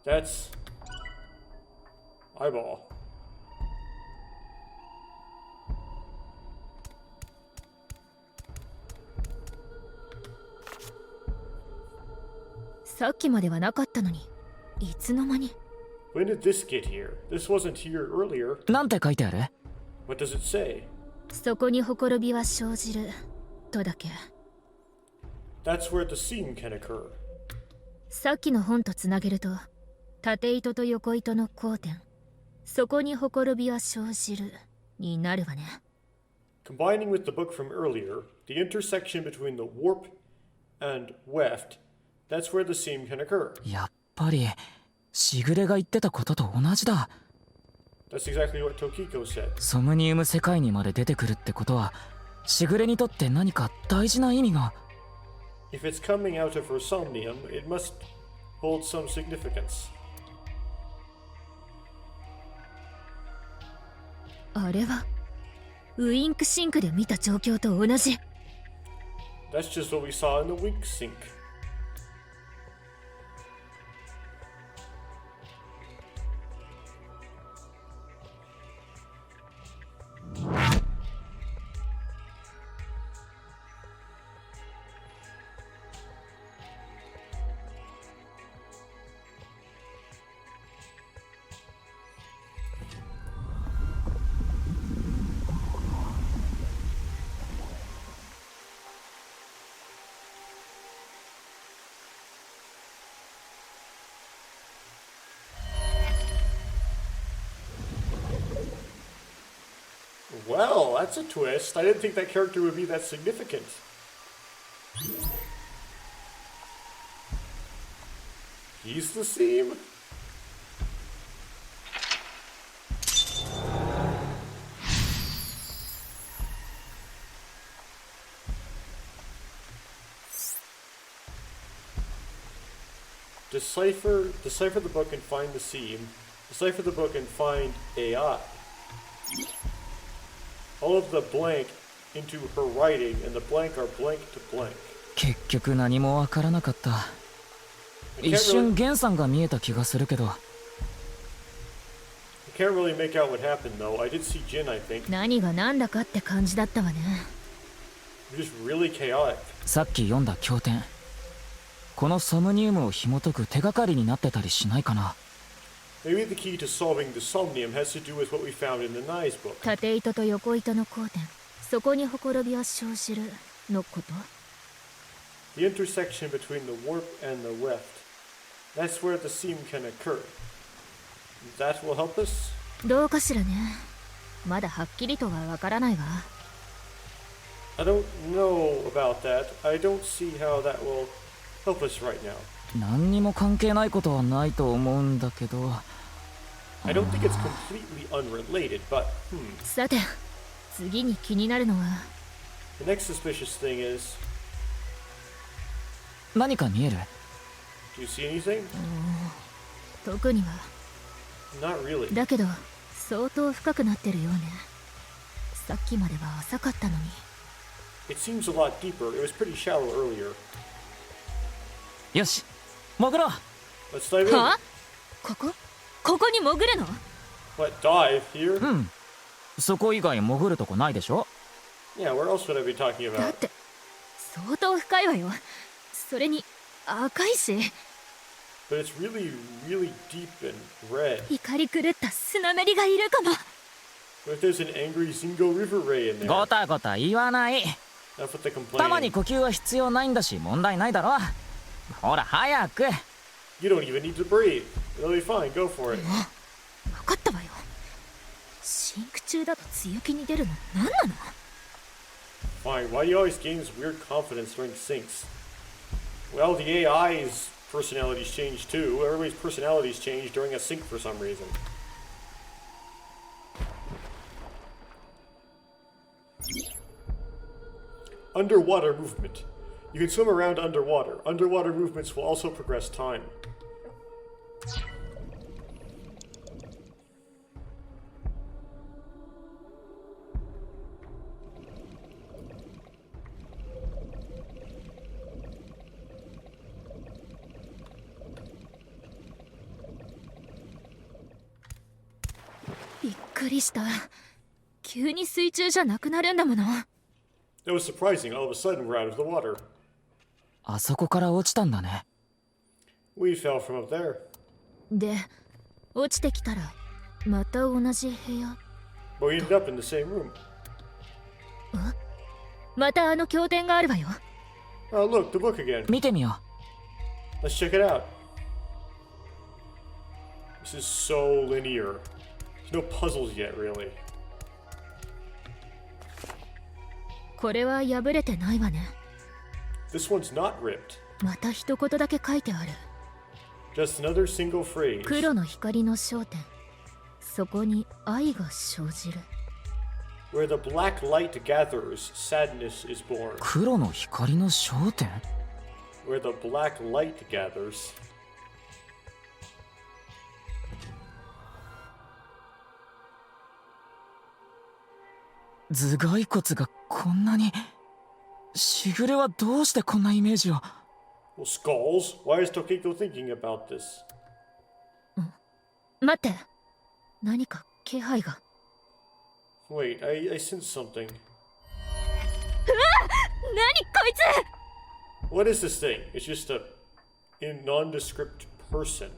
That's eyeball.さっきまではなかったのに、いつの間に。When did this get here? This wasn't here earlier. なんて書いてある？ What does it say? そこにほころびは生じるとだけ。That's where the seam can occur. さっきの本とつなげると、縦糸と横糸の交点、そこにほころびは生じるになるわね。Combining with the book from earlier, the intersection between the warp and weft, that's where the seam can occur. やっぱりしぐれが言ってたことと同じだ。That's exactly what Tokiko said. ソムニウム世界にまで出てくるってことは、しぐれにとって何か大事な意味が。If it's coming out of her Somnium, it must hold some significance. あれはウインクシンクで見た状況と同じ。That's just what we saw in the wink sink. Well, that's a twist. I didn't think that character would be that significant. He's the seam? Decipher the book and find the seam. Decipher the book and find AI. All of the blank into her writing, and the blank are blank to blank. 結局何もわからなかった。一瞬ゲンさんが見えた気がするけど。I can't really make out what happened though. I did see Jin, I think. 何が何だかって感じだったわね。It was just really chaotic. さっき読んだ経典。このソムニウムを紐解く手がかりになってたりしないかな。Maybe the key to solving the Somnium has to do with what we found in the Nye's book. 縦糸と横糸の交点、そこにほころびは生じるのこと。The intersection between the warp and the weft. That's where the seam can occur. That will help us? どうかしらね。まだはっきりとはわからないわ。I don't know about that. I don't see how that will help us right now. 何にも関係ないことはないと思うんだけど。I don't think it's completely unrelated, butさて、次に気になるのは。The next suspicious thing is. 何か見える？ Do you see anything? 特には。Not really. だけど、相当深くなってるようね。さっきまでは浅かったのに。It seems a lot deeper. It was pretty shallow earlier. よし、潜ろう。Let's dive in. は？ここに潜るの？ What, dive here? うん。そこ以外潜るとこないでしょ？ Yeah, where else would I be talking だ about? って相当深いわよ。それに赤いし。But it's really, really deep and red. 怒り狂ったスナメリがいるかも。What if there's an angry Zingo River Ray in there? ごたごた言わない。 Enough with the たまに complaining. 呼吸は必要ないんだし問題ないだろ。ほら早く。You don't even need to breathe. It'll be fine. Go for it. 分かったわよ。シンク中だと強気に出るの何なの？ Fine. Why do you always gain this weird confidence during syncs? Well, the AI's personalities change too. Everybody's personalities change during a sync for some reason. Underwater movement. You can swim around underwater. Underwater movements will also progress time.びっくりした。急に水中じゃなくなるんだもの。That was surprising. All of a sudden, we're out of the water. あそこから落ちたんだね。We fell from up there. で、落ちてきたらまた同じ部屋。But we ended up in the same room. またあの経典があるわよ。Oh, look, the book again. 見てみよ Let's check it out. This is so linear. There's no puzzles yet, really. これは破れてないわね。This one's not ripped. また一言だけ書いてある。 Just another single phrase. 黒の光の焦点。そこに愛が生じる。Where the black light gathers, sadness is born. う。黒の光の焦点？ Where the black light gathers. 頭蓋骨がこんなに。しぐれはどうしてこんなイメージを。Well, skulls? Why is Tokiko thinking about this? 待って。何か気配が。Wait, I sense something. 何こいつ！ What is this thing? It's just a nondescript person.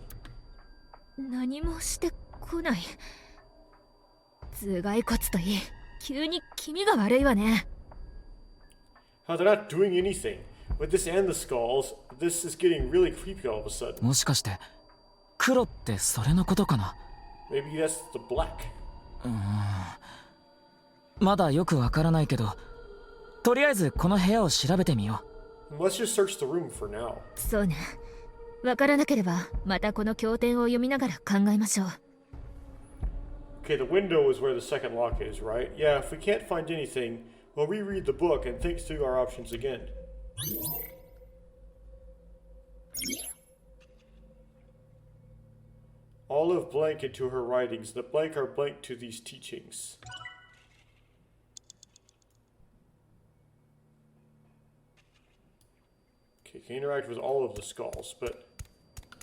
何もしてこない。頭蓋骨といい、急に気味が悪いわね。How they're not doing anything. With this and the skulls, this is getting really creepy all of a sudden. もしかして黒ってそれのことかな。 Maybe that's the black. まだよくわからないけど、とりあえずこの部屋を調べてみよう。 Let's just search the room for now. そうね。わからなければまたこの経典を読みながら考えましょう。Okay, the window is where the second lock is, right? Yeah, if we can't find anything, we'll reread the book and think through our options again. Olive blank into her writings. The blank are blank to these teachings. Okay, can interact with all of the skulls, but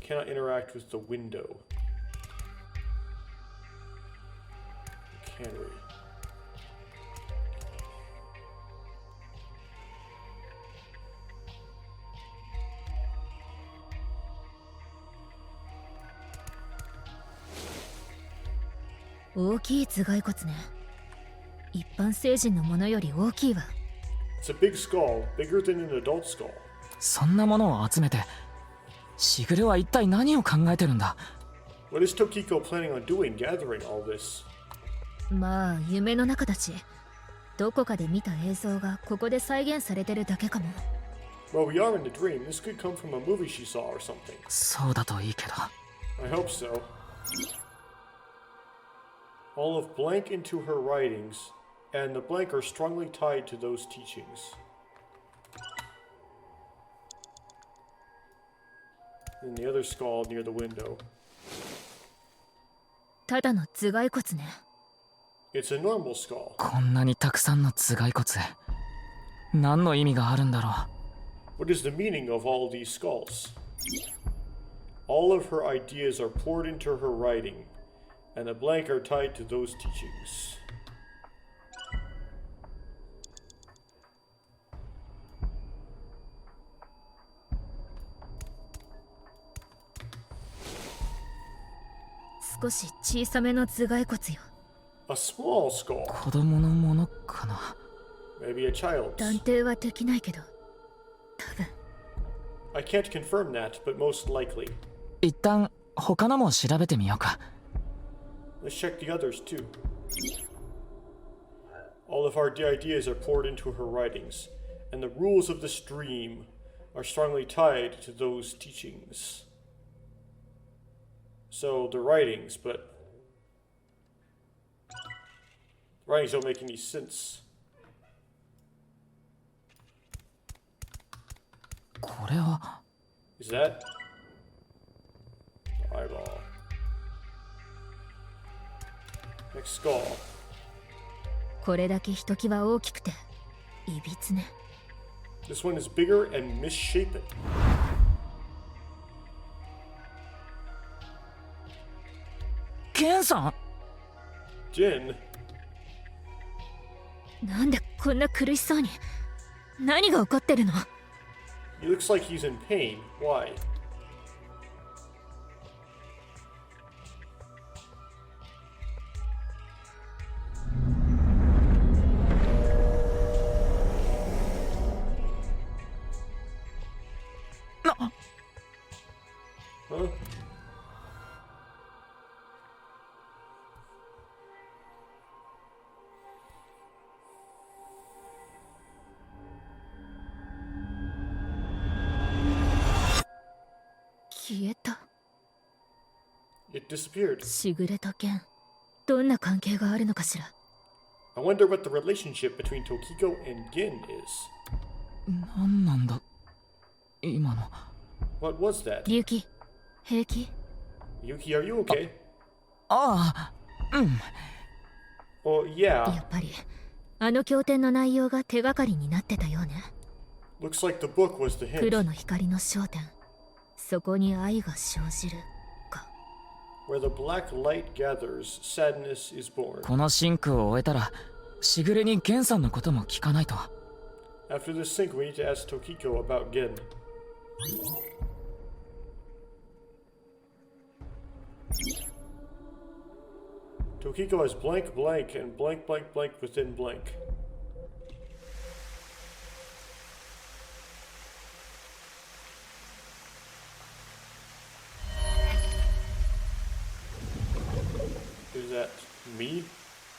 cannot interact with the window. Can we?大きい頭蓋骨ね。一般成人のものより大きいわ。It's a big skull, bigger than an adult skull. そんなものを集めて、しぐれは一体何を考えてるんだ。 What is Tokiko planning on doing, gathering all this? まあ夢の中だし、どこかで見た映像がここで再現されてるだけかも。 Well, we are in the dream. This could come from a movie she saw or something. そうだといいけど。 I hope so. All of blank into her writings, and the blank are strongly tied to those teachings. And the other skull near the window. ただの頭蓋骨ね。 It's a normal skull. こんなにたくさんの頭蓋骨。何の意味があるんだろう。 What is the meaning of all these skulls? All of her ideas are poured into her writing, and the blank are tied to those teachings.少し小さめの頭蓋骨よ。 A small skull. 子供のものかな。 Maybe a child's. 断定はできないけど、多分。 I can't confirm that, but most likely. 一旦他のも調べてみようか。 Let's check the others too. All of our ideas are poured into her writings, and the rules of the stream are strongly tied to those teachings. So the writings, but the writings don't make any sense. これは Is that eyeball? Next skull. これだけひときわ大きくていびつね。 This one is bigger and misshapen. ケンさん Jin, なんでこんな苦しそうに。何が起こってるの？ he looks like he's in pain. Why? な Huh? 消えた。 It disappeared. しぐれと剣、どんな関係があるのかしら。 I wonder what the relationship between Tokiko and Gin is. 何なんだ今の。 What was that? リュウキ、平気？ Yuki, are you okay? ああ、うん。 Oh, や yeah. っぱりあの経典の内容が手がかりになってたようね。 Looks like the book was the 黒 hint. の光の焦点、そこに愛が生じるか。 Where the black light gathers, sadness is born. このシンクを終えたらしぐれにゲンさんのことも聞かないと。 After this sync, we need to ask Tokiko about Gin. Tokiko has blank blank and blank blank blank within blank. Is that me?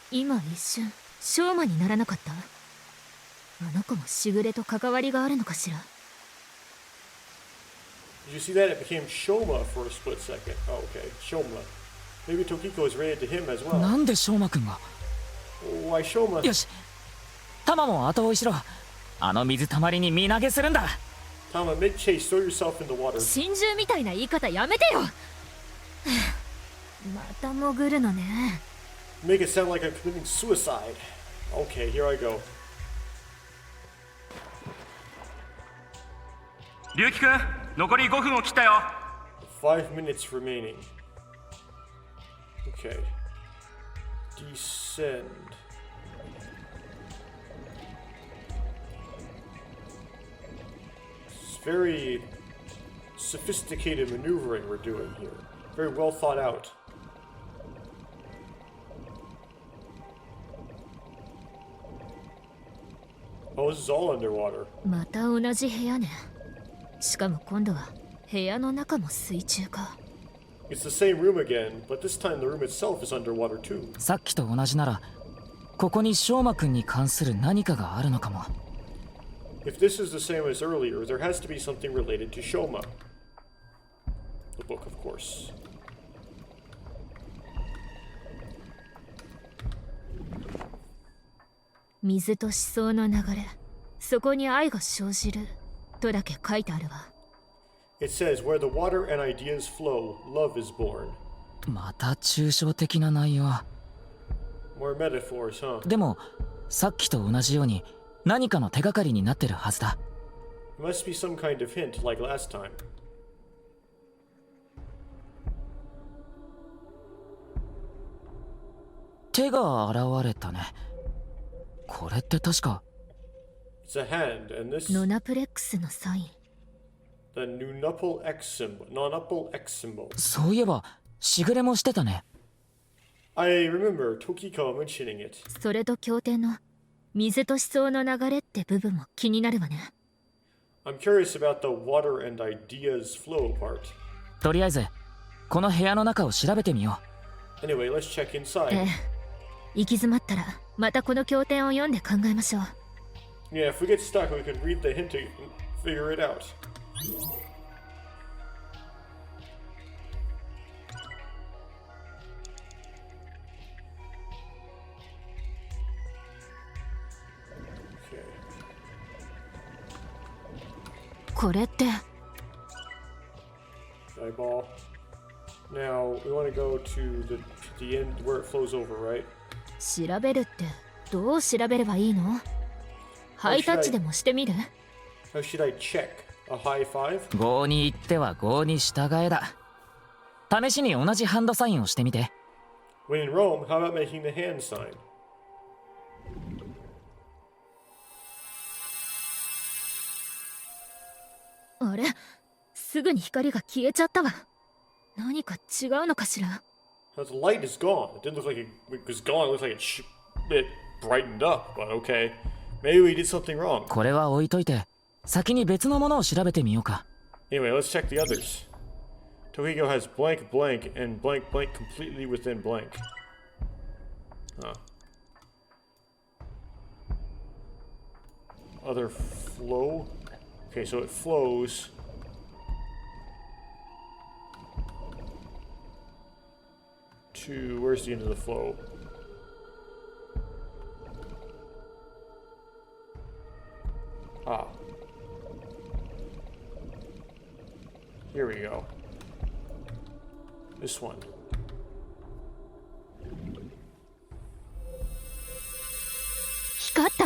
今一瞬ショーマにならなかった？あの子もしぐれと関わりがあるのかしら。 Did you see that? It became Shoma for a split second. Oh, okay. Shoma. Maybe Tokiko is related to him as な well. んで翔馬くんが。 Why Shoma? よし、タマも後追いしろ。あの水たまりに身投げするんだ。 Tama, mid chase, throw yourself in the water. 心中みたいな言い方やめてよ。また潜るのね。 Make it sound like I'm committing suicide. Okay, here I go. 龍樹くん、残り5分を切ったよ。 5 minutes remaining. Okay. Descend. It's very sophisticated maneuvering we're doing here. Very well thought out. Oh, this is all underwater. また同じ部屋ね。しかも今度は部屋の中も水中か。 It's the same room again, but this time the room itself is underwater too. さっきと同じなら、ここに翔馬くんに関する何かがあるのかも。 If this is the same as earlier, there has to be something related to Shoma. The book, of course. 水と思想の流れ、そこに愛が生じるとだけ書いてあるわ。 It says, where the water and ideas flow, love is born. また抽象的な内容。 More metaphors, huh? でも、さっきと同じように何かの手がかりになってるはずだ。 It must be some kind of hint, like last time. 手が現れたね。これって確か。 It's a hand, and this ノナプレックスのサイン。 the nunupal X symbol. Nonupal X symbol. そういえば、しぐれもしてたね。 I remember Tokiko mentioning it. それと経典の水と思想の流れって部分も気になるわね。 I'm curious about the water and ideas flow part. とりあえず、この部屋の中を調べてみよ Anyway, let's check え inside. え、行き詰まったらまたこの経典を読んで考えましょう。 Yeah, if we get stuck, we can read the hint to figure it out. Okay. これって。 Eyeball. Now, we want to go to the end where it flows over, right? 調べるってどう調べればいいの？ハイタッチでもしてみる？ How should I check? A high five? 5に行っては5に従えだ。試しに同じハンドサインをしてみて。When in Rome, how about making the hand sign? あれ、すぐに光が消えちゃったわ。何か違うのかしら？ The light is gone. It didn't look like it was gone. It looks like it brightened up, but okay. Maybe we did something wrong. これは置いといて、先に別のものを調べてみようか。Anyway, let's check the others. Tokiko has blank blank and blank blank completely within blank. Huh. Other flow? Okay, so it flows. To where's the end of the flow? Ah. Here we go. This one. 光った。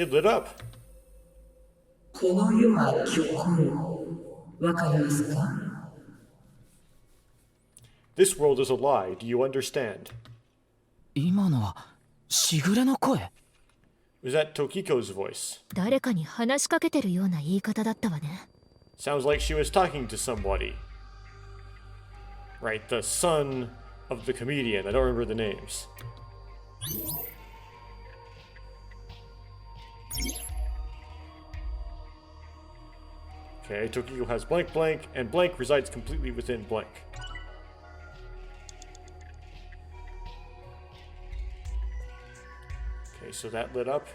It lit up. この世は虚構。わかりますか？ This world is a lie. Do you understand? 今のはしぐれの声。 Was that Tokiko's voice? 誰かに話しかけてるような言い方だったわね。 Sounds like she was talking to somebody. Right, the son of the comedian. I don't remember the names. Okay, Tokiko has blank blank, and blank resides completely within blank. Okay, so that lit up.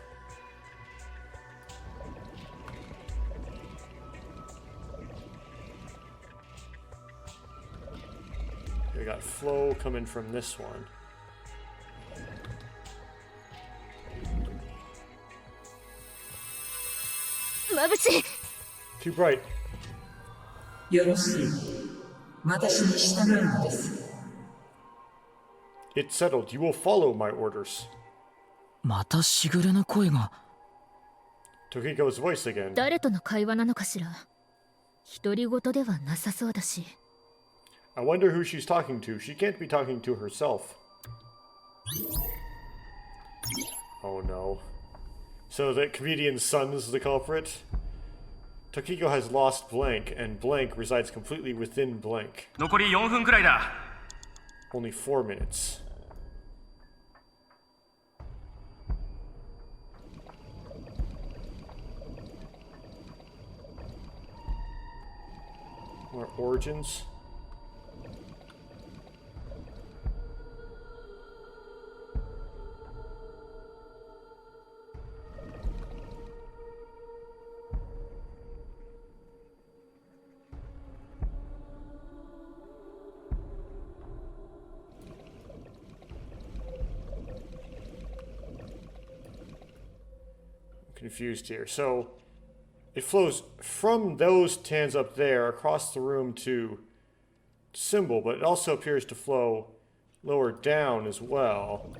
We got flow coming from this one. Too bright. よろしい。私に従うのです。It's settled. You will follow my orders. またしぐれの声が。 Tokiko's voice again. 誰との会話なのかしら？独り言ではなさそうだし。 I wonder who she's talking to. She can't be talking to herself. Oh no. So the comedian's son is the culprit? Tokiko has lost blank, and blank resides completely within blank. 残り4分くらいだ。 Only 4 minutes. More origins. Confused here. So it flows from those tans up there across the room to symbol, but it also appears to flow lower down as well.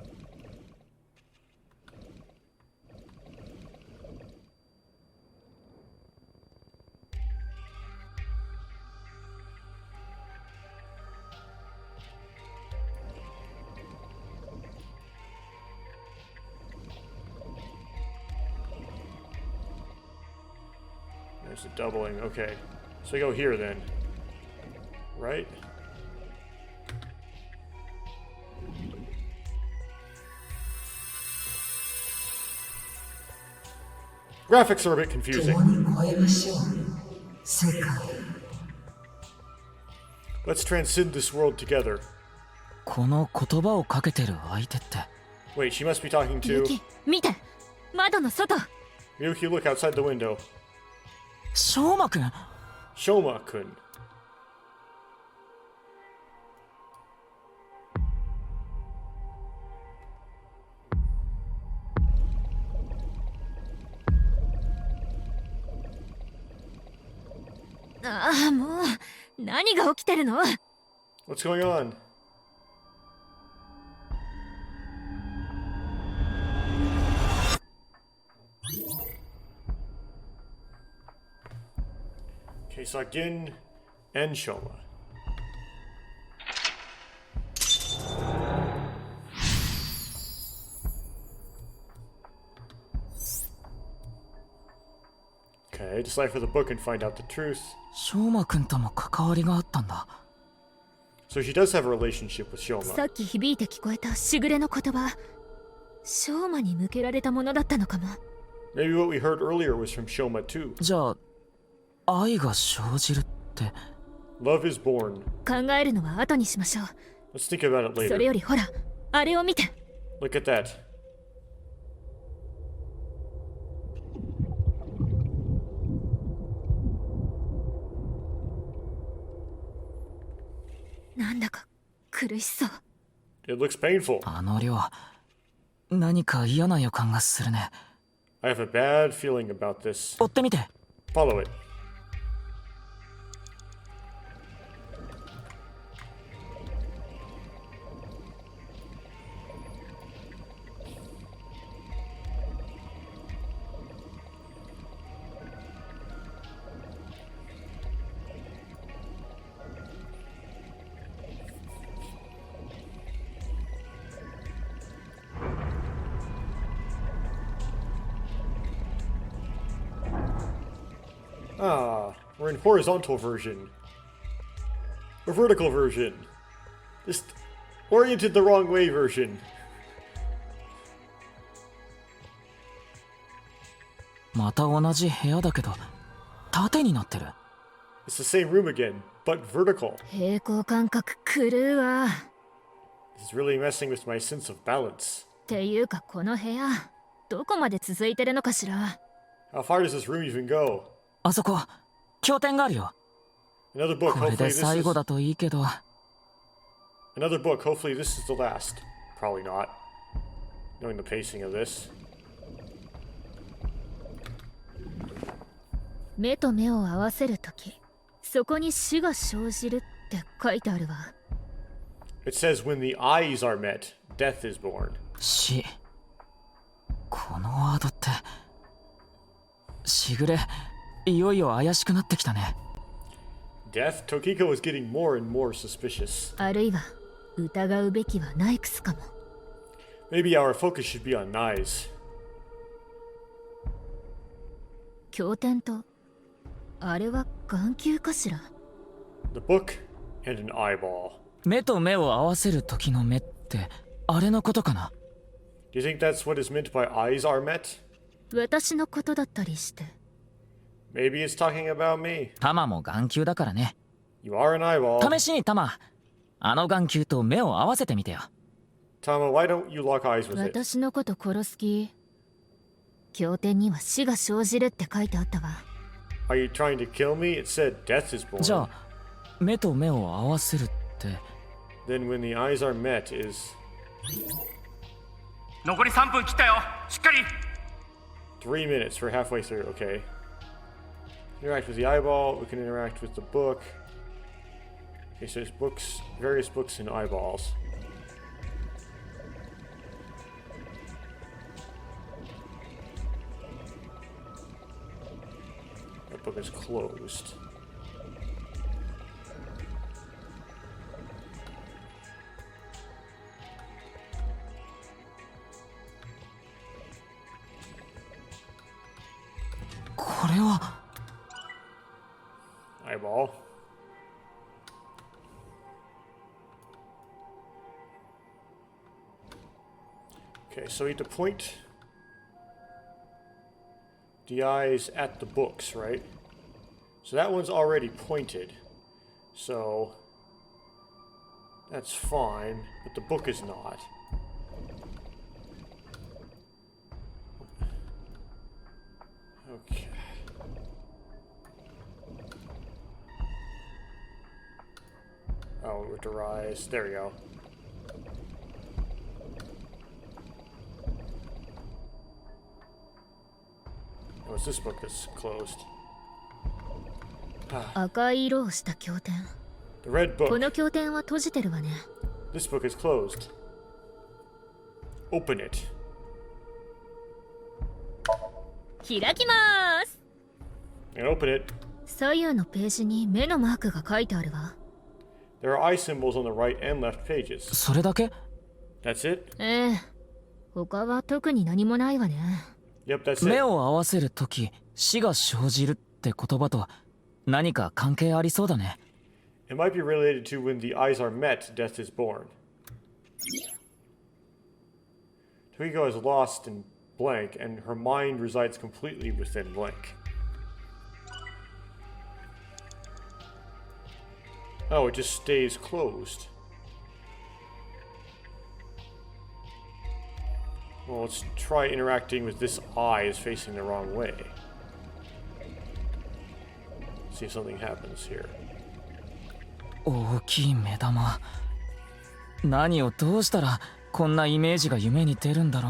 There's a doubling. Okay. So we go here then. Right? Graphics are a bit confusing. 共に超えましょう。世界。 Let's transcend this world together. この言葉をかけてる相手って。 Wait, she must be talking ユ to キ、見て、窓の外。 Miyuki. Look outside the window. しょうまくん。 Shoma-kun. ああ、もう何が起きてるの？ What's going on? Okay, so Gin and Shoma. Okay, decipher the book and find out the truth. 翔馬くんとも関わりがあったんだ。 So she does have a relationship with さ Shoma. っき響いて聞こえたしぐれの言葉、ショーマに向けられたものだったのかも。 Maybe what we heard earlier was from Shoma too. じゃあ、愛が生じるって。 Love is born. 考えるのは後にしましょう。 Let's think about it それ later. よりほら、あれを見て。 Look at that. なんだか苦しそう。 It looks painful. あの量、何か嫌な予感がするね。 I have a bad feeling about this. 追ってみて。 Follow it. Ah, we're in horizontal version. Or vertical version. Just oriented the wrong way version. また同じ部屋だけど、縦になってる。 It's the same room again, but vertical. 平行感覚狂うわ。 It's really messing with my sense of balance. っていうかこの部屋、どこまで続いてるのかしら。 How far does this room even go? あそこ、経典があるよ。 Another book, これ hopefully で this 最 is... 後だといいけど。 Another book, hopefully this is the last. Probably not. Knowing the pacing of this. 目と目を合わせるとき、そこに死が生じるって書いてあるわ。 It says when the eyes are met, death is born. 死。このワードって。しぐれ、いよいよ怪しくなってきたね。 Death? Tokiko is getting more and more suspicious. あるいは疑うべきはナイクスかも。 Maybe our focus should be on knives. 経典とあれは眼球かしら。 The book and an eyeball. 目と目を合わせる時の目って、あれのことかな。 Do you think that's what is meant by eyes are met? 私のことだったりして。 Maybe it's talking about me. タマも眼球だからね。 You are an eyeball. 試しにタマ、あの眼球と目を合わせてみてよ。 Tama, why don't you lock eyes with it? 私のこと殺す気？経典には死が生じるって書いてあったわ。 Are you trying to kill me? It said death is born. じゃあ、目と目を合わせるって。 Then when the eyes are met is... 残り3分切ったよ。しっかり。 3 minutes. We're halfway through. Okay. Interact with the eyeball. We can interact with the book. Okay, so there's books, various books and eyeballs. That book is closed. Eyeball. Okay, so we need to point the eyes at the books, right? So that one's already pointed. So that's fine, but the book is not. Okay. Oh, with the rise. There we go. Oh, it's this book that's closed. 赤い色をした経典。 The red こ book. の経典は閉じてるわね。 This book is closed. Open it. 開きます。 And open it. 左右のページに目のマークが書いてあるわ。 There are eye symbols on the right and left pages. それだけ？ That's it? ええ、他は特に何もないわね。 Yep, that's 目 it. を合わせるとき死が生じるって言葉と何か関係ありそうだね。 It might be related to when the eyes are met, death is born. Tokiko is lost in blank, and her mind resides completely within blank. Oh, it just stays closed. Well, let's try interacting with this eye is facing the wrong way. See if something happens here. 大きい目玉。何をどうしたらこんなイメージが夢に出るんだろ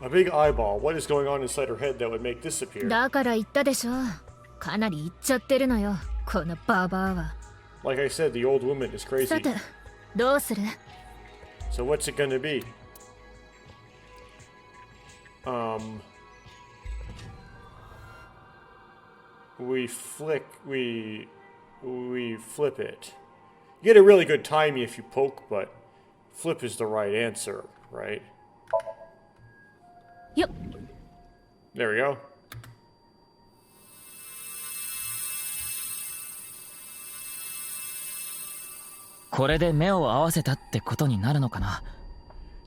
う。 A big eyeball. What is going on inside her head that would make this appear? だから言ったでしょ。かなり言っちゃってるのよ、このババアは。 Like I said, the old woman is さ crazy. て、どうする？ So what's it gonna be? We flip it. You get a really good timing if you poke, but flip is the right answer, right? よっ。 There we go. これで目を合わせたってことになるのかな。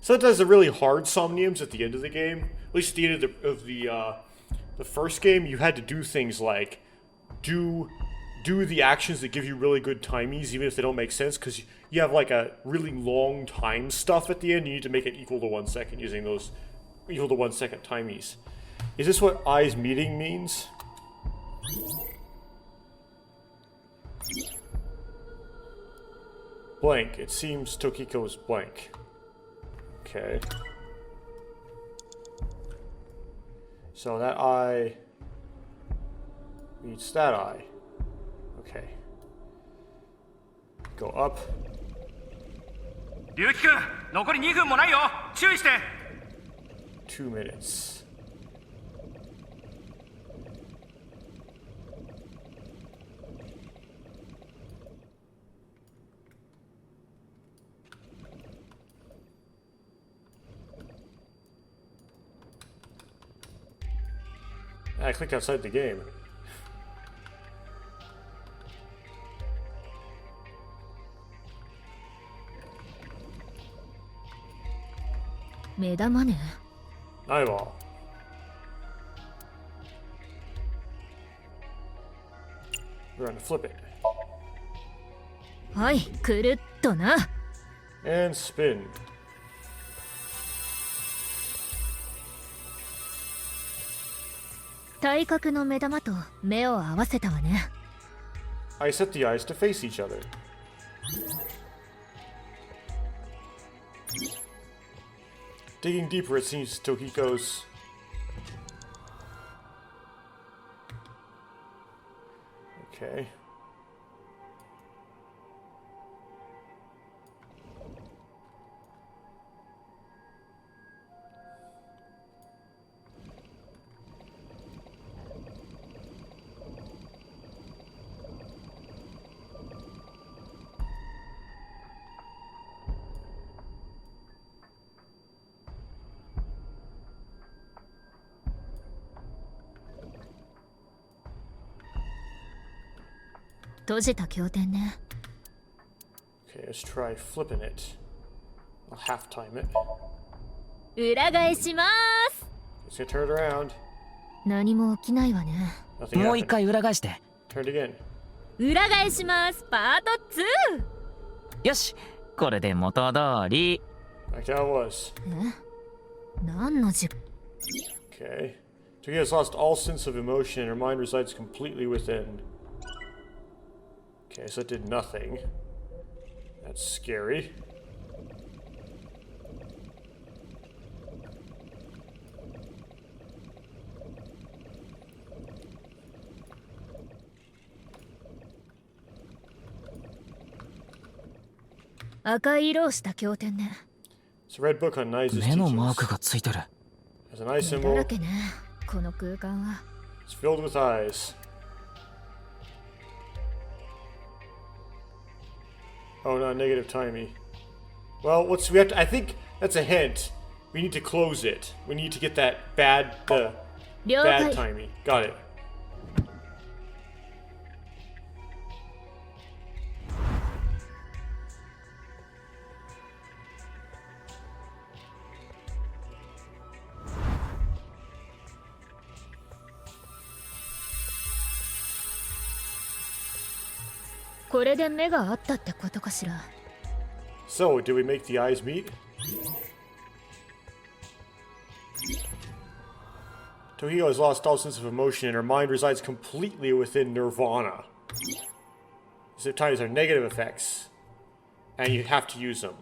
Sometimes the really hard somniums at the end of the game, at least at the end of the first game, you had to do things like do the actions that give you really good timies, even if they don't make sense, because you have like a really long time stuff at the end. You need to make it equal to 1 second using those equal to 1 second timies. Is this what eyes meeting means? Blank. It seems Tokiko's blank. Okay. So that eye meets that eye. Okay. Go up. 龍樹くん、残り2分もないよ。注意して。 2 minutes. I clicked outside the game. Eyeball. We're gonna flip it. はい、くるっとな。 And spin. 体格の目玉と目を合わせたわね。 I set the eyes to face each other. Digging deeper, it seems Tokiko's... Okay. Okay, 閉じた経典ね。 Okay, let's try flipping it. I'll half time it. 裏返します。 Let's get turned around. 何も起きないわね。 Nothing もう一 happened. 回裏返して。 Turned again. 裏返しますパート2。よし、これで元通り。 Back to how it was. 何の時 Okay. Tokiko has lost all sense of emotion and her mind resides completely within. Okay, so it did nothing. That's scary. 赤い色をした経典ね。 It's a red book on Nice's 目の teachings. マークがついてる。 Has an eye 目だ symbol. らけね、この空間は。 It's filled with eyes. Oh, not negative timey. Well, we have to, I think that's a hint. We need to close it. We need to get that bad Okay. timey. Got it. .これで目があったってことかしら。 So, did we make the eyes meet? Tokiko has lost all sense of emotion and her mind resides completely within Nirvana. Zip ties are negative effects, and you have to use them.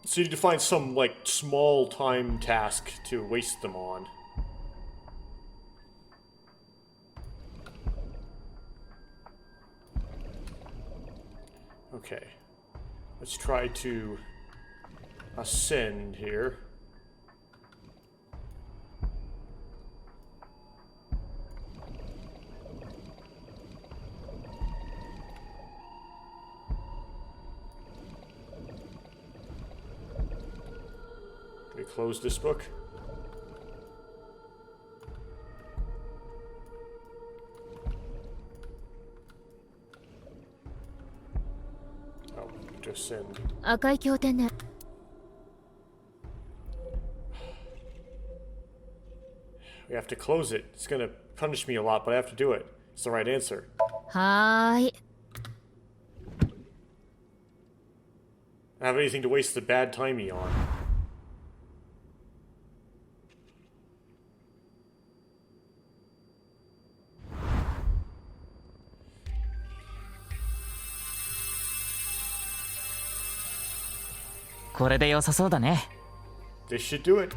So you need to find some, like, small time task to waste them on. Okay. Let's try to ascend here. We close this book. Oh, to ascend. 赤い経典ね。 We have to close it. It's gonna punish me a lot, but I have to do it. It's the right answer. はーい。 I don't have anything to waste the bad timey on. This should do it.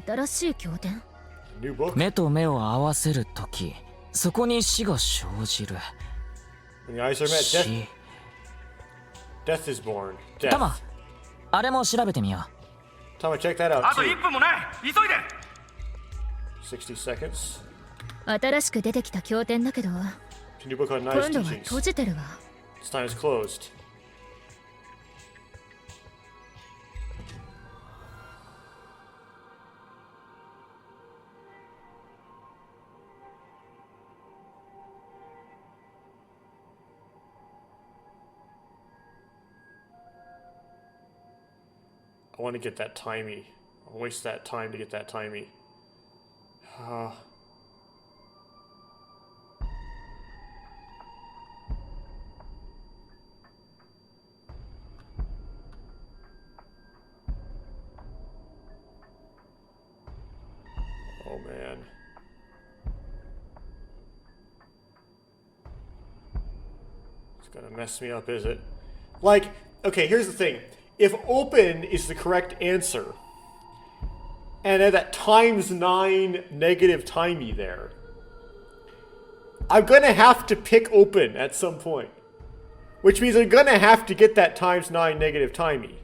新しい経典。 New book. 目と目を合わせるとき、そこに死が生じる。 When the eyes are met, 死。 death is born. タマ Death. あれも調べてみよ Tama, check that out あと too. 1分もない。急いで。 60 seconds. 新しく出てきた経典だけど、 New book on 今 Nice 度は閉 teachings. じてるわ。 This time is closed. I want to get that timey. I'll waste that time to get that timey. Oh man. It's gonna mess me up, is it? Like, okay, here's the thing. If open is the correct answer, and at that ×9 negative timey there, I'm gonna have to pick open at some point. Which means I'm gonna have to get that ×9 negative timey.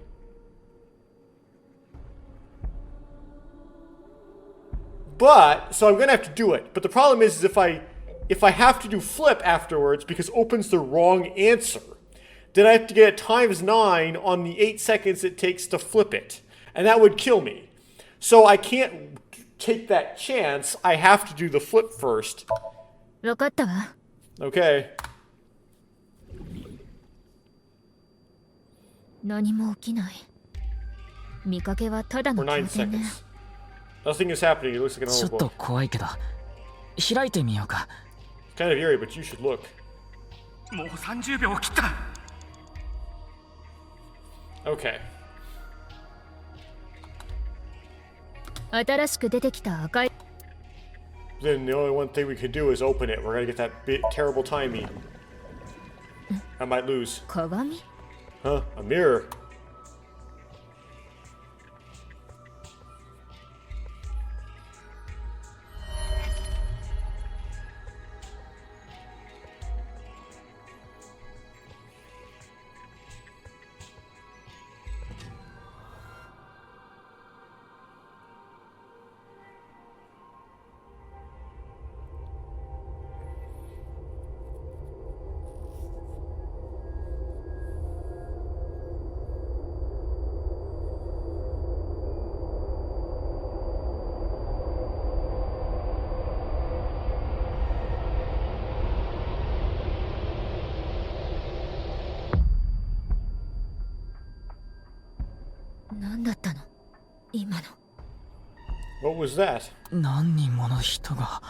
But, so I'm gonna have to do it. But the problem is if I have to do flip afterwards because open's the wrong answer, then I have to get it ×9 on the 8 seconds it takes to flip it. And that would kill me. So I can't take that chance. I have to do the flip first. わかったわ。 Okay. 何も起きない。見かけはただの For 9経典ね。 seconds. Nothing is happening. It looks like う。 an ちょ normal っと book. 怖いけど、開いてみようか。 It's kind of eerie, but you should look. もう30秒切った。 Okay. 新しく出てきた赤い。 Then the only one thing we can do is open it. We're gonna get that terrible timey. I might lose. 鏡 Huh? A mirror. What was that? 何人もの人が。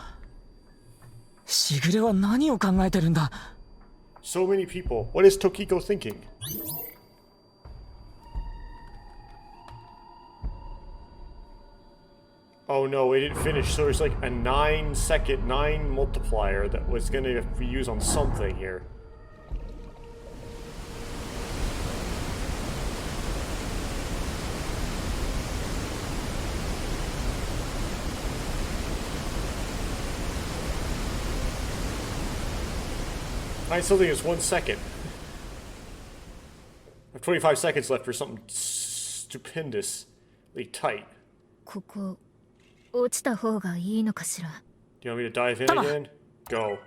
しぐれは何を考えてるんだ。 So many people. What is Tokiko thinking? Oh no, we didn't finish. So there's like a 9-second 9 multiplier that was gonna be used on something here. Nine something is 1 second. I have 25 seconds left for something stupendously tight. ここ落ちた方がいいのかしら。 Do you want me to dive in again? Go.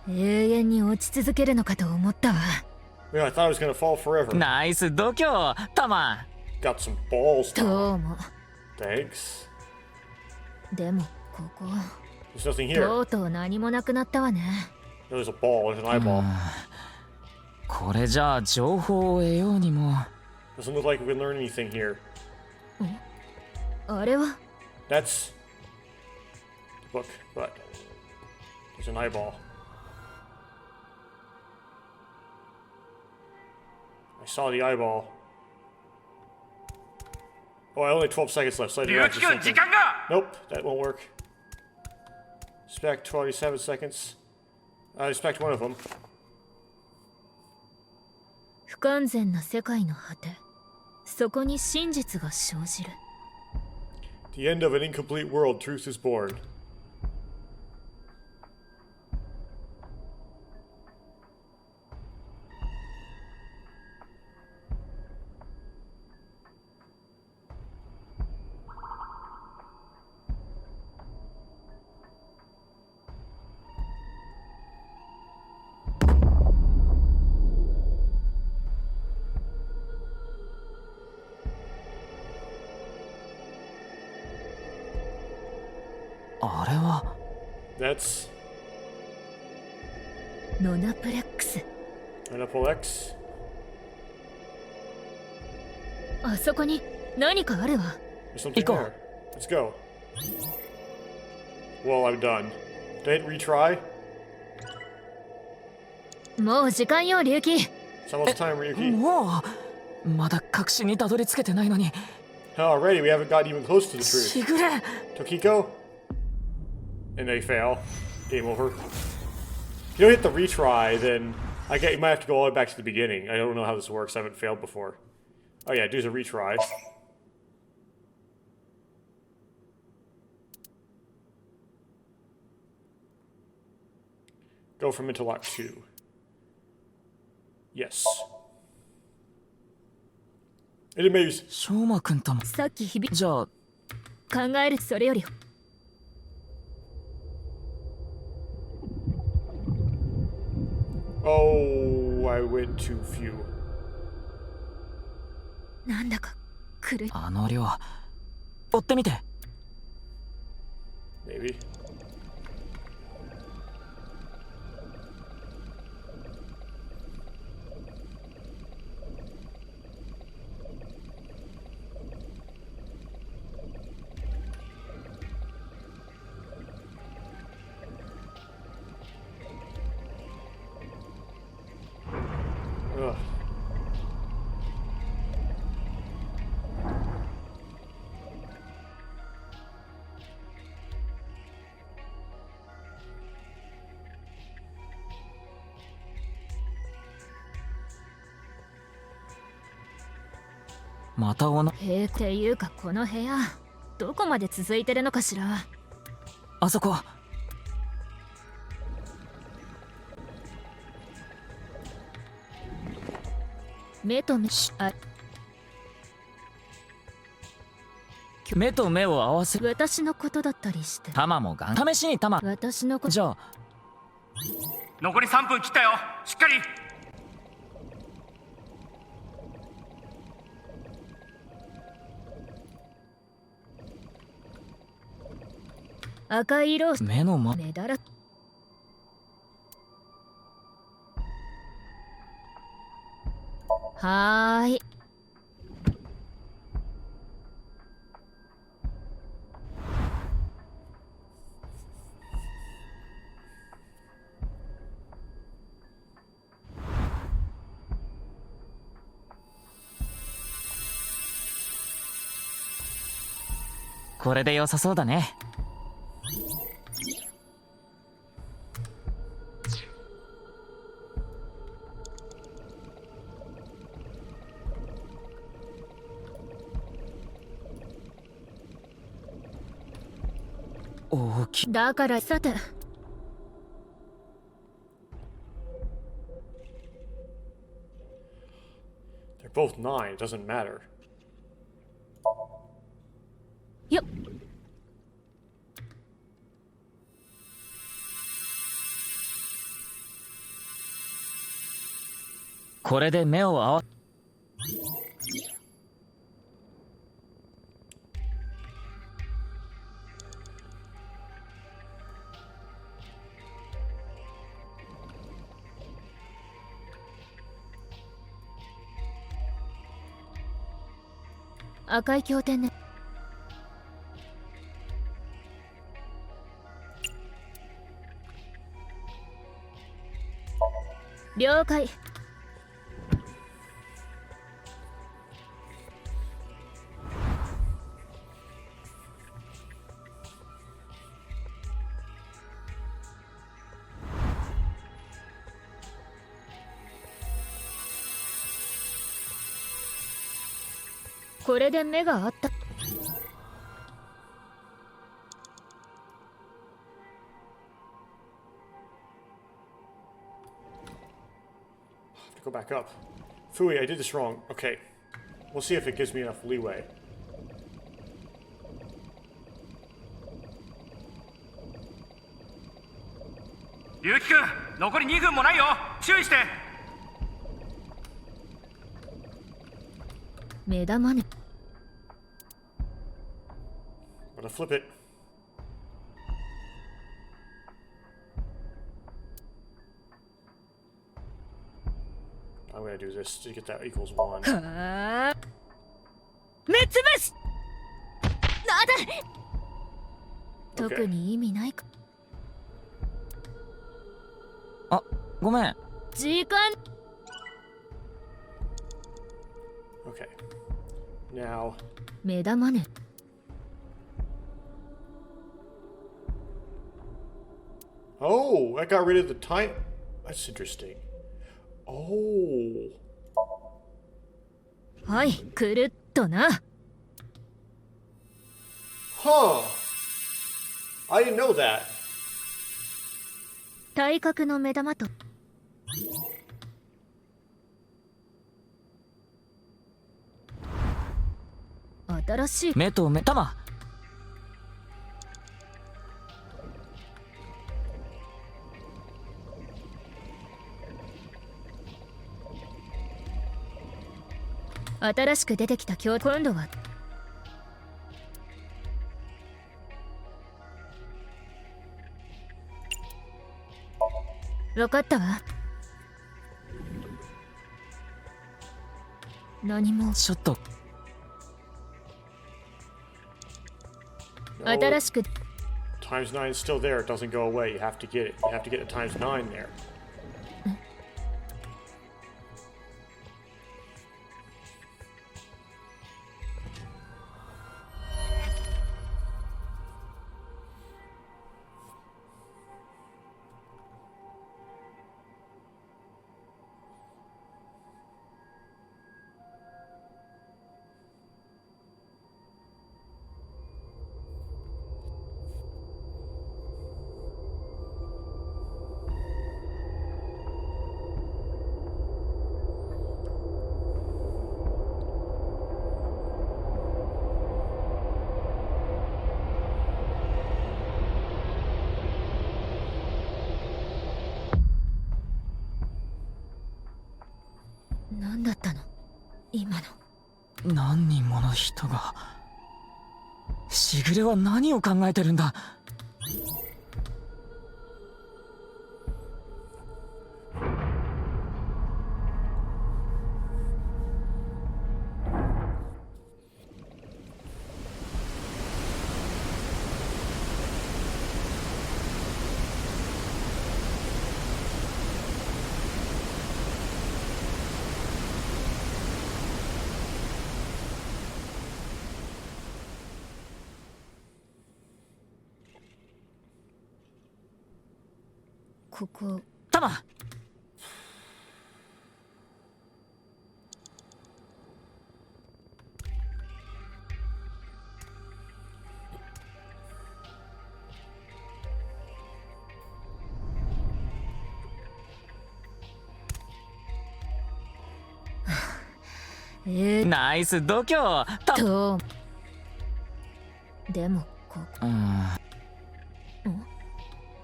Yeah, 永遠に落ち続けるのかと思ったわ。 Yeah, I thought I was gonna fall forever. ナイス度胸、タマ。 Got some balls. どうも。 Thanks. でもここ There's nothing と here. うとう何もなくなったわね。 There's a ball. There's an eyeball. これじゃあ情報を得ようにも。 Doesn't look like we can learn anything here. あれは That's the book, but there's an eyeball. I saw the eyeball. Oh, I only have 12 seconds left, so I do have to something. Nope, that won't work. Expect 27 seconds. I expect one of them. 不完全な世界の果て。そこに真実が生じる。 The end of an incomplete world, truth is born. That's ノナプレックス。 Pineapple X. あそこに何かあるわ。 There's something there. Let's go. Well, I'm done. Did I retry? もう時間よ、龍騎。 It's almost time, Ryuki. もうまだ確信にたどり着けてないのに。 Already, we haven't gotten even close to the truth. しぐれ。 Tokiko? And they fail. Game over. If you don't hit the retry, then you might have to go all the way back to the beginning. I don't know how this works. I haven't failed before. Oh yeah, do a retry. Go from interlock 2. Yes. It amazes. しょうまくんとも。さっき響じゃあ考えるそれより。 Oh, I went too few. なんだか狂い。あの量追ってみて。 Maybe. またっていうかこの部屋どこまで続いてるのかしら。あそこ。目と目目と目を合わせる。私のことだったりして。弾も試しに弾。私のこと。じゃあ残り3分切ったよ。しっかり。赤い色を目の目だら。はーい。これで良さそうだね。大きい。だからさて。They're both 9, it doesn't matter. よっ。これで目を合わ赤い経典ね。了解。これで目が合った。Go back up. Fui, I did this wrong. Okay. We'll see if it gives me enough leeway. Yuki君、残り2分もないよ。注意して。目玉ね。I'm gonna flip it. I'm gonna do this to get that equals 1. 目つぶし。なんだ。 Okay. 特に意味ないか。あ、ごめん。時間。 Okay. Now, 目玉ね。oh, that got rid of the time. That's interesting. Oh. はい、くるっとな。 Huh. I didn't know that. 体格の目玉と。新しい。目と目玉。新しく出てきた今度は。分かったわ。何も。ちょっと。 No, 新しく。 times 9 is still there. It doesn't go away. You have to get it. You have to get the times 9 there. 何だったの今の。何人もの人が。しぐれは何を考えてるんだ。ここ。タマ。ナイス度胸。とでも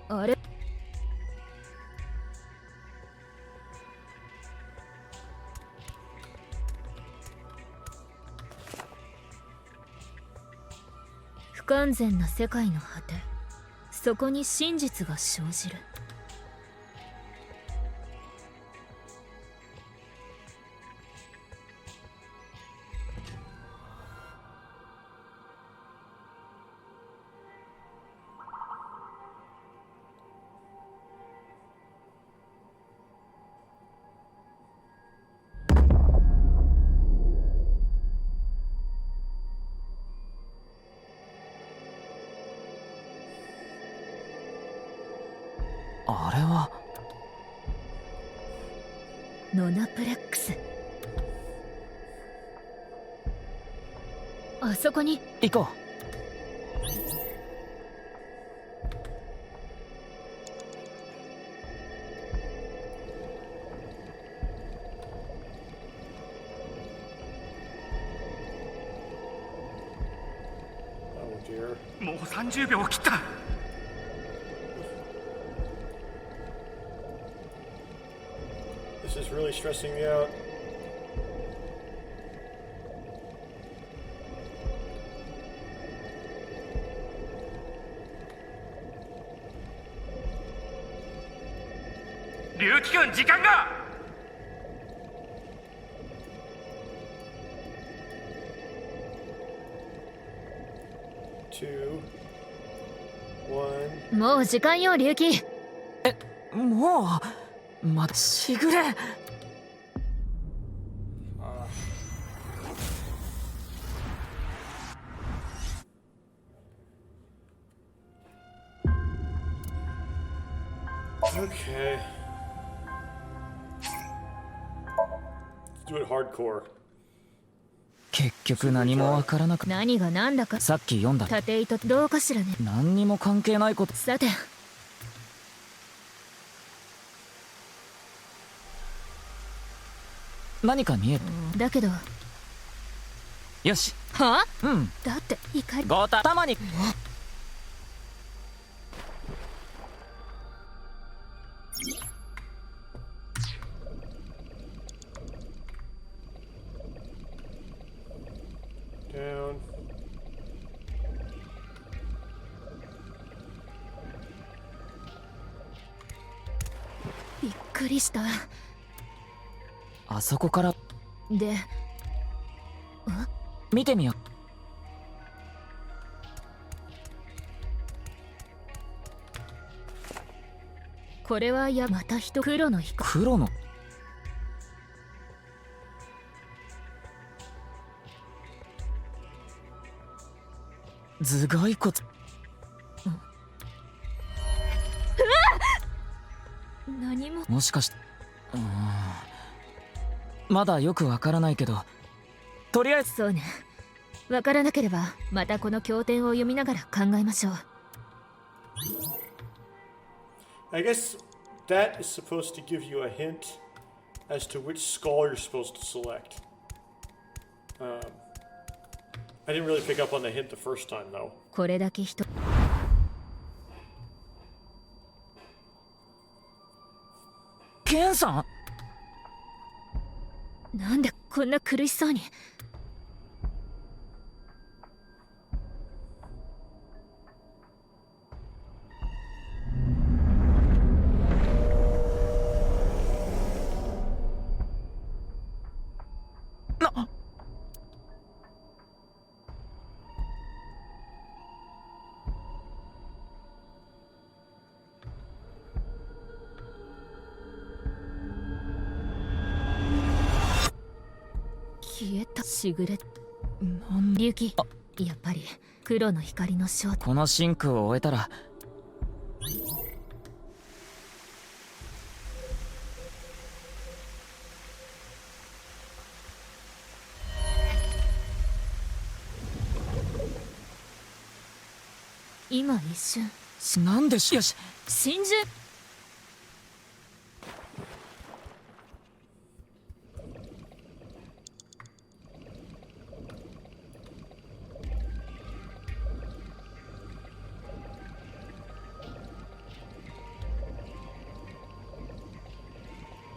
あれ。不完全な世界の果て、そこに真実が生じる。あれはノナプレックス。あそこに行こう。もう30秒を切った。This is really stressing me out.龍騎君、時間が。2 1もう時間よ、龍騎。もうまだしぐれ。Okay. Let's do it hardcore. 結局何もわからなく。何が何だか。さっき読んだ。縦糸どうかしらね。何にも関係ないこと。さて、何か見える。だけど。よし。はあ？うん。だって怒り。ゴータ頭に。Down. びっくりした。あそこからで、見てみよう。これはまた黒の光。黒の頭蓋骨。何も。もしかしてまだよくわからないけど、とりあえず。そうね。わからなければまたこの経典を読みながら考えましょう。I guess that is supposed to give you a hint as to which skull you're supposed to select. I didn't really pick up on the hint the first time, though. これだけケンさん。なんでこんな苦しそうに。消えた。しぐれ龍騎、やっぱり黒の光の正体。このシンクを終えたら今一瞬なんでよし真珠。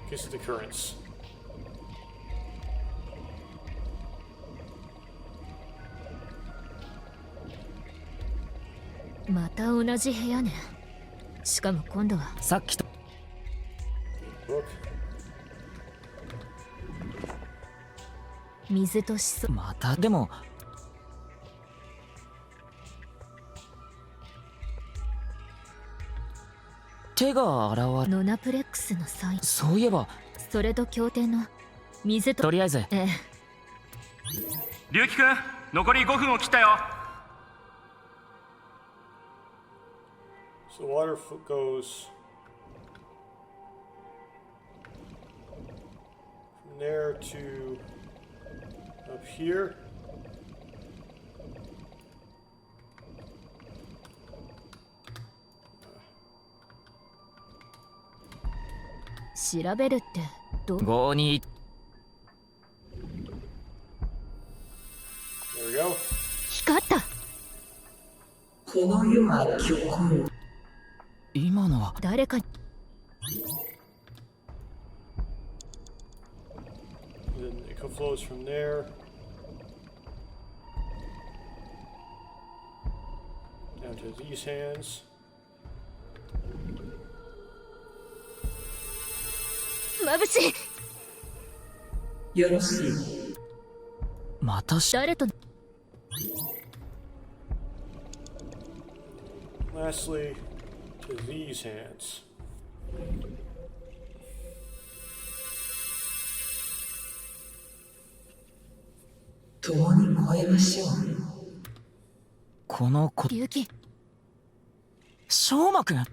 Kiss the currents. また同じ部屋ね。しかも今度はさっきと Book. 水としそ。またでも手が洗われノナプレックスのサイン。そういえばそれと経典の水と。とりあえずええ。龍騎くん、残り5分を切ったよ。So water goes from there to up here. 調べるってど。5に There we go. 光った。この世は虚構。今のは誰か。 Then it flows from there down to these hands. 眩しい。よろしい。また誰と。 Lastly, to these hands. 共に超えましょう。この子龍騎。翔馬くん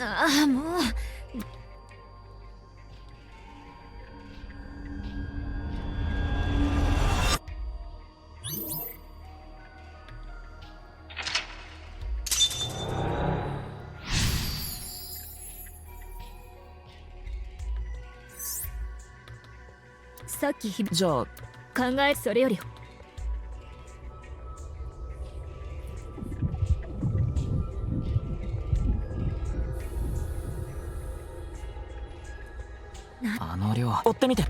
ああもう。さっきじゃあ考え。それよりあの量追ってみて。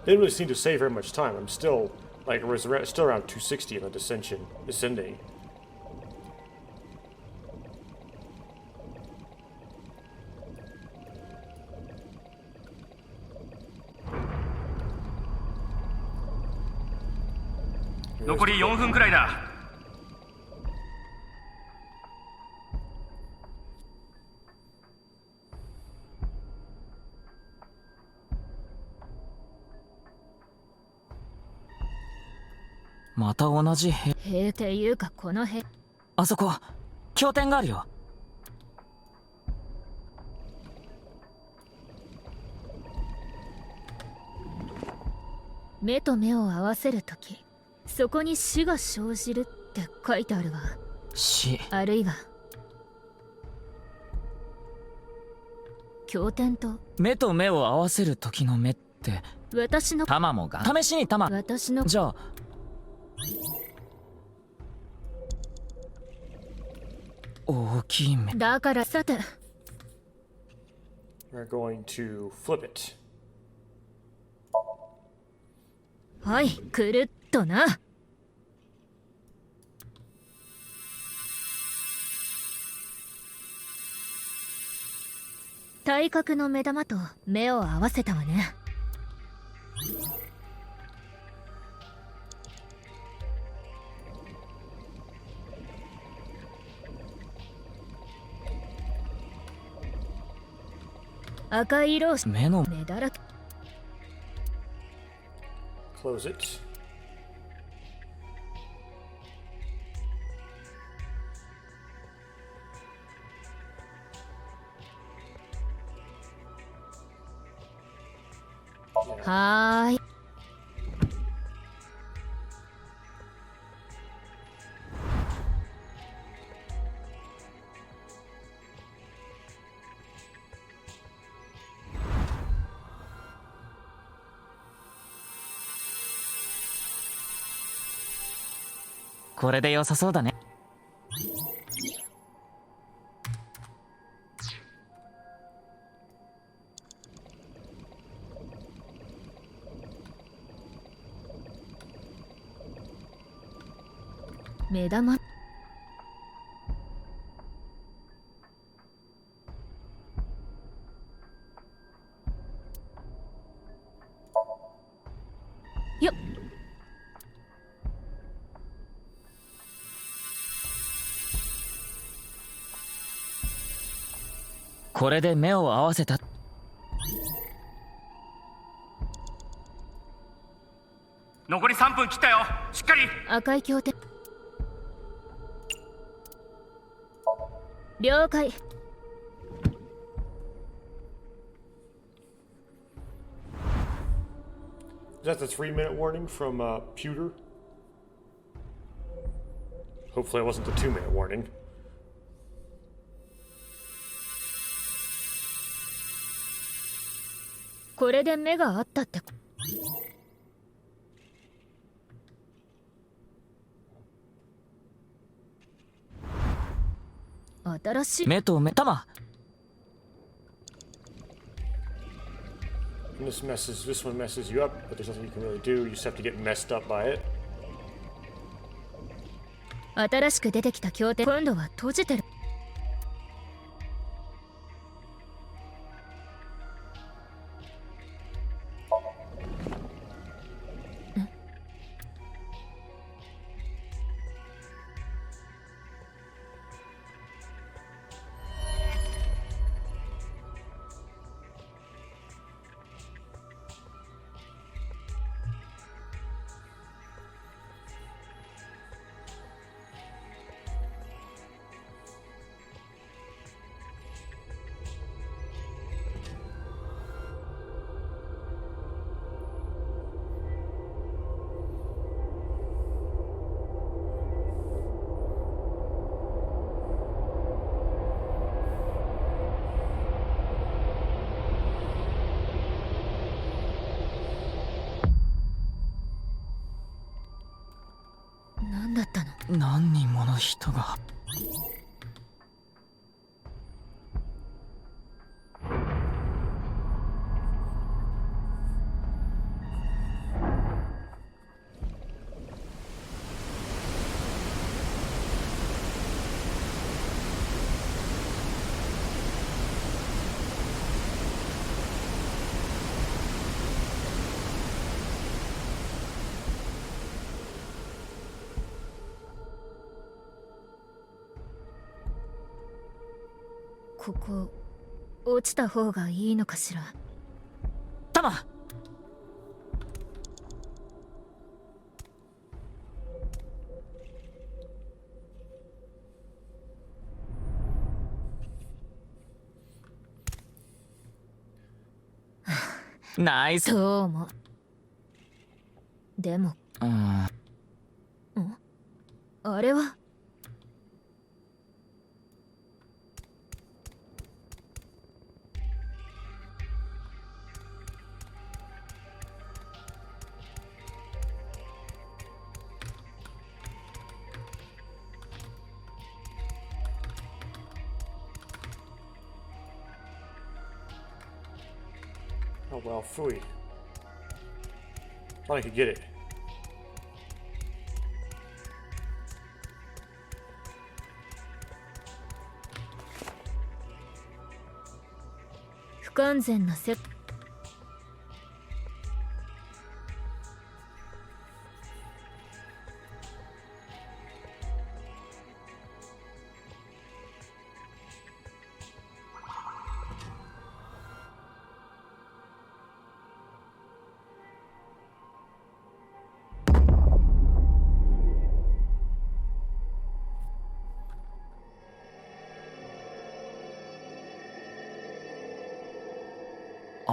Didn't really seem to save very much time. I'm still like still around 260 in the descending.残り4分くらいだ。また同じ部塀っていうかこの塀。あそこ経典があるよ。目と目を合わせるときそこに死が生じるって書いてあるわ。死あるいは経典と目と目を合わせる時の目って私の玉もが試しに玉私のじゃあ大きい目だからさて We're going to flip it. はいくるっとな。体格の目玉と目を合わせたわね。赤い色を目の目だらけ。 Close it. Yeah. はーい。これで良さそうだね。目玉よっ。これで目を合わせた。残り3分切ったよ。しっかり。赤い経典了解。 Is that the 3-minute warning from Pewter? Hopefully, it wasn't the 2-minute warning. これで目があったってこ。新しい目と目玉 And this one messes you up, but there's nothing you can really do. You just have to get messed up by it. 新しく出てきた経典今度は閉じてる。何だったの？何人もの人が。ここ落ちた方がいいのかしら。玉ナイス。どうも。でもあれは Oh well, phooey. Thought I could get it. 不完全なセット。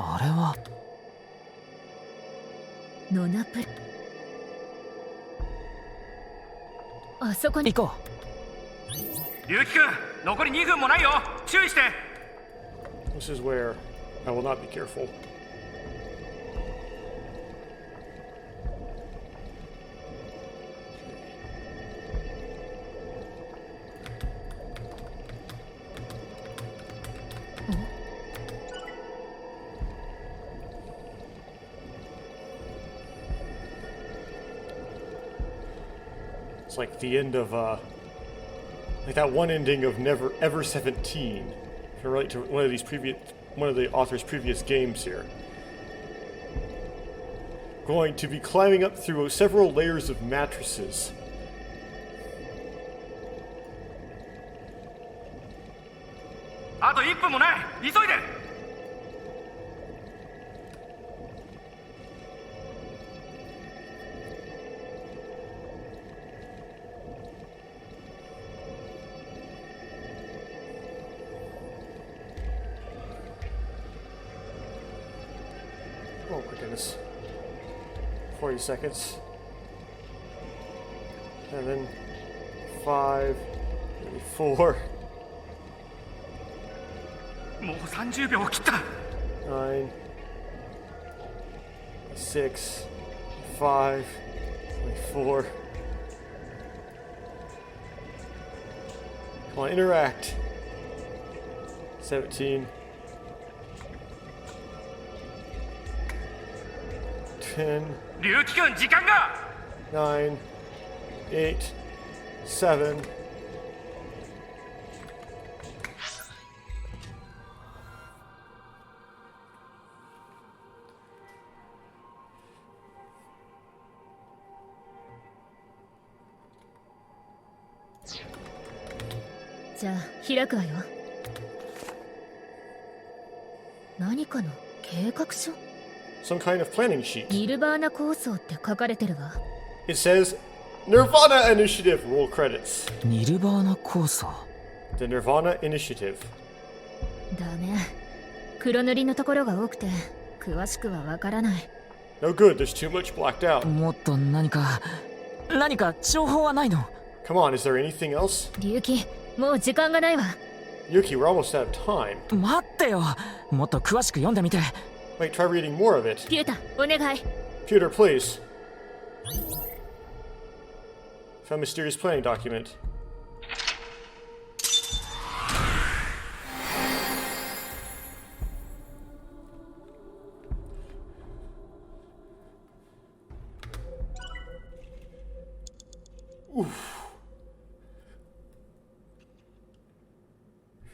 あれはノナプル。あそこに行こ龍樹くん、残り2分もないよ。注意して。 This is where I will not be careful. It's like the end of like that one ending of Never Ever 17. If you relate to one of the author's previous games here. Going to be climbing up through several layers of mattresses. Ah, あと1分もない。急いで。Oh my goodness. 40 seconds. 7, 5, 4, もう30秒を切った。 9, 6, 5, 4. Come on, interact. 17. 10, 龍樹くん、時間が。 9, 8, 7. じゃあ開くわよ。何かの計画書？ Some kind of planning sheet. ニルバーナ構想って書かれてるわ。 It says Nirvana Initiative roll credits. う。ニルバーナ構想。 The Nirvana Initiative. ダメ。黒塗りのところが多くて詳しくはわからない。 No good, there's too much blacked out. もっと何か情報はないの？ Come on, is there anything else? 龍樹、もう時間がないわ。 Yuki, we're almost out of time. 待ってよ。もっと詳しく読んでみて。 Wait, try reading more of it. ピュータ、お願い。 Computer, please. Found mysterious planning document.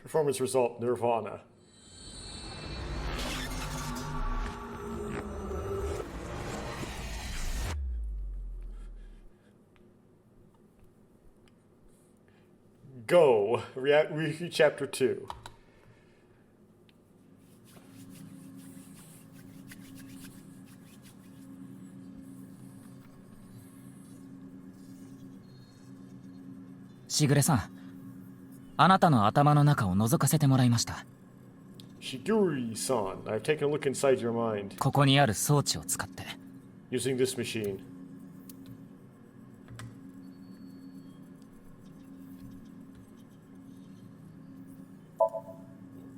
Performance result, Nirvana. Go. Read chapter 2. Shigure さん、あなたの頭の中を覗かせてもらいました。 Shiguri-san, I've taken a look inside your mind ここにある装置を使って。 using this machine.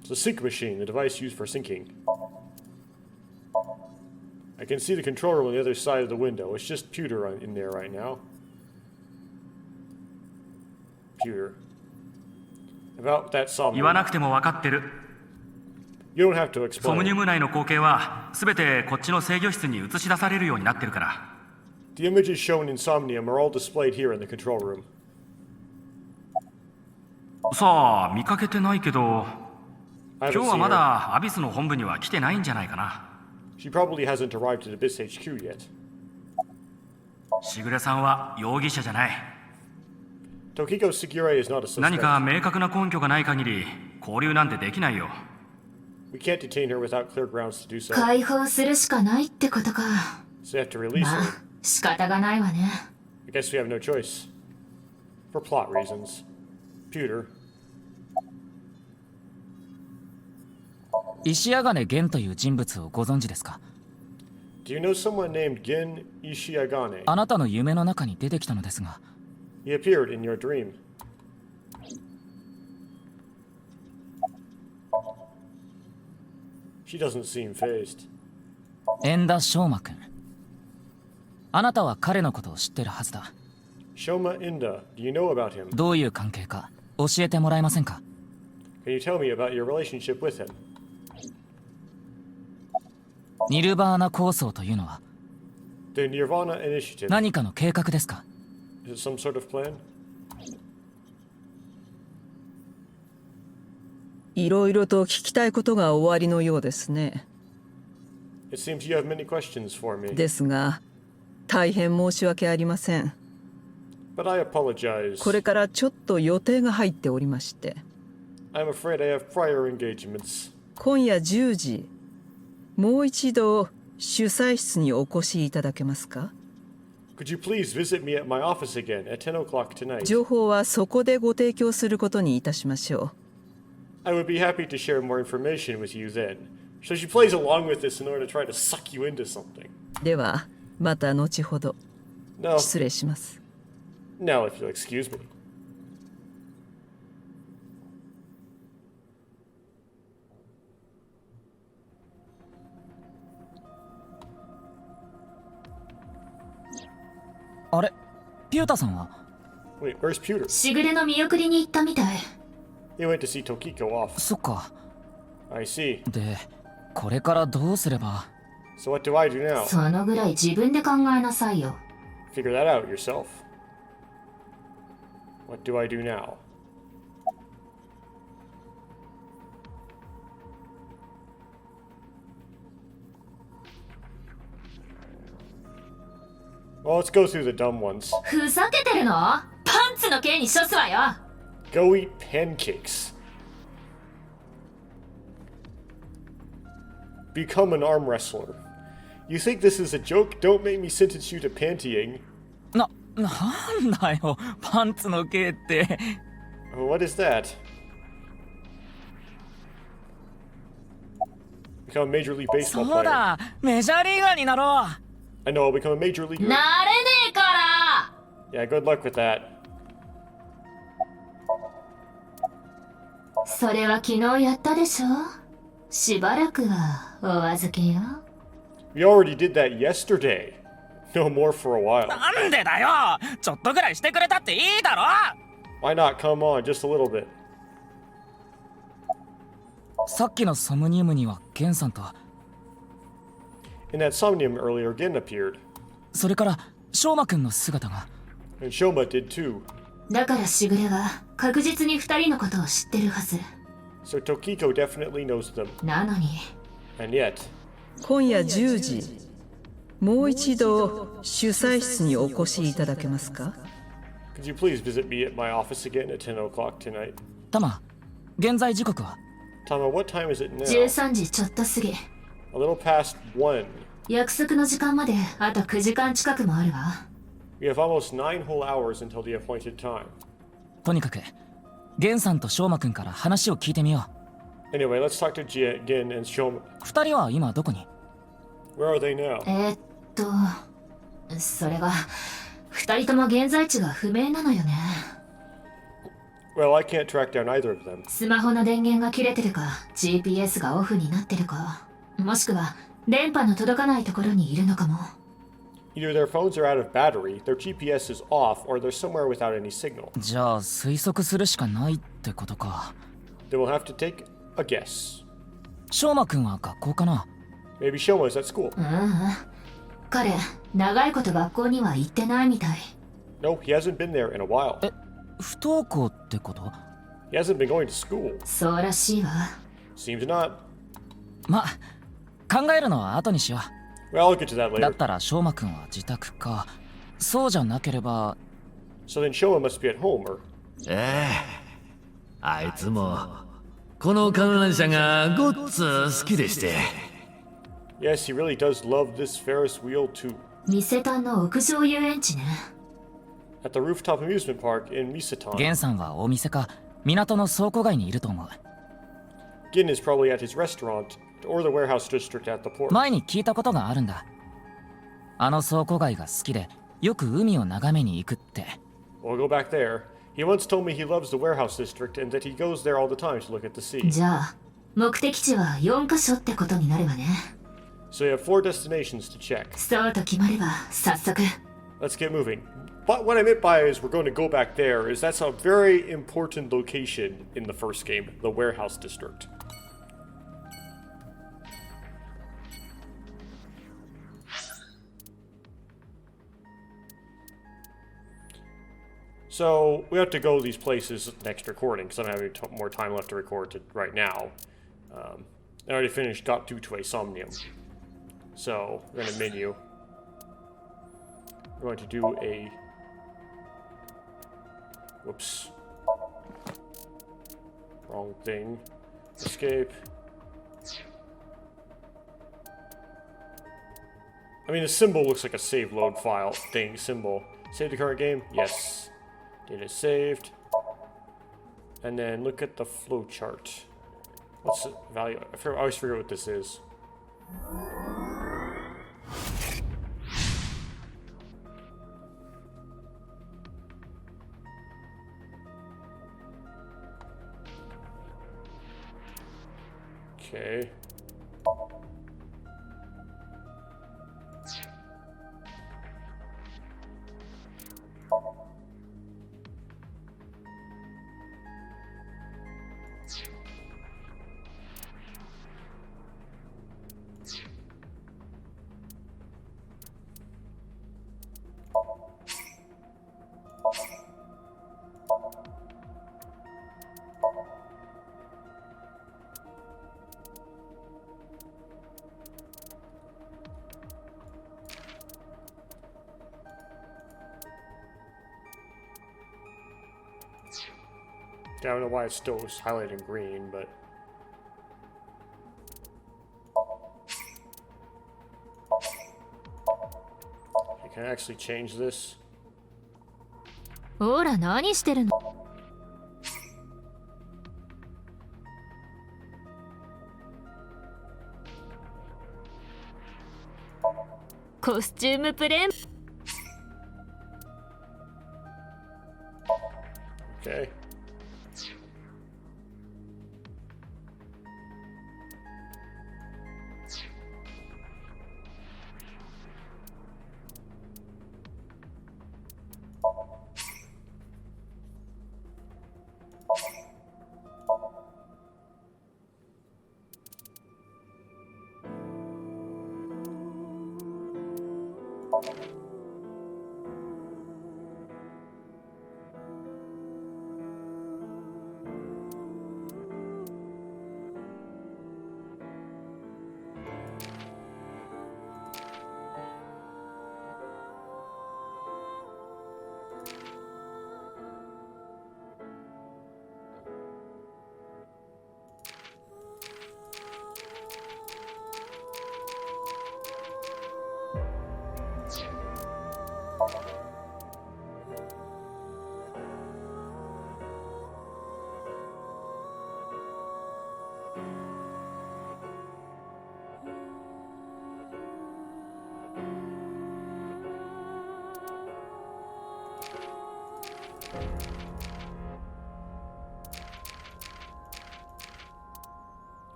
It's a sync machine, the device used for syncing. I can see the control room on the other side of the window. It's just Pewter in there right now. Pewter. About that Somnium. 言わなくても分かってる。You don't have to ソムニ explain. ウム内の光景は全てこっちの制御室に映し出されるようになってるから。 The images shown in Somnium are all displayed here in the control room. さあ見かけてないけど、 I 今 haven't 日は seen ま her. だアビスの本部には来てないんじゃないかな。 She probably hasn't arrived at Abyss HQ yet. しぐれさんは容疑者じゃない。 Tokiko Segure is not a 何 suspect. か明確な根拠がない限り交流なんてできないよ。 We can't detain her without clear grounds to do so. 解放するしかないってことか。 So they have to release ま her. あ仕方がないわね。 I guess we have no choice. For plot reasons. Pewter. 石屋金玄という人物をご存知ですか？ Do you know someone named Gin Ishiagane? あなたの夢の中に出てきたのですが、 He appeared in your dream. She doesn't seem phased. 縁田翔馬くん。あなたは彼のことを知ってるはずだ。 Shoma Inda, do you know about him? どういう関係か教えてもらえませんか？ Can you tell me about your relationship with him? ニルバーナ構想というのは The Nirvana initiative. 何かの計画ですか？ Is it some sort of plan? いろいろと聞きたいことがおありのようですね。 It seems you have many questions for me. ですが、大変申し訳ありません。 But I apologize. これからちょっと予定が入っておりまして、 I'm afraid I have prior engagements. 今夜10時、もう一度主催室にお越しいただけますか？ Could you please visit me at my office again at 10 o'clock tonight? 情報はそこでご提供することにいたしましょう。 I would be happy to share more information with you then. So she plays along with this in order to try to suck you into something. では、また後ほど。 No, 失礼します。 now if you'll excuse me. あれ、ピュータさんは？ Wait, where's Pewter? しぐれの見送りに行ったみたい。 He went to see Tokiko off. そっか。 I see. で、これからどうすれば？ So what do I do now? そのぐらい自分で考えなさいよ。 Figure that out yourself. What do I do now? Well, let's go through the dumb ones. ふざけてるの？パンツの刑に処すわよ。 Go eat pancakes. Become an arm wrestler. You think this is a joke? Don't make me sentence you to pantying. なんだよ、パンツの刑って。What is that? Become a Major League Baseball そう player. だ、メジャーリーガーになろう。 I know, I'll become a Major League. なれねえから。 Yeah, good luck with that. それは昨日やったでしょ。しばらくはお預けよ。 We already did that yesterday. No more for a while. なんでだよ、ちょっとぐらいしてくれたっていいだろ。 Why not? Come on, just a little bit. さっきのソムニウムにはゲンさんと、 In that Somnium earlier, Gin appeared. それから翔馬くんの姿が。 And Shoma did too. だからしぐれは確実に二人のことを知ってるはず。 So Tokiko definitely knows them. なのに And yet, 今夜10時、もう一度主催室にお越しいただけますか？ could you please visit me at my office again at 10 o'clock tonight? タマ、現在時刻は？ Tama, what time is it now? 13時ちょっと過ぎ。 A little past 1. 約束の時間まであと9時間近くもあるわ。 We have almost 9 whole hours until the appointed time. とにかくゲンさんと翔馬くんから話を聞いてみよ Anyway, let's talk to Gin and Shoma. う。二人は今どこに？ Where are they now? それが二人とも現在地が不明なのよね。 Well, I can't track down either of them. スマホの電源が切れてるか GPS がオフになってるか、もしくは電波の届かないところにいるのかも。 Either their phones are out of battery, their GPS is off, or they're somewhere without any signal. じゃあ推測するしかないってことか。 Then we'll have to take a guess. 翔馬くんは学校かな？ Maybe Shoma's at school. 彼、長いこと学校には行ってないみたい。No, he hasn't been there in a while. 不登校ってこと？ He hasn't been going to school. そうらしいわ。Seems not. ま、考えるのは後にしよう。 Well, I'll get to that だ later. ったら翔馬くんは自宅か。そうじゃなければ。 So then Shoma must be at home, or... あいつもこの観覧車がごっつ好きでして。 Yes, he really does love this Ferris wheel too. ミセタンの屋上遊園地ね。At the rooftop amusement park in Misatan. ゲンさんはお店か港の倉庫街にいると思う。 Gin is probably at his restaurant or the warehouse district at the port. 前に聞いたことがあるんだ。あの倉庫街が好きでよく海を眺めに行くって。 We'll go back there. He once told me he loves the warehouse district and that he goes there all the time to look at the sea. じゃあ、目的地は4カ所ってことになればね。So you have 4 destinations to check. そうと決まれば、早速。Let's get moving. But what I meant by is we're going to go back there is that's a very important location in the first game, the warehouse district. So we have to go these places next recording because I don't have any more time left to record right now. I already finished got due to a Somnium. So we're going to menu. We're going to do a... Whoops. Wrong thing. Escape. I mean, the symbol looks like a save load file thing symbol. Save the current game? Yes. Data saved. And then look at the flow chart. What's the value? I always forget what this is. Okay. I don't know why it's still highlighted in green, but... I can actually change this. ほら何してるの？コスチュームプレイ。 Okay.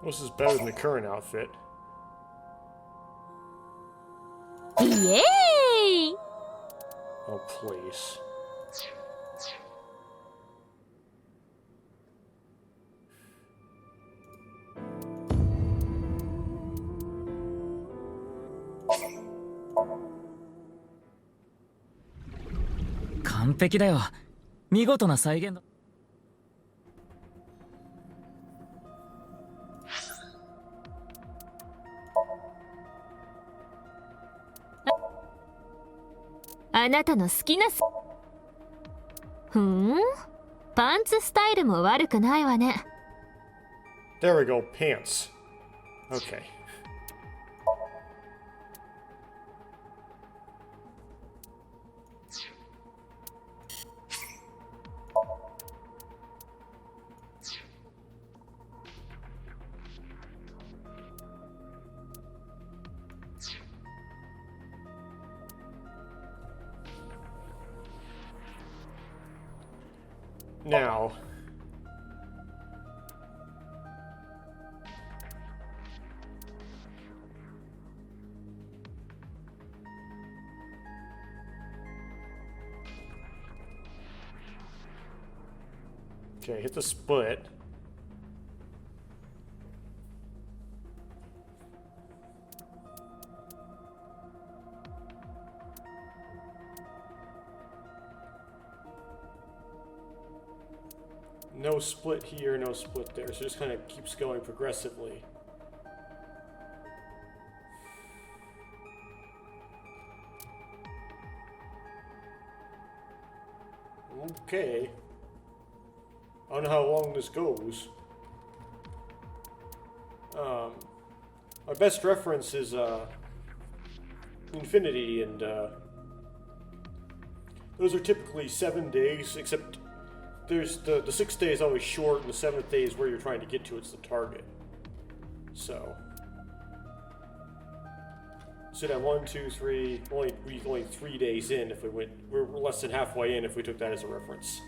This is better than the current outfit. イエーイ！ Oh, please. 完璧だよ。見事な再現だ。あなたの好きなパンツスタイルも悪くないわね。 There we go, pants. Okay. Now, okay, hit the split. No split here, no split there, so it just kind of keeps going progressively. Okay. I don't know how long this goes. My best reference is Infinity, and those are typically 7 days, except there's the 6th day is always short, and the 7th day is where you're trying to get to. It's the target. So at 1, 2, 3, only 3 days in if we went. We're less than halfway in if we took that as a reference.